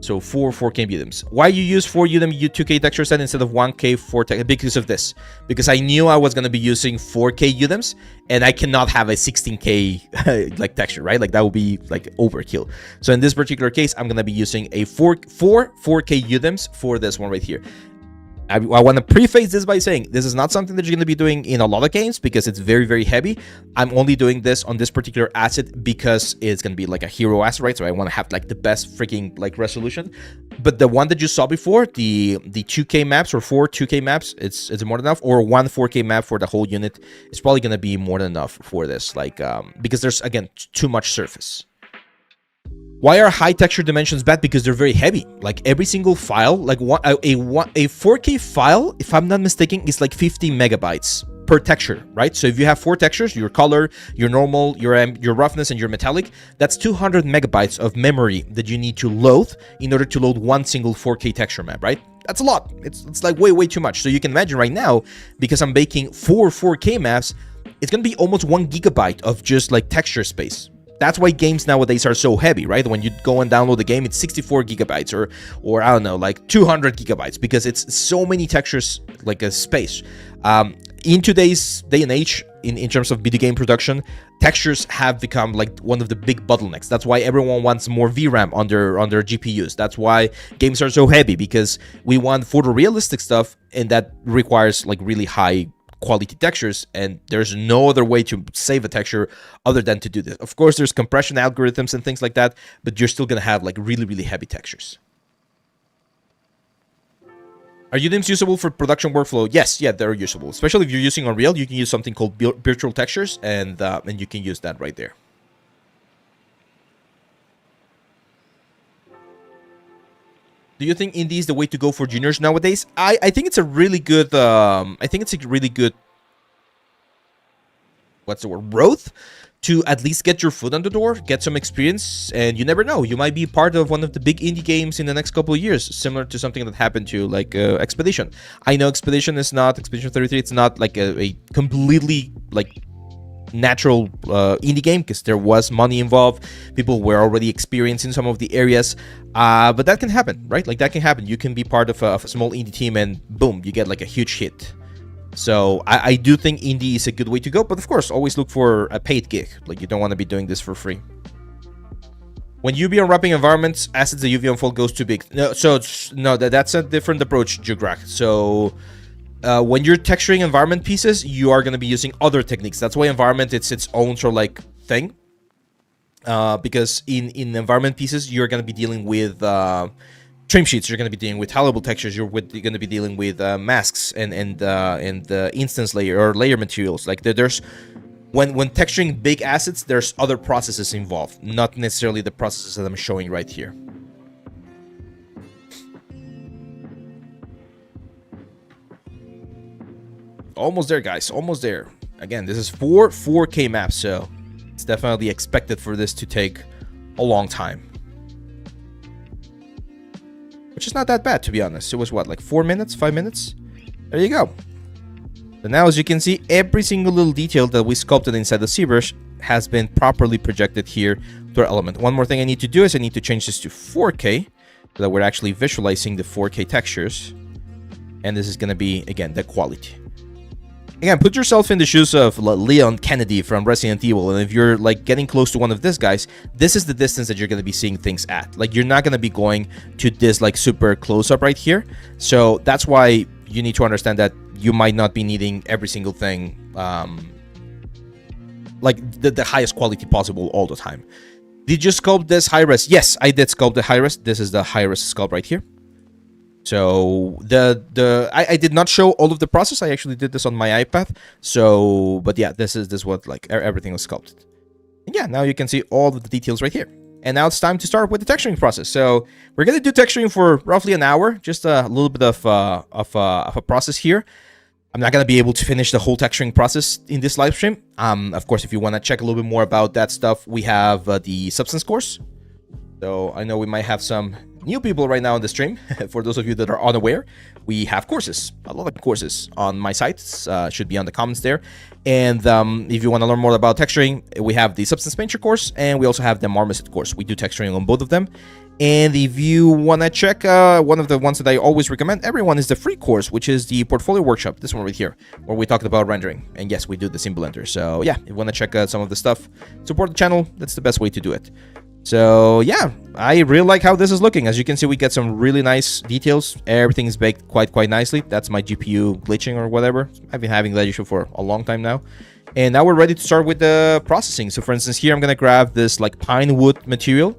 So 4 4K UDIMs. Why you use 4 UDIM 2K texture set instead of 1K 4 texture? Because of this. Because I knew I was going to be using 4K UDIMs, and I cannot have a 16K like texture, right? Like that would be like overkill. So in this particular case, I'm going to be using a 4 4K UDIMs for this one right here. I want to preface this by saying this is not something that you're going to be doing in a lot of games because it's very, very heavy. I'm only doing this on this particular asset because it's going to be like a hero asset, right? So I want to have like the best freaking like resolution. But the one that you saw before, the 2K maps or 4 2K maps, it's more than enough. Or 1 4K map for the whole unit is probably going to be more than enough for this, like because there's again too much surface. Why are high texture dimensions bad? Because they're very heavy. Like every single file, like a 4K file, if I'm not mistaken, is like 50 megabytes per texture, right? So if you have 4 textures, your color, your normal, your roughness, and your metallic, that's 200 megabytes of memory that you need to load in order to load one single 4K texture map, right? That's a lot. It's like way too much. So you can imagine right now, because I'm baking 4 4K maps, it's gonna be almost 1 gigabyte of just like texture space. That's why games nowadays are so heavy, right? When you go and download the game, it's 64 gigabytes or I don't know, like 200 gigabytes because it's so many textures, like a space. In today's day and age, in terms of video game production, textures have become like one of the big bottlenecks. That's why everyone wants more VRAM on their GPUs. That's why games are so heavy, because we want photorealistic stuff, and that requires like really high quality textures, and there's no other way to save a texture other than to do this. Of course, there's compression algorithms and things like that, but you're still gonna have like really heavy textures. Are UDIMs usable for production workflow? Yes, yeah, they're usable. Especially if you're using Unreal, you can use something called virtual textures, and you can use that right there. Do you think indie is the way to go for juniors nowadays? I think it's a really good what's the word, growth to at least get your foot on the door, get some experience, and you never know, you might be part of one of the big indie games in the next couple of years, similar to something that happened to like Expedition. I know Expedition 33, it's not like a completely like natural indie game, because there was money involved, people were already experiencing some of the areas, but that can happen, right? Like that can happen. You can be part of a small indie team and boom, you get like a huge hit. So I do think indie is a good way to go, but of course always look for a paid gig. Like you don't want to be doing this for free. When UV unwrapping environments, assets the UV unfold goes too big. No, so no, that's a different approach, Jugrak. So when you're texturing environment pieces, you are going to be using other techniques. That's why environment, it's its own sort of like thing. Because in environment pieces, you're going to be dealing with trim sheets. You're going to be dealing with tolerable textures. You're going to be dealing with masks and instance layer or layer materials. Like there's when texturing big assets, there's other processes involved, not necessarily the processes that I'm showing right here. Almost there, guys. Almost there. Again, this is 4K maps, so it's definitely expected for this to take a long time. Which is not that bad, to be honest. It was what, like 4 minutes, 5 minutes? There you go. So now, as you can see, every single little detail that we sculpted inside the ZBrush has been properly projected here to our element. One more thing I need to do is I need to change this to 4K so that we're actually visualizing the 4K textures. And this is going to be, again, the quality. Again, put yourself in the shoes of Leon Kennedy from Resident Evil, and if you're like getting close to one of these guys, this is the distance that you're going to be seeing things at. Like, you're not going to be going to this like super close up right here. So that's why you need to understand that you might not be needing every single thing like the highest quality possible all the time. Did you sculpt this high res? Yes, I did sculpt the high res. This is the high res sculpt right here. So I did not show all of the process. I actually did this on my iPad. So, but yeah, this is what like everything was sculpted. And yeah, now you can see all of the details right here. And now it's time to start with the texturing process. So we're gonna do texturing for roughly an hour, just a little bit of a process here. I'm not gonna be able to finish the whole texturing process in this live stream. Of course, if you want to check a little bit more about that stuff, we have the substance course. So I know we might have some new people right now on the stream. For those of you that are unaware, we have courses, a lot of courses on my site. Should be on the comments there. And if you want to learn more about texturing, we have the Substance Painter course, and we also have the Marmoset course. We do texturing on both of them. And if you want to check one of the ones that I always recommend everyone is the free course, which is the portfolio workshop, this one right here, where we talked about rendering. And yes, we do this in Blender. So yeah, if you want to check out some of the stuff, support the channel, that's the best way to do it. So yeah, I really like how this is looking. As you can see, we get some really nice details. Everything is baked quite nicely. That's my GPU glitching or whatever. I've been having that issue for a long time now. And now we're ready to start with the processing. So for instance, here I'm going to grab this like pine wood material,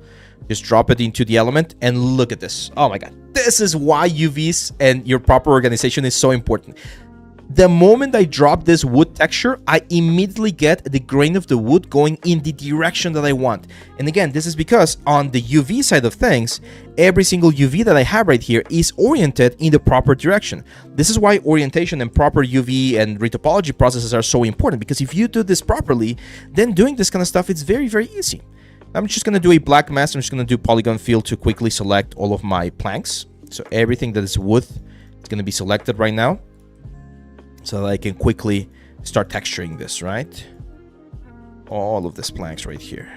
just drop it into the element, and look at this. Oh my god, this is why UVs and your proper organization is so important. The moment I drop this wood texture, I immediately get the grain of the wood going in the direction that I want. And again, this is because on the UV side of things, every single UV that I have right here is oriented in the proper direction. This is why orientation and proper UV and retopology processes are so important, because if you do this properly, then doing this kind of stuff, it's very easy. I'm just going to do a black mask. I'm just going to do polygon fill to quickly select all of my planks. So everything that is wood is going to be selected right now, so that I can quickly start texturing this, right? All of these planks right here.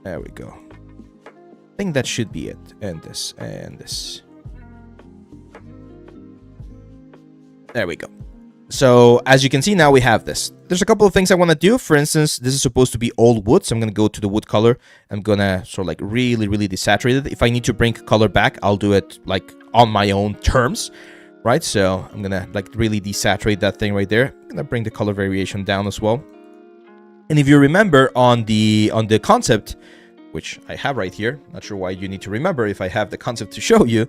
There we go. I think that should be it. And this, and this. There we go. So, as you can see, now we have this. There's a couple of things I want to do. For instance, this is supposed to be all wood, so I'm going to go to the wood color. I'm going to sort of like really desaturate it. If I need to bring color back, I'll do it like on my own terms. right? So I'm gonna like really desaturate that thing right there. I'm gonna bring the color variation down as well. And if you remember on the concept, which I have right here, not sure why you need to remember if I have the concept to show you,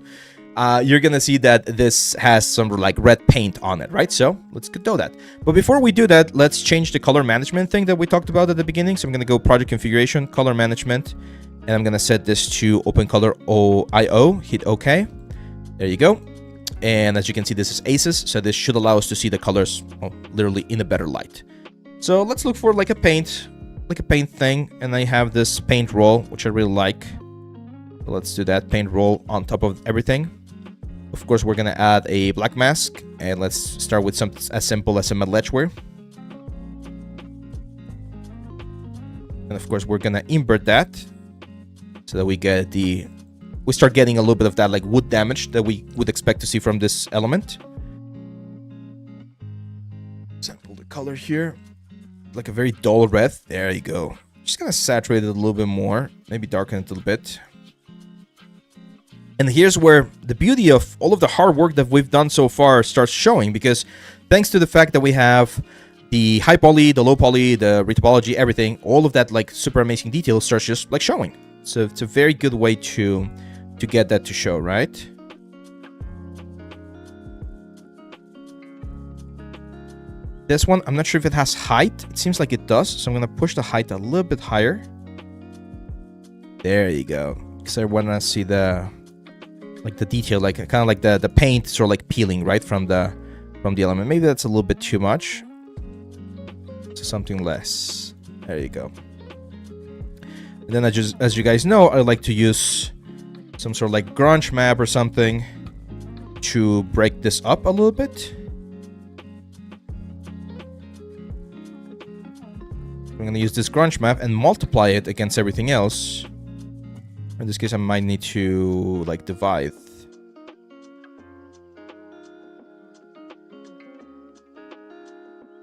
you're gonna see that this has some like red paint on it, right? So let's do that. But before we do that, let's change the color management thing that we talked about at the beginning. So I'm gonna go project configuration, color management, and I'm gonna set this to open color IO, hit OK. There you go. And as you can see, this is aces, so this should allow us to see the colors, well, literally in a better light. So let's look for like a paint thing, and I have this paint roll, which I really like. So let's do that paint roll on top of everything. Of course, we're gonna add a black mask, and let's start with something as simple as a metal edgeware. And of course, we're gonna invert that so that we start getting a little bit of that like wood damage that we would expect to see from this element. Sample the color here, like a very dull red. There you go. Just gonna saturate it a little bit more, maybe darken it a little bit. And here's where the beauty of all of the hard work that we've done so far starts showing, because thanks to the fact that we have the high poly, the low poly, the retopology, everything, all of that like super amazing detail starts just like showing. So it's a very good way to get that to show, right? This one, I'm not sure if it has height. It seems like it does, so I'm gonna push the height a little bit higher. There you go. Because I wanna see the detail, like kind of like the paint sort of like peeling right from the element. Maybe that's a little bit too much. So something less. There you go. And then as you guys know, I like to use some sort of like grunge map or something to break this up a little bit. I'm going to use this grunge map and multiply it against everything else. In this case, I might need to like divide.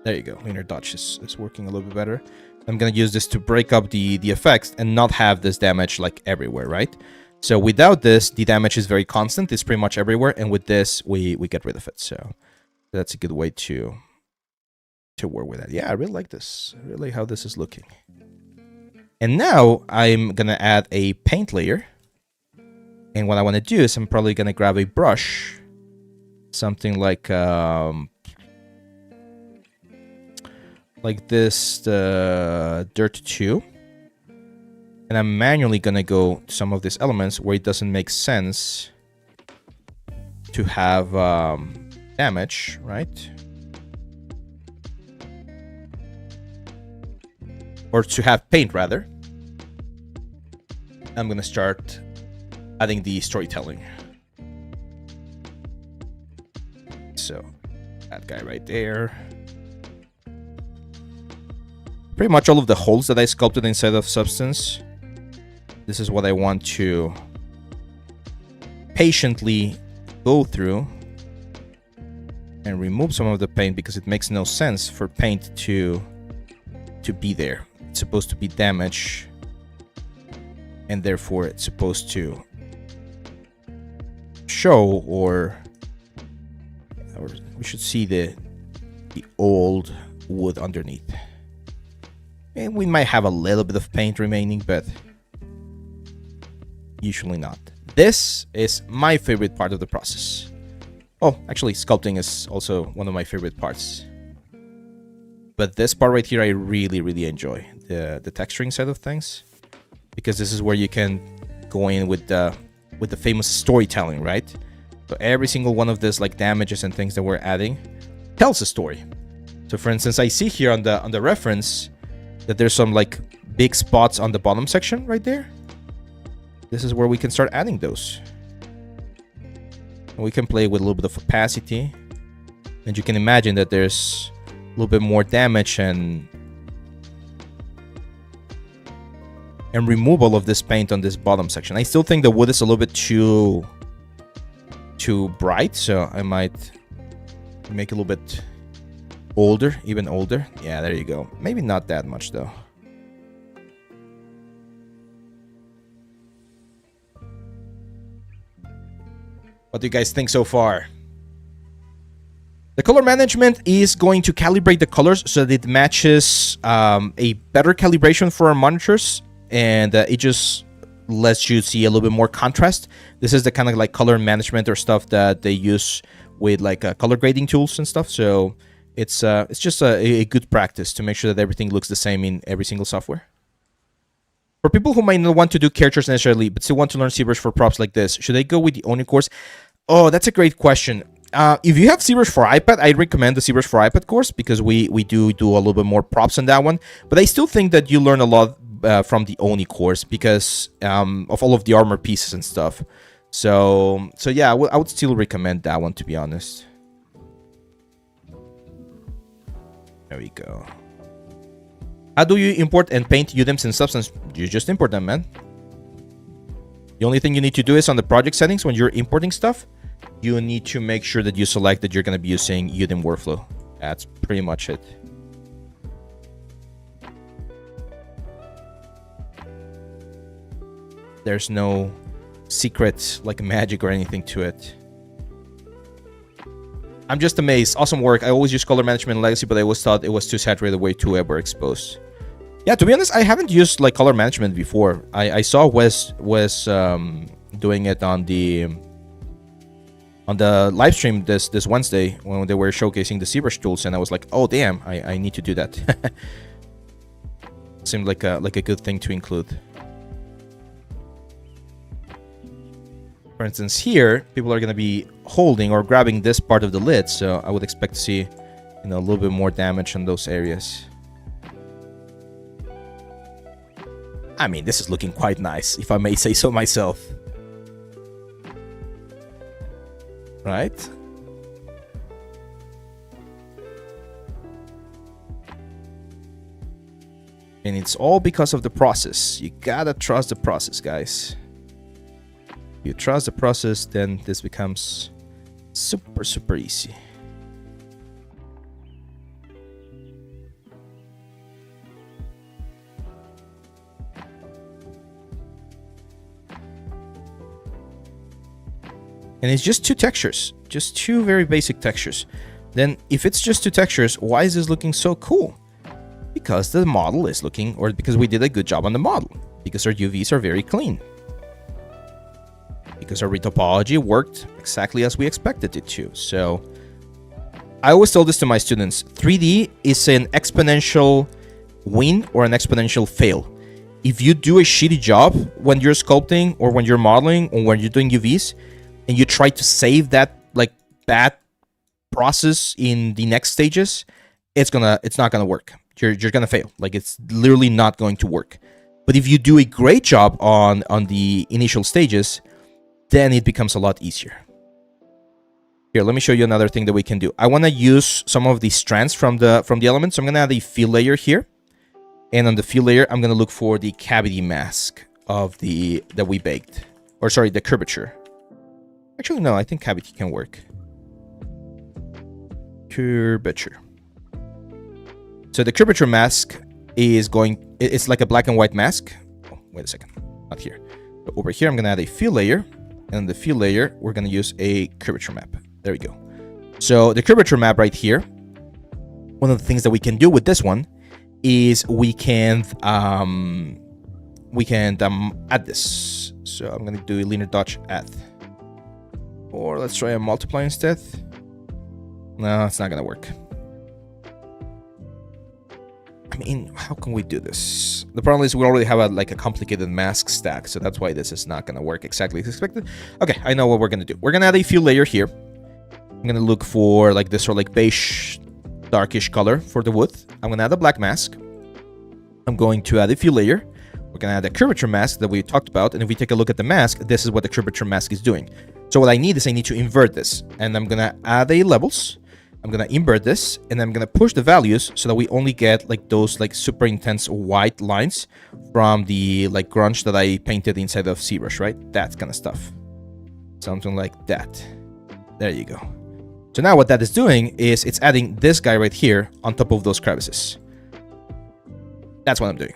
There you go. Linear dodge is working a little bit better. I'm going to use this to break up the effects and not have this damage like everywhere, right? So without this, the damage is very constant. It's pretty much everywhere. And with this, we get rid of it. So that's a good way to work with that. Yeah, I really like this. I really like how this is looking. And now I'm going to add a paint layer. And what I want to do is I'm probably going to grab a brush. Something like this, the Dirt 2. And I'm manually going to go to some of these elements where it doesn't make sense to have damage, right? Or to have paint, rather. I'm going to start adding the storytelling. So, that guy right there. Pretty much all of the holes that I sculpted inside of Substance. This is what I want to patiently go through and remove some of the paint, because it makes no sense for paint to be there. It's supposed to be damage, and therefore it's supposed to show, or we should see the old wood underneath. And we might have a little bit of paint remaining, but usually not. This is my favorite part of the process. Oh, actually, sculpting is also one of my favorite parts. But this part right here, I really, really enjoy. The texturing side of things. Because this is where you can go in with the famous storytelling, right? So every single one of this like damages and things that we're adding tells a story. So for instance, I see here on the reference that there's some like big spots on the bottom section right there. This is where we can start adding those. And we can play with a little bit of opacity. And you can imagine that there's a little bit more damage and removal of this paint on this bottom section. I still think the wood is a little bit too bright, so I might make it a little bit older, even older. Yeah, there you go. Maybe not that much though. What do you guys think so far? The color management is going to calibrate the colors so that it matches a better calibration for our monitors, and it just lets you see a little bit more contrast. This is the kind of like color management or stuff that they use with like color grading tools and stuff. So it's just a good practice to make sure that everything looks the same in every single software. For people who might not want to do characters necessarily, but still want to learn ZBrush for props like this, should they go with the Oni course? Oh, that's a great question. If you have ZBrush for iPad, I recommend the ZBrush for iPad course because we do a little bit more props on that one. But I still think that you learn a lot from the Oni course because of all of the armor pieces and stuff. So yeah, I would still recommend that one, to be honest. There we go. How do you import and paint UDEMs in Substance? You just import them, man. The only thing you need to do is on the project settings when you're importing stuff, you need to make sure that you select that you're going to be using UDEM workflow. That's pretty much it. There's no secret like magic or anything to it. I'm just amazed. Awesome work. I always use color management in Legacy, but I always thought it was too saturated, way too overexposed. Yeah, to be honest, I haven't used like color management before. I saw Wes doing it on the live stream this Wednesday when they were showcasing the ZBrush tools, and I was like, oh damn, I need to do that. Seemed like a good thing to include. For instance, here people are going to be holding or grabbing this part of the lid, so I would expect to see, a little bit more damage on those areas. I mean, this is looking quite nice, if I may say so myself. Right? And it's all because of the process. You gotta trust the process, guys. If you trust the process, then this becomes super, super easy. And it's just two textures, just two very basic textures. Then if it's just two textures, why is this looking so cool? Because the model is looking, or because we did a good job on the model. Because our UVs are very clean. Because our retopology worked exactly as we expected it to. So I always tell this to my students, 3D is an exponential win or an exponential fail. If you do a shitty job when you're sculpting or when you're modeling or when you're doing UVs, and you try to save that like bad process in the next stages, it's not gonna work. You're gonna fail. Like, it's literally not going to work. But if you do a great job on the initial stages, then it becomes a lot easier. Here, let me show you another thing that we can do. I want to use some of the strands from the elements. So I'm gonna add a fill layer here, and on the fill layer, I'm gonna look for the cavity mask of that we baked, or sorry, the curvature. Actually, no, I think cavity can work. Curvature. So the curvature mask is it's like a black and white mask. Oh, wait a second, not here. But over here, I'm gonna add a fill layer, and on the fill layer, we're gonna use a curvature map. There we go. So the curvature map right here, one of the things that we can do with this one is we can add this. So I'm gonna do a linear dodge add. Or let's try a multiply instead. No, it's not gonna work. I mean, how can we do this? The problem is we already have a complicated mask stack, so that's why this is not gonna work exactly as expected. Okay, I know what we're gonna do. We're gonna add a fill layer here. I'm gonna look for like this sort of like beige, darkish color for the wood. I'm gonna add a black mask. I'm going to add a fill layer. We're gonna add a curvature mask that we talked about, and if we take a look at the mask, this is what the curvature mask is doing. So what I need to invert this, and I'm gonna add a levels. I'm gonna invert this, and I'm gonna push the values so that we only get like those like super intense white lines from the like grunge that I painted inside of ZBrush, right? That kind of stuff. Something like that. There you go. So now what that is doing is it's adding this guy right here on top of those crevices. That's what I'm doing.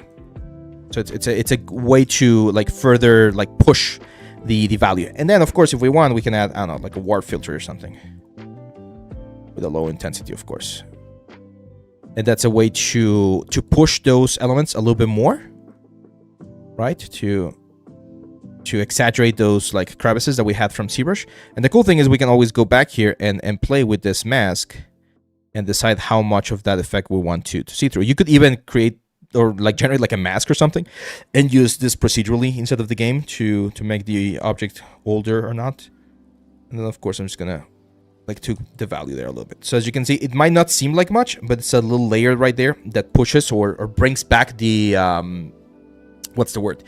So it's a way to like further like push the value. And then of course if we want, we can add, I don't know, like a warp filter or something. with a low intensity, of course. And that's a way to push those elements a little bit more, right? To exaggerate those like crevices that we had from ZBrush. And the cool thing is we can always go back here and play with this mask and decide how much of that effect we want to see through. You could even create or like generate like a mask or something and use this procedurally instead of the game to make the object older or not. And then of course I'm just gonna like to the value there a little bit. So as you can see, it might not seem like much, but it's a little layer right there that pushes or brings back the what's the word?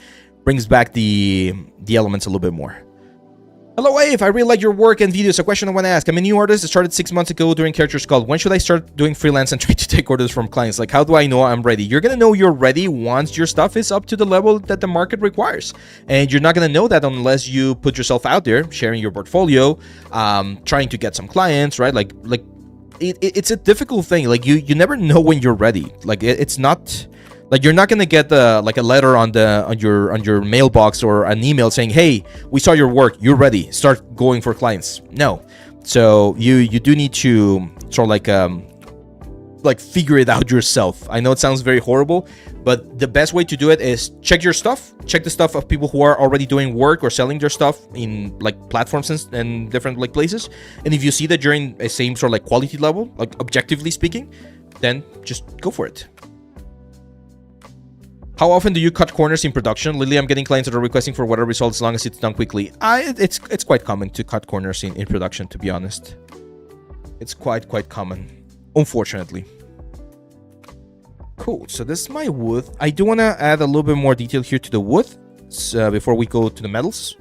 Brings back the elements a little bit more. Hello, Ave. I really like your work and videos. A question I want to ask. I'm a new artist that started 6 months ago doing Character Sculpt. When should I start doing freelance and try to take orders from clients? Like, how do I know I'm ready? You're going to know you're ready once your stuff is up to the level that the market requires. And you're not going to know that unless you put yourself out there, sharing your portfolio, trying to get some clients, right? Like it's a difficult thing. Like, you never know when you're ready. Like, it's not... Like, you're not gonna get like a letter on your mailbox or an email saying, "Hey, we saw your work. You're ready. Start going for clients." No. So you do need to sort of like figure it out yourself. I know it sounds very horrible, but the best way to do it is check your stuff. Check the stuff of people who are already doing work or selling their stuff in like platforms and different like places. And if you see that you're in a same sort of like quality level, like objectively speaking, then just go for it. How often do you cut corners in production? Lately, I'm getting clients that are requesting for whatever results as long as it's done quickly. It's quite common to cut corners in production, to be honest. It's quite common, unfortunately. Cool, so this is my wood. I do want to add a little bit more detail here to the wood before we go to the metals.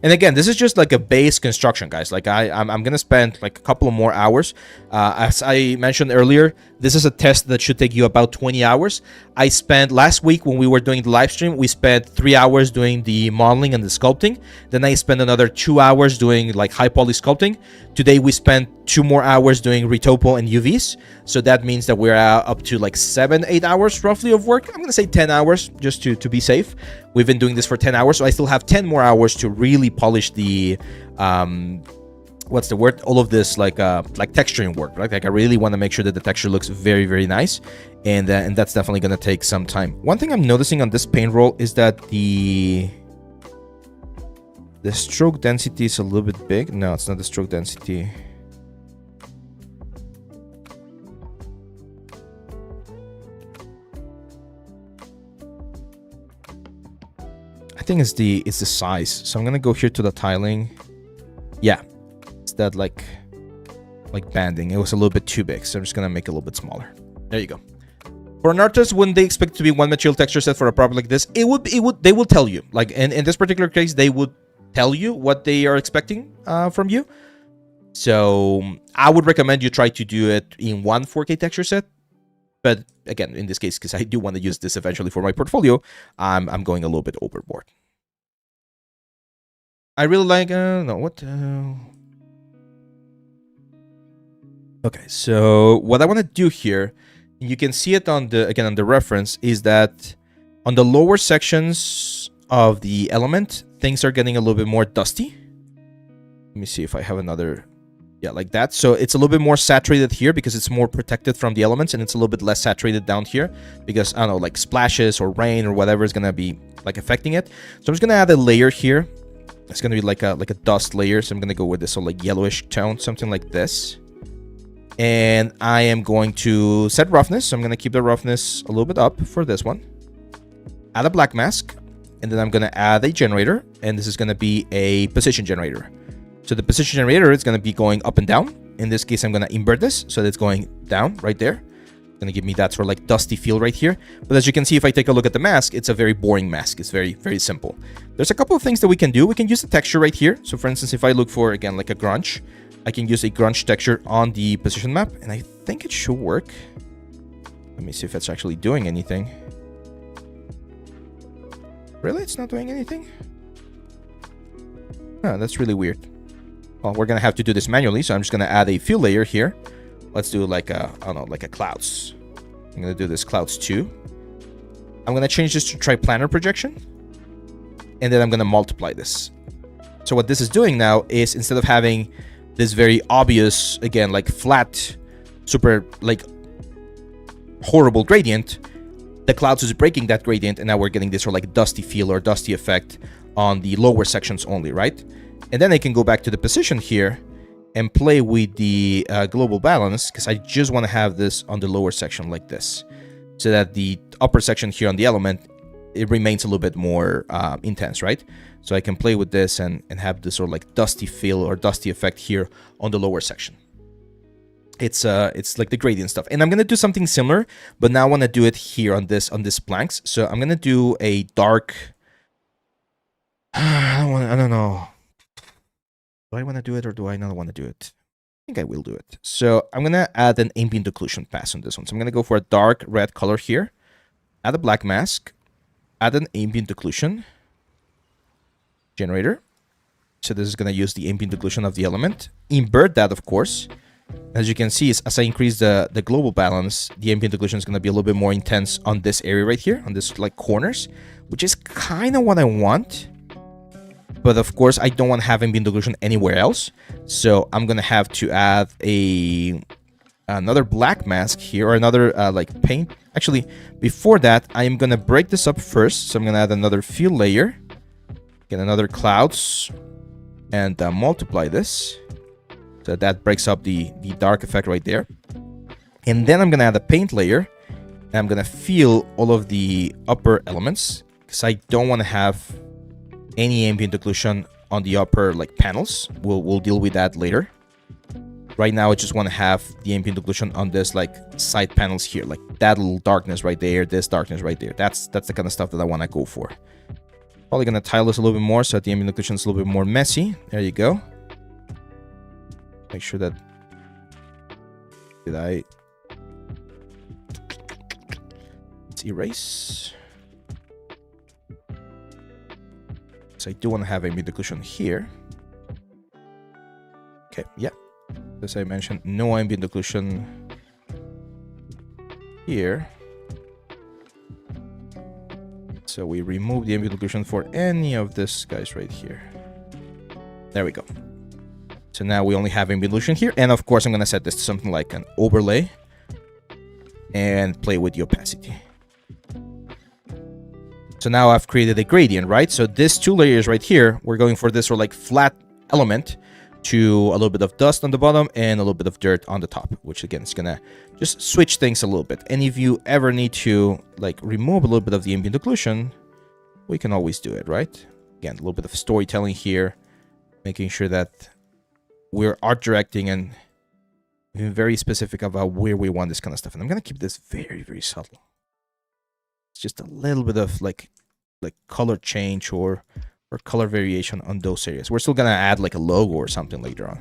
And again, this is just like a base construction, guys. Like I'm gonna spend like a couple of more hours. As I mentioned earlier, this is a test that should take you about 20 hours. I spent last week when we were doing the live stream, we spent 3 hours doing the modeling and the sculpting. Then I spent another 2 hours doing like high poly sculpting. Today we spent 2 more hours doing Retopo and UVs. So that means that we're up to like 7-8 hours roughly of work. I'm gonna say 10 hours just to be safe. We've been doing this for 10 hours, so I still have 10 more hours to really polish the what's the word? All of this like texturing work, right? Like I really want to make sure that the texture looks very nice, and that's definitely gonna take some time. One thing I'm noticing on this paint roll is that the stroke density is a little bit big. No, it's not the stroke density. I think it's the size. So I'm gonna go here to the tiling. Yeah, it's that like banding. It was a little bit too big, so I'm just gonna make it a little bit smaller. There you go. For an artist, wouldn't they expect it to be one material texture set for a project like this? They will tell you. Like in this particular case, they would tell you what they are expecting from you. So I would recommend you try to do it in one 4K texture set. But again, in this case, because I do want to use this eventually for my portfolio, I'm going a little bit overboard. I really like, no, what? Okay, so what I want to do here, you can see it on the, again, on the reference, is that on the lower sections of the element, things are getting a little bit more dusty. Let me see if I have another... Yeah, like that. So it's a little bit more saturated here because it's more protected from the elements, and it's a little bit less saturated down here because, I don't know, like splashes or rain or whatever is going to be like affecting it. So I'm just going to add a layer here. It's going to be like a dust layer. So I'm going to go with this like yellowish tone, something like this. And I am going to set roughness. So I'm going to keep the roughness a little bit up for this one. Add a black mask. And then I'm going to add a generator. And this is going to be a position generator. So the position generator is going to be going up and down. In this case, I'm going to invert this so that it's going down right there. It's going to give me that sort of like dusty feel right here. But as you can see, if I take a look at the mask, it's a very boring mask. It's very simple. There's a couple of things that we can do. We can use the texture right here. So for instance, if I look for, again, like a grunge, I can use a grunge texture on the position map. And I think it should work. Let me see if it's actually doing anything. Really? It's not doing anything? Oh, that's really weird. Well, we're going to have to do this manually, so I'm just going to add a fill layer here. Let's do like a, I don't know, like a clouds. I'm going to do this clouds 2. I'm going to change this to triplanar projection. And then I'm going to multiply this. So what this is doing now is instead of having this very obvious, again, like flat, super like horrible gradient, the clouds is breaking that gradient, and now we're getting this sort of like dusty feel or dusty effect on the lower sections only, right? And then I can go back to the position here and play with the global balance, because I just want to have this on the lower section like this, so that the upper section here on the element, it remains a little bit more intense, right? So I can play with this and have this sort of like dusty feel or dusty effect here on the lower section. It's like the gradient stuff. And I'm gonna do something similar, but now I want to do it here on this planks. So I'm gonna do a dark. I don't know. Do I want to do it or do I not want to do it? I think I will do it. So I'm gonna add an ambient occlusion pass on this one. So I'm gonna go for a dark red color here. Add a black mask. Add an ambient occlusion generator. So this is gonna use the ambient occlusion of the element. Invert that, of course. As you can see, as I increase the global balance, the ambient occlusion is going to be a little bit more intense on this area right here, on this like corners, which is kind of what I want. But of course, I don't want to have ambient occlusion anywhere else. So I'm going to have to add another black mask here, or another like paint. Actually, before that, I am going to break this up first. So I'm going to add another fill layer, get another clouds, and multiply this. So that breaks up the dark effect right there. And then I'm going to add a paint layer. And I'm going to fill all of the upper elements, because I don't want to have any ambient occlusion on the upper like panels. We'll deal with that later. Right now, I just want to have the ambient occlusion on this like side panels here, like that little darkness right there, this darkness right there. That's the kind of stuff that I want to go for. Probably going to tile this a little bit more so that the ambient occlusion is a little bit more messy. There you go. Make sure that let's erase. So I do want to have ambient occlusion here. Okay, yeah. As I mentioned, no ambient occlusion here. So we remove the ambient occlusion for any of this guys right here. There we go. So now we only have ambient occlusion here. And of course, I'm going to set this to something like an overlay and play with the opacity. So now I've created a gradient, right? So these two layers right here, we're going for this sort of like flat element to a little bit of dust on the bottom and a little bit of dirt on the top, which again is going to just switch things a little bit. And if you ever need to like remove a little bit of the ambient occlusion, we can always do it, right? Again, a little bit of storytelling here, making sure that we're art directing and being very specific about where we want this kind of stuff. And I'm going to keep this very, very subtle. It's just a little bit of like color change or color variation on those areas. We're still going to add like a logo or something later on.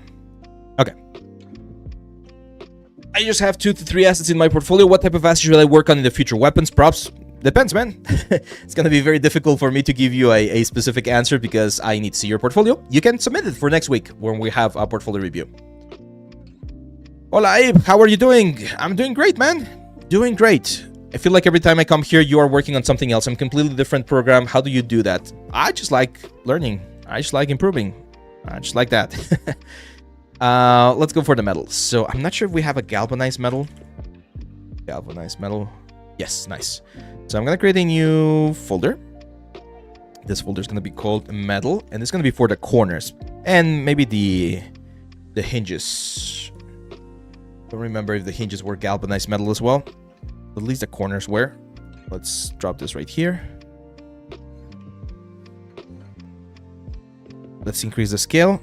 Okay. I just have 2 to 3 assets in my portfolio. What type of assets should I work on in the future? Weapons, props? Depends, man. It's going to be very difficult for me to give you a specific answer because I need to see your portfolio. You can submit it for next week when we have a portfolio review. Hola, Abe. How are you doing? I'm doing great, man. Doing great. I feel like every time I come here, you are working on something else. I'm completely different program. How do you do that? I just like learning. I just like improving. I just like that. Let's go for the metals. So I'm not sure if we have a galvanized metal. Galvanized metal. Yes, nice. So I'm going to create a new folder. This folder is going to be called metal, and it's going to be for the corners and maybe the hinges. Don't remember if the hinges were galvanized metal as well. At least the corners were. Let's drop this right here. Let's increase the scale.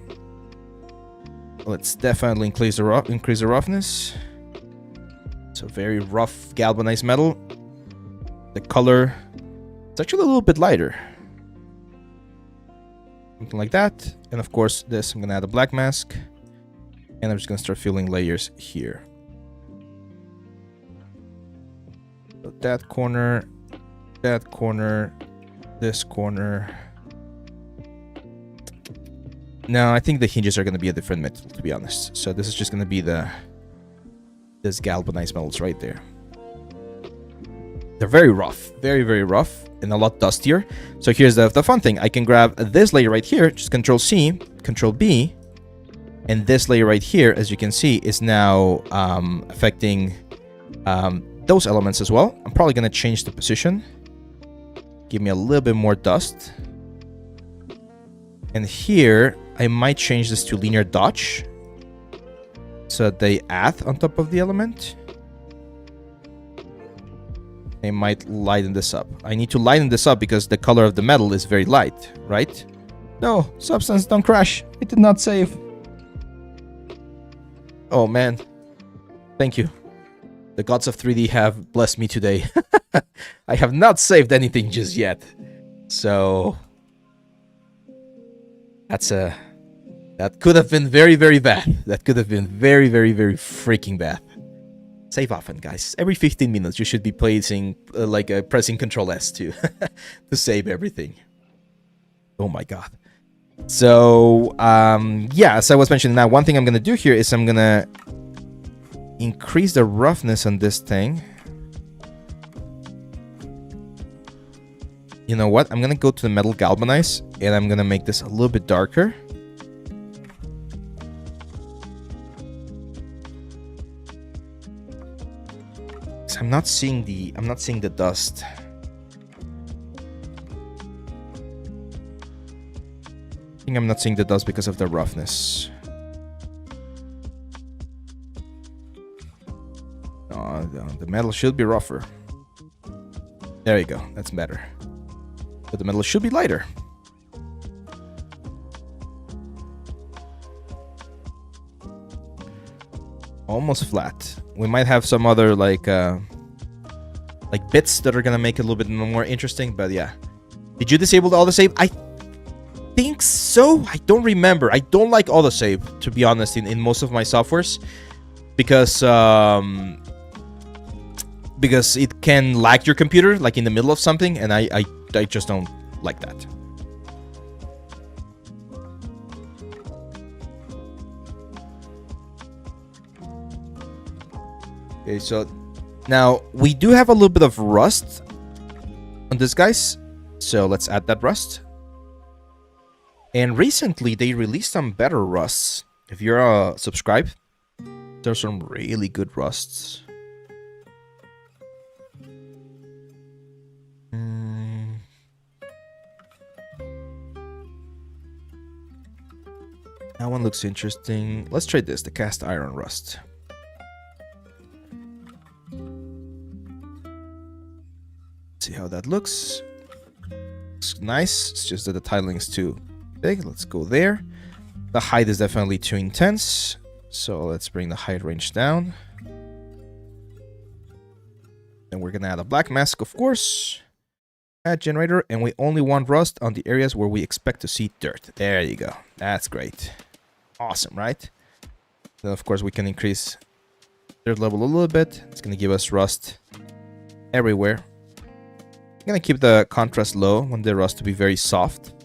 Let's definitely increase the roughness. So very rough galvanized metal. The color, it's actually a little bit lighter. Something like that. And of course, this, I'm going to add a black mask. And I'm just going to start filling layers here. So that corner, this corner. No, I think the hinges are going to be a different metal, to be honest. So this is just going to be this galvanized metals right there. They're very rough, very, very rough, and a lot dustier. So here's the fun thing. I can grab this layer right here, just Control C, Control B, And this layer right here, as you can see, is now affecting those elements as well. I'm probably going to change the position. Give me a little bit more dust. And here, I might change this to linear dodge, so they add on top of the element. I might lighten this up. I need to lighten this up because the color of the metal is very light, right? No, Substance, don't crash. It did not save. Oh man. Thank you. The gods of 3D have blessed me today. I have not saved anything just yet. So that could have been very, very bad. That could have been very, very, very freaking bad. Save often, guys. Every 15 minutes, you should be pressing Control S to to save everything. Oh my god. So, yeah, as I was mentioning, now one thing I'm going to do here is I'm going to increase the roughness on this thing. You know what? I'm going to go to the metal galvanize, and I'm going to make this a little bit darker. I'm not seeing the dust. I think I'm not seeing the dust because of the roughness. Oh, the metal should be rougher. There you go. That's better. But the metal should be lighter. Almost flat. We might have some other like bits that are gonna make it a little bit more interesting, but yeah. Did you disable all the save? I think so. I don't remember. I don't like all the save, to be honest, in most of my softwares, because it can lag your computer like in the middle of something, and I just don't like that. Okay, so now we do have a little bit of rust on this, guys. So let's add that rust. And recently they released some better rusts. If you're subscribed, there's some really good rusts. That one looks interesting. Let's try this, the cast iron rust. See how that looks. Looks nice. It's just that the tiling is too big. Let's go there. The height is definitely too intense, so let's bring the height range down. Then we're gonna add a black mask, of course. Add generator, and we only want rust on the areas where we expect to see dirt. There you go. That's great. Awesome, right? Then of course we can increase dirt level a little bit. It's gonna give us rust everywhere. I'm gonna keep the contrast low. I want the rust to be very soft.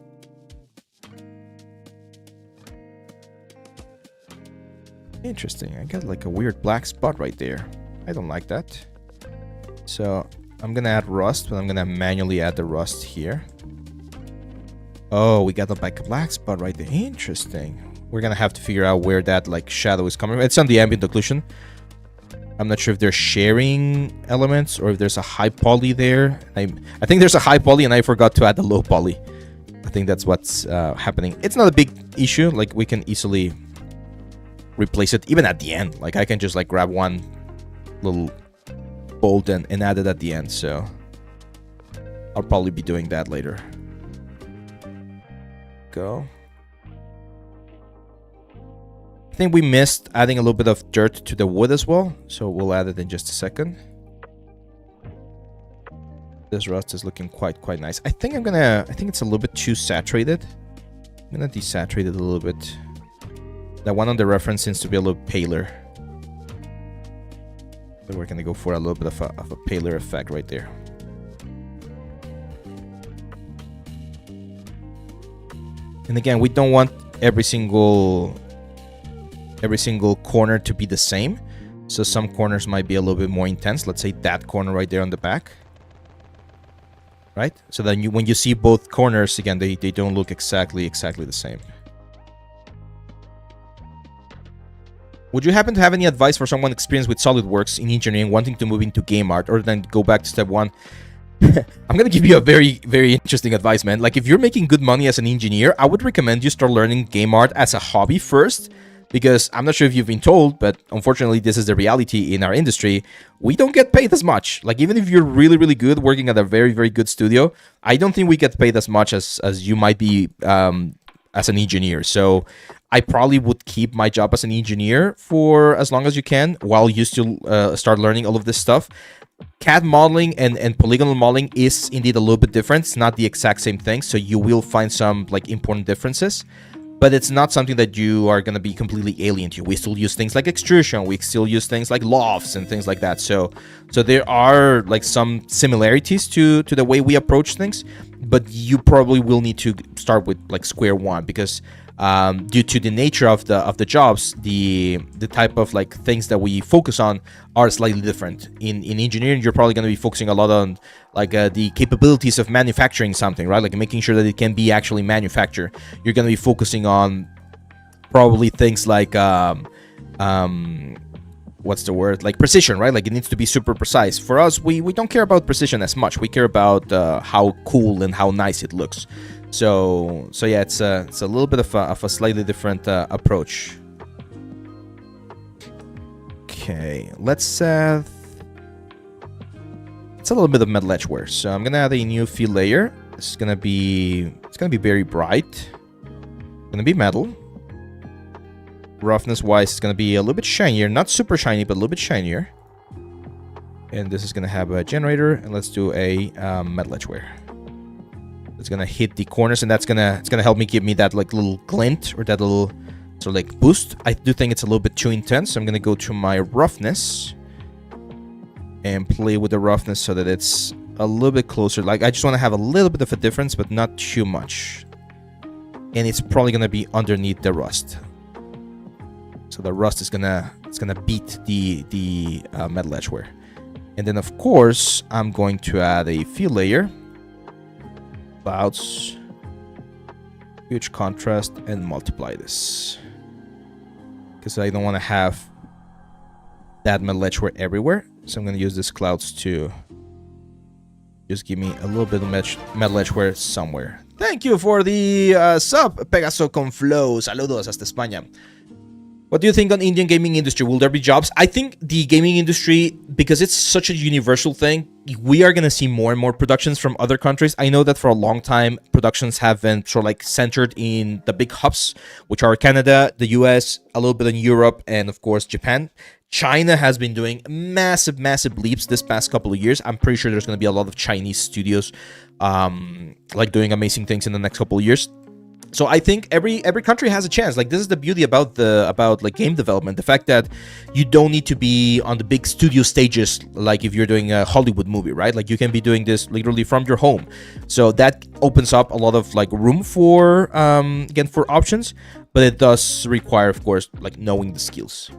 Interesting. I got like a weird black spot right there. I don't like that. So I'm gonna add rust, but I'm gonna manually add the rust here. Oh, we got the black spot right there. Interesting. We're gonna have to figure out where that like shadow is coming from. It's on the ambient occlusion. I'm not sure if they're sharing elements or if there's a high poly there. I think there's a high poly and I forgot to add the low poly. I think that's what's happening. It's not a big issue. Like we can easily replace it even at the end. Like I can just like grab one little bolt and add it at the end. So I'll probably be doing that later. Go. I think we missed adding a little bit of dirt to the wood as well, so we'll add it in just a second. This rust is looking quite nice. I think it's a little bit too saturated. I'm gonna desaturate it a little bit. That one on the reference seems to be a little paler. So we're gonna go for a little bit of a paler effect right there. And again, we don't want every single corner to be the same. So some corners might be a little bit more intense. Let's say that corner right there on the back. Right? So then when you see both corners, again, they don't look exactly the same. Would you happen to have any advice for someone experienced with SolidWorks in engineering wanting to move into game art or then go back to step one? I'm gonna give you a very, very interesting advice, man. Like, if you're making good money as an engineer, I would recommend you start learning game art as a hobby first, because I'm not sure if you've been told, but unfortunately, this is the reality in our industry. We don't get paid as much. Like, even if you're really, really good working at a very, very good studio, I don't think we get paid as much as you might be as an engineer. So I probably would keep my job as an engineer for as long as you can while you still start learning all of this stuff. CAD modeling and polygonal modeling is indeed a little bit different. It's not the exact same thing, so you will find some like important differences, but it's not something that you are going to be completely alien to. We still use things like extrusion, we still use things like lofts and things like that. So there are like some similarities to the way we approach things, but you probably will need to start with like square one, because due to the nature of the jobs, the type of like things that we focus on are slightly different. In engineering, you're probably going to be focusing a lot on like the capabilities of manufacturing something, right? Like making sure that it can be actually manufactured. You're going to be focusing on probably things like what's the word, like precision, right? Like it needs to be super precise. For us, we don't care about precision as much. We care about how cool and how nice it looks. So yeah, it's a little bit of a slightly different approach. Okay, let's add a little bit of metal edgeware. So I'm gonna add a new fill layer. It's gonna be very bright. It's gonna be metal. Roughness wise, it's gonna be a little bit shinier, not super shiny, but a little bit shinier. And this is gonna have a generator, and let's do a metal edgeware. It's gonna hit the corners, and it's gonna help me give me that like little glint or that little sort of like boost. I do think it's a little bit too intense, so I'm gonna go to my roughness and play with the roughness so that it's a little bit closer. Like I just want to have a little bit of a difference, but not too much. And it's probably gonna be underneath the rust. So the rust is gonna beat the metal edgeware. And then of course I'm going to add a fill layer. Clouds, huge contrast, and multiply this because I don't want to have that metal edgeware everywhere. So I'm going to use this clouds to just give me a little bit of metal edgeware somewhere. Thank you for the sub, Pegaso con Flow. Saludos hasta España. What do you think on Indian gaming industry? Will there be jobs? I think the gaming industry, because it's such a universal thing, we are going to see more and more productions from other countries. I know that for a long time, productions have been sort of like centered in the big hubs, which are Canada, the US, a little bit in Europe, and of course, Japan. China has been doing massive, massive leaps this past couple of years. I'm pretty sure there's going to be a lot of Chinese studios like doing amazing things in the next couple of years. So I think every country has a chance. Like this is the beauty about like game development, the fact that you don't need to be on the big studio stages like if you're doing a Hollywood movie, right? Like you can be doing this literally from your home. So that opens up a lot of like room for again for options, but it does require, of course, like knowing the skills.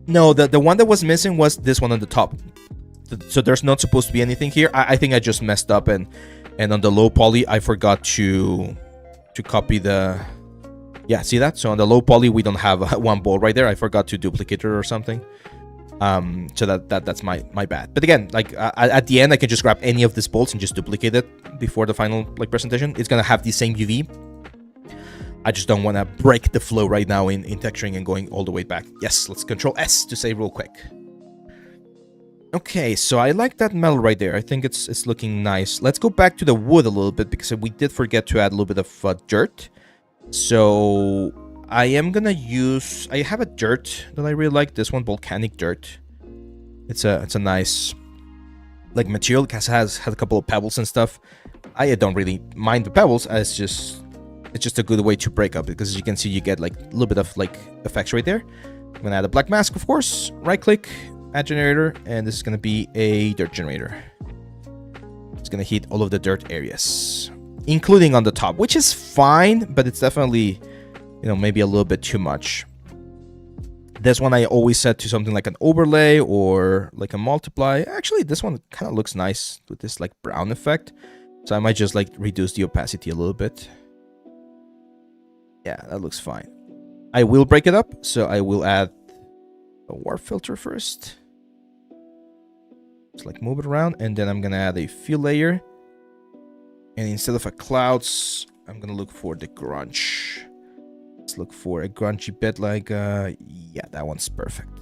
No, the one that was missing was this one on the top. So there's not supposed to be anything here. I think I just messed up, and on the low poly I forgot to copy the, yeah, see that? So on the low poly we don't have one ball right there. I forgot to duplicate it or something. So that's my bad. But again, like at the end I can just grab any of these bolts and just duplicate it before the final like presentation. It's gonna have the same UV. I just don't want to break the flow right now in texturing and going all the way back. Yes, let's Control S to save real quick. Okay, so I like that metal right there. I think it's looking nice. Let's go back to the wood a little bit because we did forget to add a little bit of dirt. So I am gonna use, I have a dirt that I really like. This one, volcanic dirt. It's a nice like material. It has a couple of pebbles and stuff. I don't really mind the pebbles. It's just a good way to break up because as you can see, you get like a little bit of like effects right there. I'm gonna add a black mask, of course. Right click. Add generator, and this is going to be a dirt generator. It's going to hit all of the dirt areas, including on the top, which is fine, but it's definitely, you know, maybe a little bit too much. This one I always set to something like an overlay or like a multiply. Actually, this one kind of looks nice with this like brown effect. So I might just like reduce the opacity a little bit. Yeah, that looks fine. I will break it up, so I will add a warp filter first. Just like move it around, and then I'm gonna add a fill layer. And instead of a clouds, I'm gonna look for the grunge. Let's look for a grungy bit like, yeah, that one's perfect.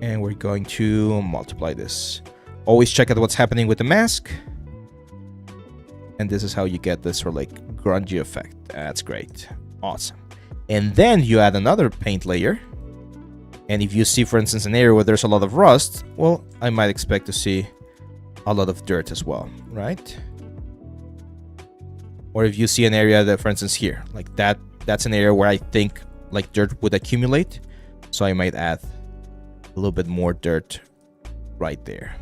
And we're going to multiply this. Always check out what's happening with the mask. And this is how you get this sort of like grungy effect. That's great. Awesome. And then you add another paint layer. And if you see, for instance, an area where there's a lot of rust, well, I might expect to see a lot of dirt as well, right? Or if you see an area that, for instance, here, like that's an area where I think like dirt would accumulate. So I might add a little bit more dirt right there.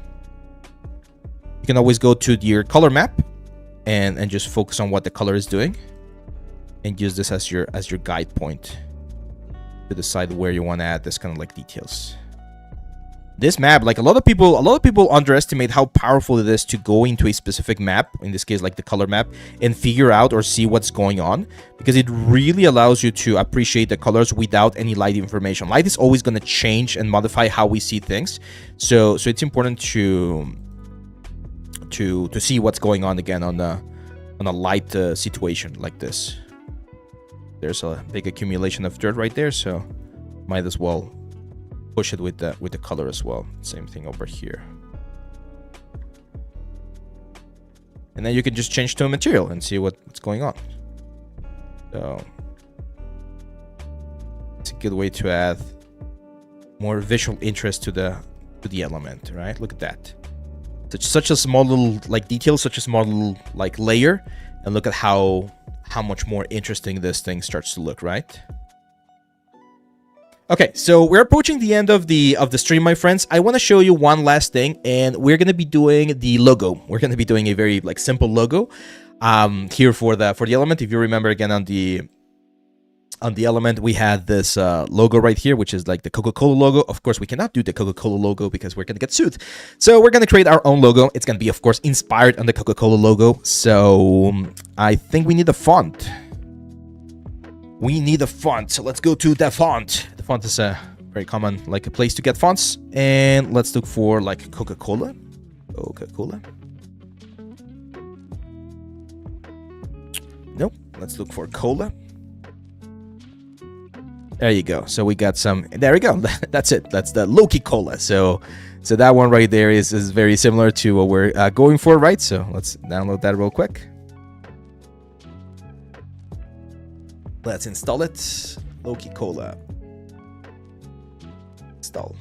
You can always go to your color map and just focus on what the color is doing and use this as your guide point to decide where you want to add this kind of like details. This map, like a lot of people underestimate how powerful it is to go into a specific map, in this case like the color map, and figure out or see what's going on, because it really allows you to appreciate the colors without any light information. Light is always going to change and modify how we see things, so it's important to see what's going on again on a light situation like this. There's a big accumulation of dirt right there, so might as well push it with the color as well. Same thing over here. And then you can just change to a material and see what's going on. So it's a good way to add more visual interest to the element, right? Look at that. Such a small little like detail, such a small little like layer, and look at how much more interesting this thing starts to look, right? Okay, so we're approaching the end of the stream, my friends. I want to show you one last thing, and we're going to be doing the logo. We're going to be doing a very like simple logo here for the element. If you remember again on the element, we had this logo right here, which is like the Coca-Cola logo. Of course, we cannot do the Coca-Cola logo because we're going to get sued. So we're going to create our own logo. It's going to be, of course, inspired on the Coca-Cola logo. So I think we need a font. We need a font. So let's go to the font. The font is a very common like a place to get fonts. And let's look for like Coca-Cola. Coca-Cola. Nope. Let's look for cola. There you go. So we got some. There we go. That's it. That's the Loki Cola. So that one right there is very similar to what we're going for, right? So let's download that real quick. Let's install it. Loki Cola. Install.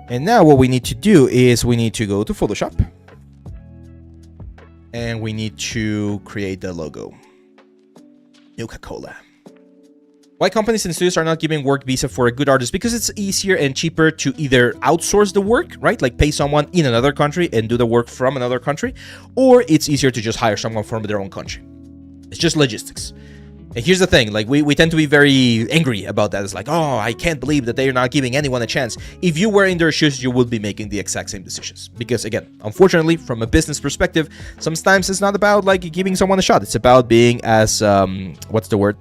And now what we need to do is we need to go to Photoshop. And we need to create the logo. Coca-Cola. Why companies and studios are not giving work visa for a good artist? Because it's easier and cheaper to either outsource the work, right? Like pay someone in another country and do the work from another country, or it's easier to just hire someone from their own country. It's just logistics. And here's the thing, like we tend to be very angry about that. It's like, oh, I can't believe that they're not giving anyone a chance. If you were in their shoes, you would be making the exact same decisions. Because again, unfortunately, from a business perspective, sometimes it's not about like giving someone a shot. It's about being as, what's the word?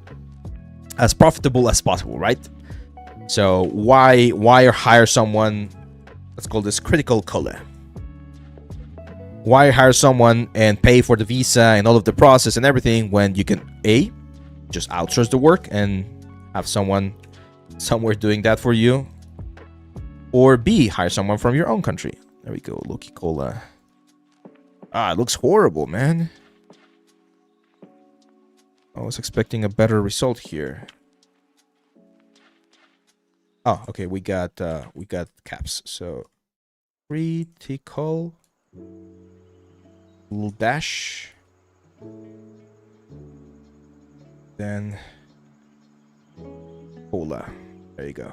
As profitable as possible, right? So why hire someone, let's call this critical cola. Why hire someone and pay for the visa and all of the process and everything when you can A, just outsource the work and have someone somewhere doing that for you, or B, hire someone from your own country. There we go, Loki Cola. Ah, it looks horrible, man. I was expecting a better result here. Oh, okay, we got caps. So critical little dash, then cola. There you go.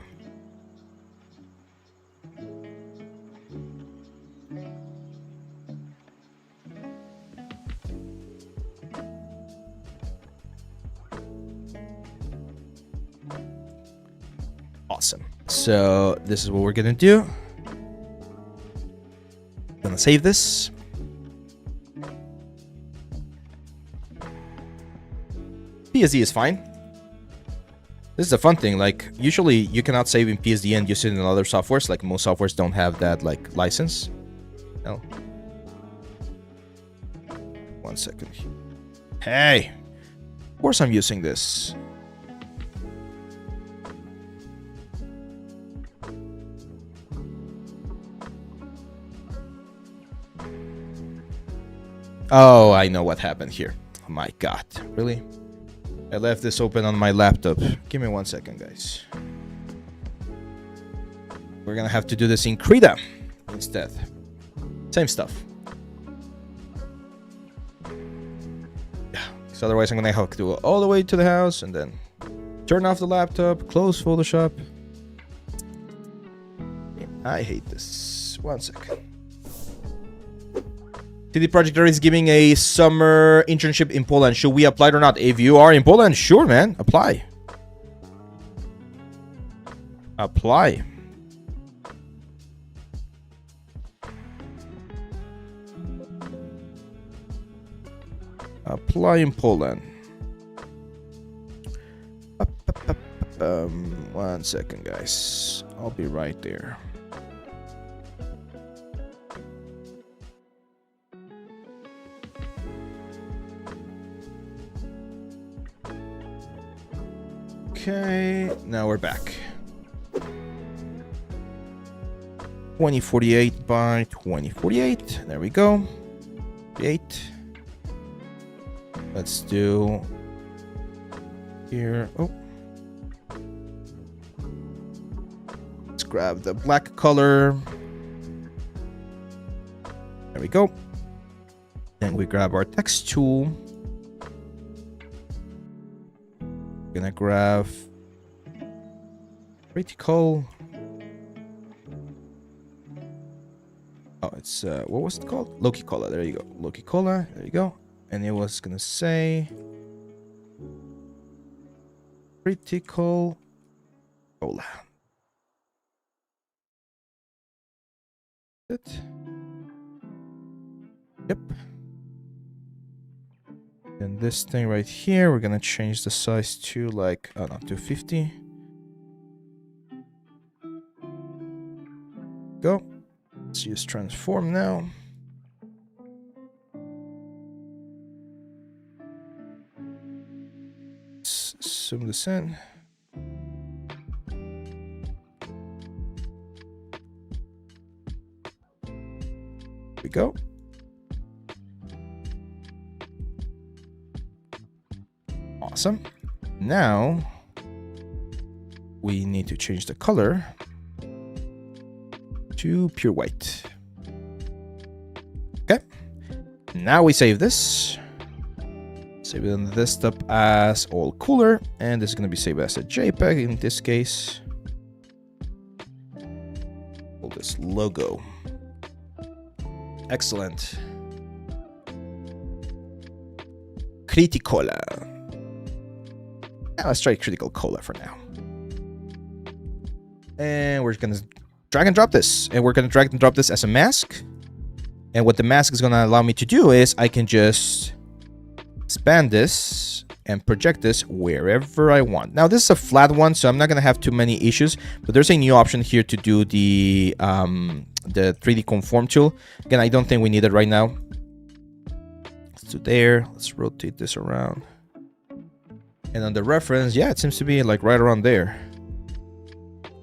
Awesome. So this is what we're gonna do. I'm gonna save this. PSD is fine. This is a fun thing. Like, usually you cannot save in PSD and use it in other softwares. Like, most softwares don't have that, like, license. No. 1 second. Hey! Of course I'm using this. Oh, I know what happened here. Oh my god. Really? I left this open on my laptop. Give me 1 second, guys. We're gonna have to do this in Krita instead. Same stuff. Yeah. So otherwise I'm gonna have to go all the way to the house and then turn off the laptop, close Photoshop. Yeah, I hate this. 1 second. CD Projekt Red is giving a summer internship in Poland. Should we apply it or not? If you are in Poland, sure, man. Apply. Apply. Apply in Poland. 1 second, guys. I'll be right there. Okay, now we're back. 2048 by 2048. There we go. 8. Let's do here. Oh. Let's grab the black color. There we go. Then we grab our text tool. Gonna grab Retopo. Oh, it's what was it called? Loki Cola. There you go. Loki Cola. There you go. And it was gonna say Retopo Cola. It. Yep. And this thing right here, we're gonna change the size to like, oh no, 250. Go. Let's use transform now. Let's zoom this in. Here we go. Awesome. Now we need to change the color to pure white. Okay. Now we save this. Save it on the desktop as all cooler, and this is going to be saved as a JPEG in this case. Call this logo. Excellent. Criticola. Let's try Critical Cola for now. And we're going to drag and drop this. And we're going to drag and drop this as a mask. And what the mask is going to allow me to do is I can just expand this and project this wherever I want. Now, this is a flat one, so I'm not going to have too many issues. But there's a new option here to do the 3D Conform tool. Again, I don't think we need it right now. Let's do there. Let's rotate this around. And on the reference, yeah, it seems to be like right around there.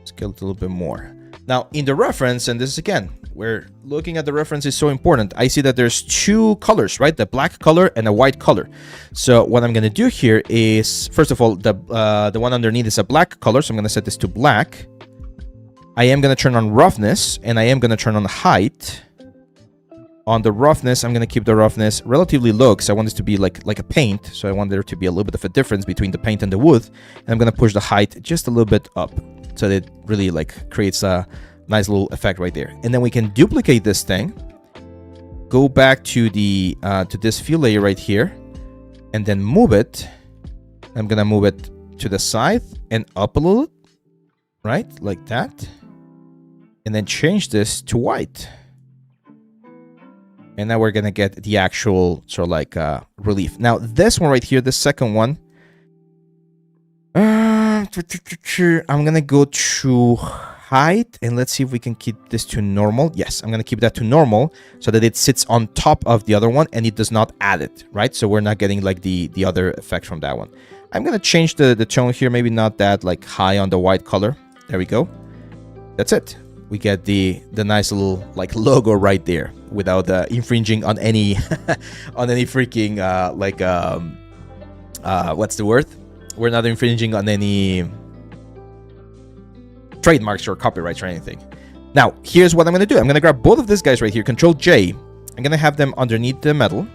Scale it a little bit more. Now, in the reference, and this is again, we're looking at the reference is so important. I see that there's two colors, right? The black color and a white color. So what I'm going to do here is, first of all, the one underneath is a black color. So I'm going to set this to black. I am going to turn on roughness, and I am going to turn on height. On the roughness, I'm going to keep the roughness relatively low because I want this to be like a paint. So I want there to be a little bit of a difference between the paint and the wood. And I'm going to push the height just a little bit up so that it really like creates a nice little effect right there. And then we can duplicate this thing. Go back to the to this fill layer right here and then move it. I'm going to move it to the side and up a little, right? Like that. And then change this to white. And now we're going to get the actual sort of like relief. Now, this one right here, the second one, I'm gonna go to height, and let's see if we can keep this to normal. Yes, I'm gonna keep that to normal so that it sits on top of the other one and it does not add it, right? So we're not getting like the other effect from that one. I'm gonna change the tone here, maybe not that like high on the white color. There we go. That's it. We get the nice little like logo right there without infringing on any on any freaking what's the word? We're not infringing on any trademarks or copyrights or anything. Now, here's what I'm going to do. I'm going to grab both of these guys right here, Control J. I'm going to have them underneath the metal.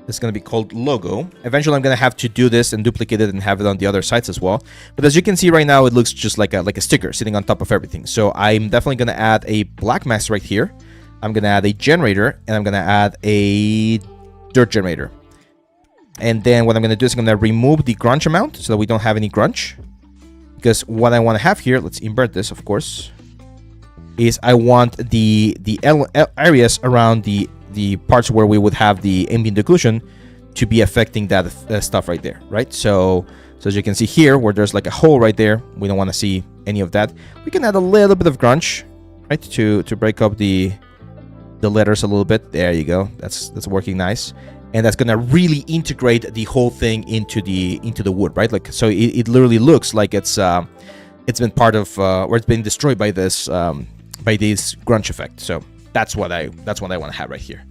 This is going to be called logo. Eventually, I'm going to have to do this and duplicate it and have it on the other sides as well. But as you can see right now, it looks just like a sticker sitting on top of everything. So I'm definitely going to add a black mask right here. I'm going to add a generator, and I'm going to add a dirt generator. And then what I'm going to do is I'm going to remove the grunge amount so that we don't have any grunge. Because what I want to have here, let's invert this, of course, is I want the areas around the parts where we would have the ambient occlusion to be affecting that stuff right there, right? So as you can see here, where there's like a hole right there, we don't want to see any of that. We can add a little bit of grunge, right, to break up the letters a little bit. There you go. That's working nice. And that's gonna really integrate the whole thing into the wood, right? Like, so it literally looks like it's been part of or it's been destroyed by this grunge effect. So that's what I want to have right here.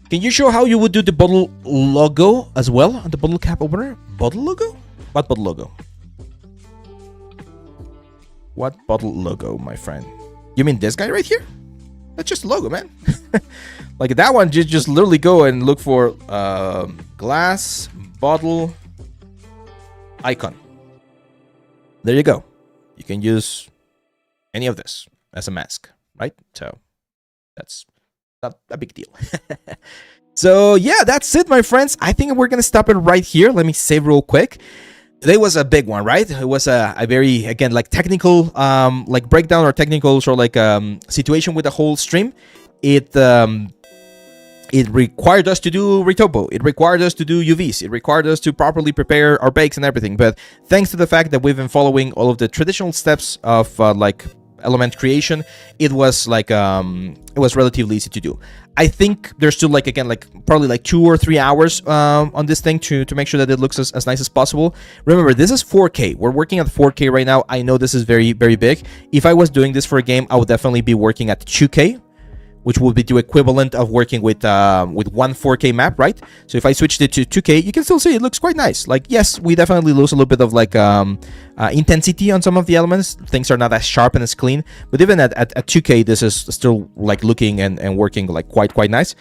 Can you show how you would do the bottle logo as well on the bottle cap opener? Bottle logo? What bottle logo? What bottle logo, my friend? You mean this guy right here? That's just a logo, man. Like that one, just literally go and look for glass bottle icon. There you go. You can use any of this as a mask, right? So that's not a big deal. So yeah, that's it, my friends. I think we're gonna stop it right here. Let me save real quick. Today was a big one, right? It was a very, again, like technical like breakdown or technical sort of like situation with the whole stream. It required us to do Retopo. It required us to do UVs. It required us to properly prepare our bakes and everything. But thanks to the fact that we've been following all of the traditional steps of like element creation, it was like it was relatively easy to do. I think there's still like, again, like probably like 2 or 3 hours on this thing to make sure that it looks as nice as possible. Remember, this is 4K. We're working at 4K right now. I know this is very, very big. If I was doing this for a game, I would definitely be working at 2K, which would be the equivalent of working with one 4K map, right? So if I switched it to 2K, you can still see it looks quite nice. Like, yes, we definitely lose a little bit of like intensity on some of the elements. Things are not as sharp and as clean, but even at 2K, this is still like looking and working like quite nice.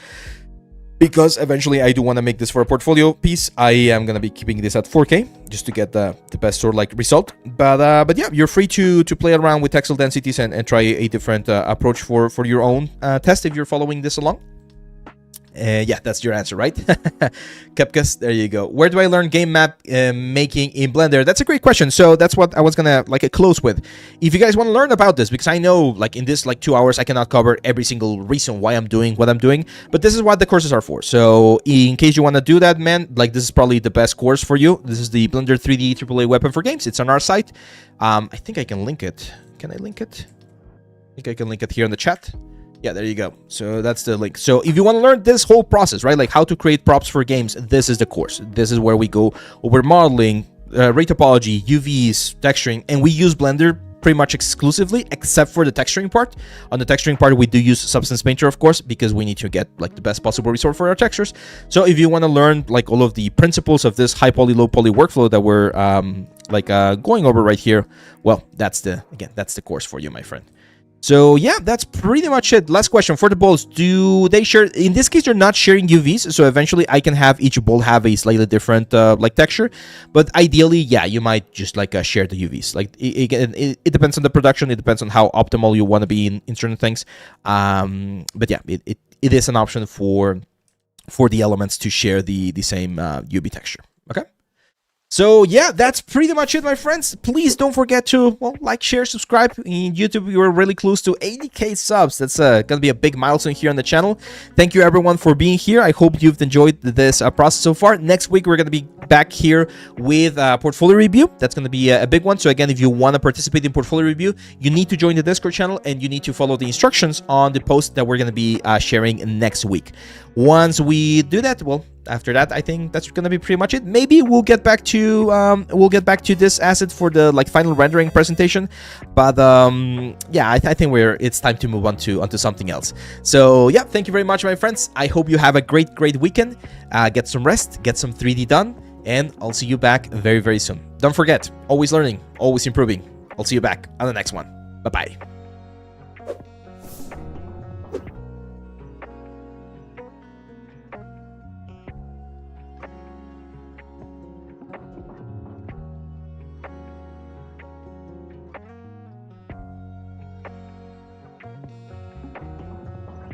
Because eventually I do want to make this for a portfolio piece. I am going to be keeping this at 4K just to get the best sort of like result. But yeah, you're free to play around with texel densities and try a different approach for your own test if you're following this along. Yeah, that's your answer, right? Kepkas, there you go. Where do I learn game map making in Blender? That's a great question. So that's what I was gonna like close with. If you guys want to learn about this, because I know like in this like 2 hours I cannot cover every single reason why I'm doing what I'm doing, but this is what the courses are for. So in case you want to do that, man, like this is probably the best course for you. This is the Blender 3D AAA weapon for games. It's on our site. I think I can link it. Can I link it? I think I can link it here in the chat. Yeah, there you go. So that's the link. So if you want to learn this whole process, right, like how to create props for games, this is the course. This is where we go over modeling, retopology, UVs, texturing, and we use Blender pretty much exclusively, except for the texturing part. On the texturing part, we do use Substance Painter, of course, because we need to get like the best possible result for our textures. So if you want to learn like all of the principles of this high poly, low poly workflow that we're going over right here, well, that's the course for you, my friend. So yeah, that's pretty much it. Last question for the balls. Do they share? In this case, you're not sharing UVs, so eventually I can have each ball have a slightly different like texture. But ideally, yeah, you might just like share the UVs. Like it depends on the production. It depends on how optimal you want to be in certain things. But yeah, it is an option for the elements to share the same UV texture. Okay. So yeah, that's pretty much it, my friends. Please don't forget to, well, like, share, subscribe. In YouTube, we were really close to 80k subs. That's gonna be a big milestone here on the channel. Thank you everyone for being here. I hope you've enjoyed this process so far. Next week, we're gonna be back here with portfolio review. That's gonna be a big one. So again, if you want to participate in portfolio review, you need to join the Discord channel and you need to follow the instructions on the post that we're gonna be sharing next week. Once we do that, well, after that, I think that's gonna be pretty much it. Maybe we'll get back to this asset for the final rendering presentation, but yeah, I think it's time to move on to onto something else. So yeah, thank you very much, my friends. I hope you have a great weekend. Get some rest, get some 3D done, and I'll see you back very soon. Don't forget, always learning, always improving. I'll see you back on the next one. Bye bye.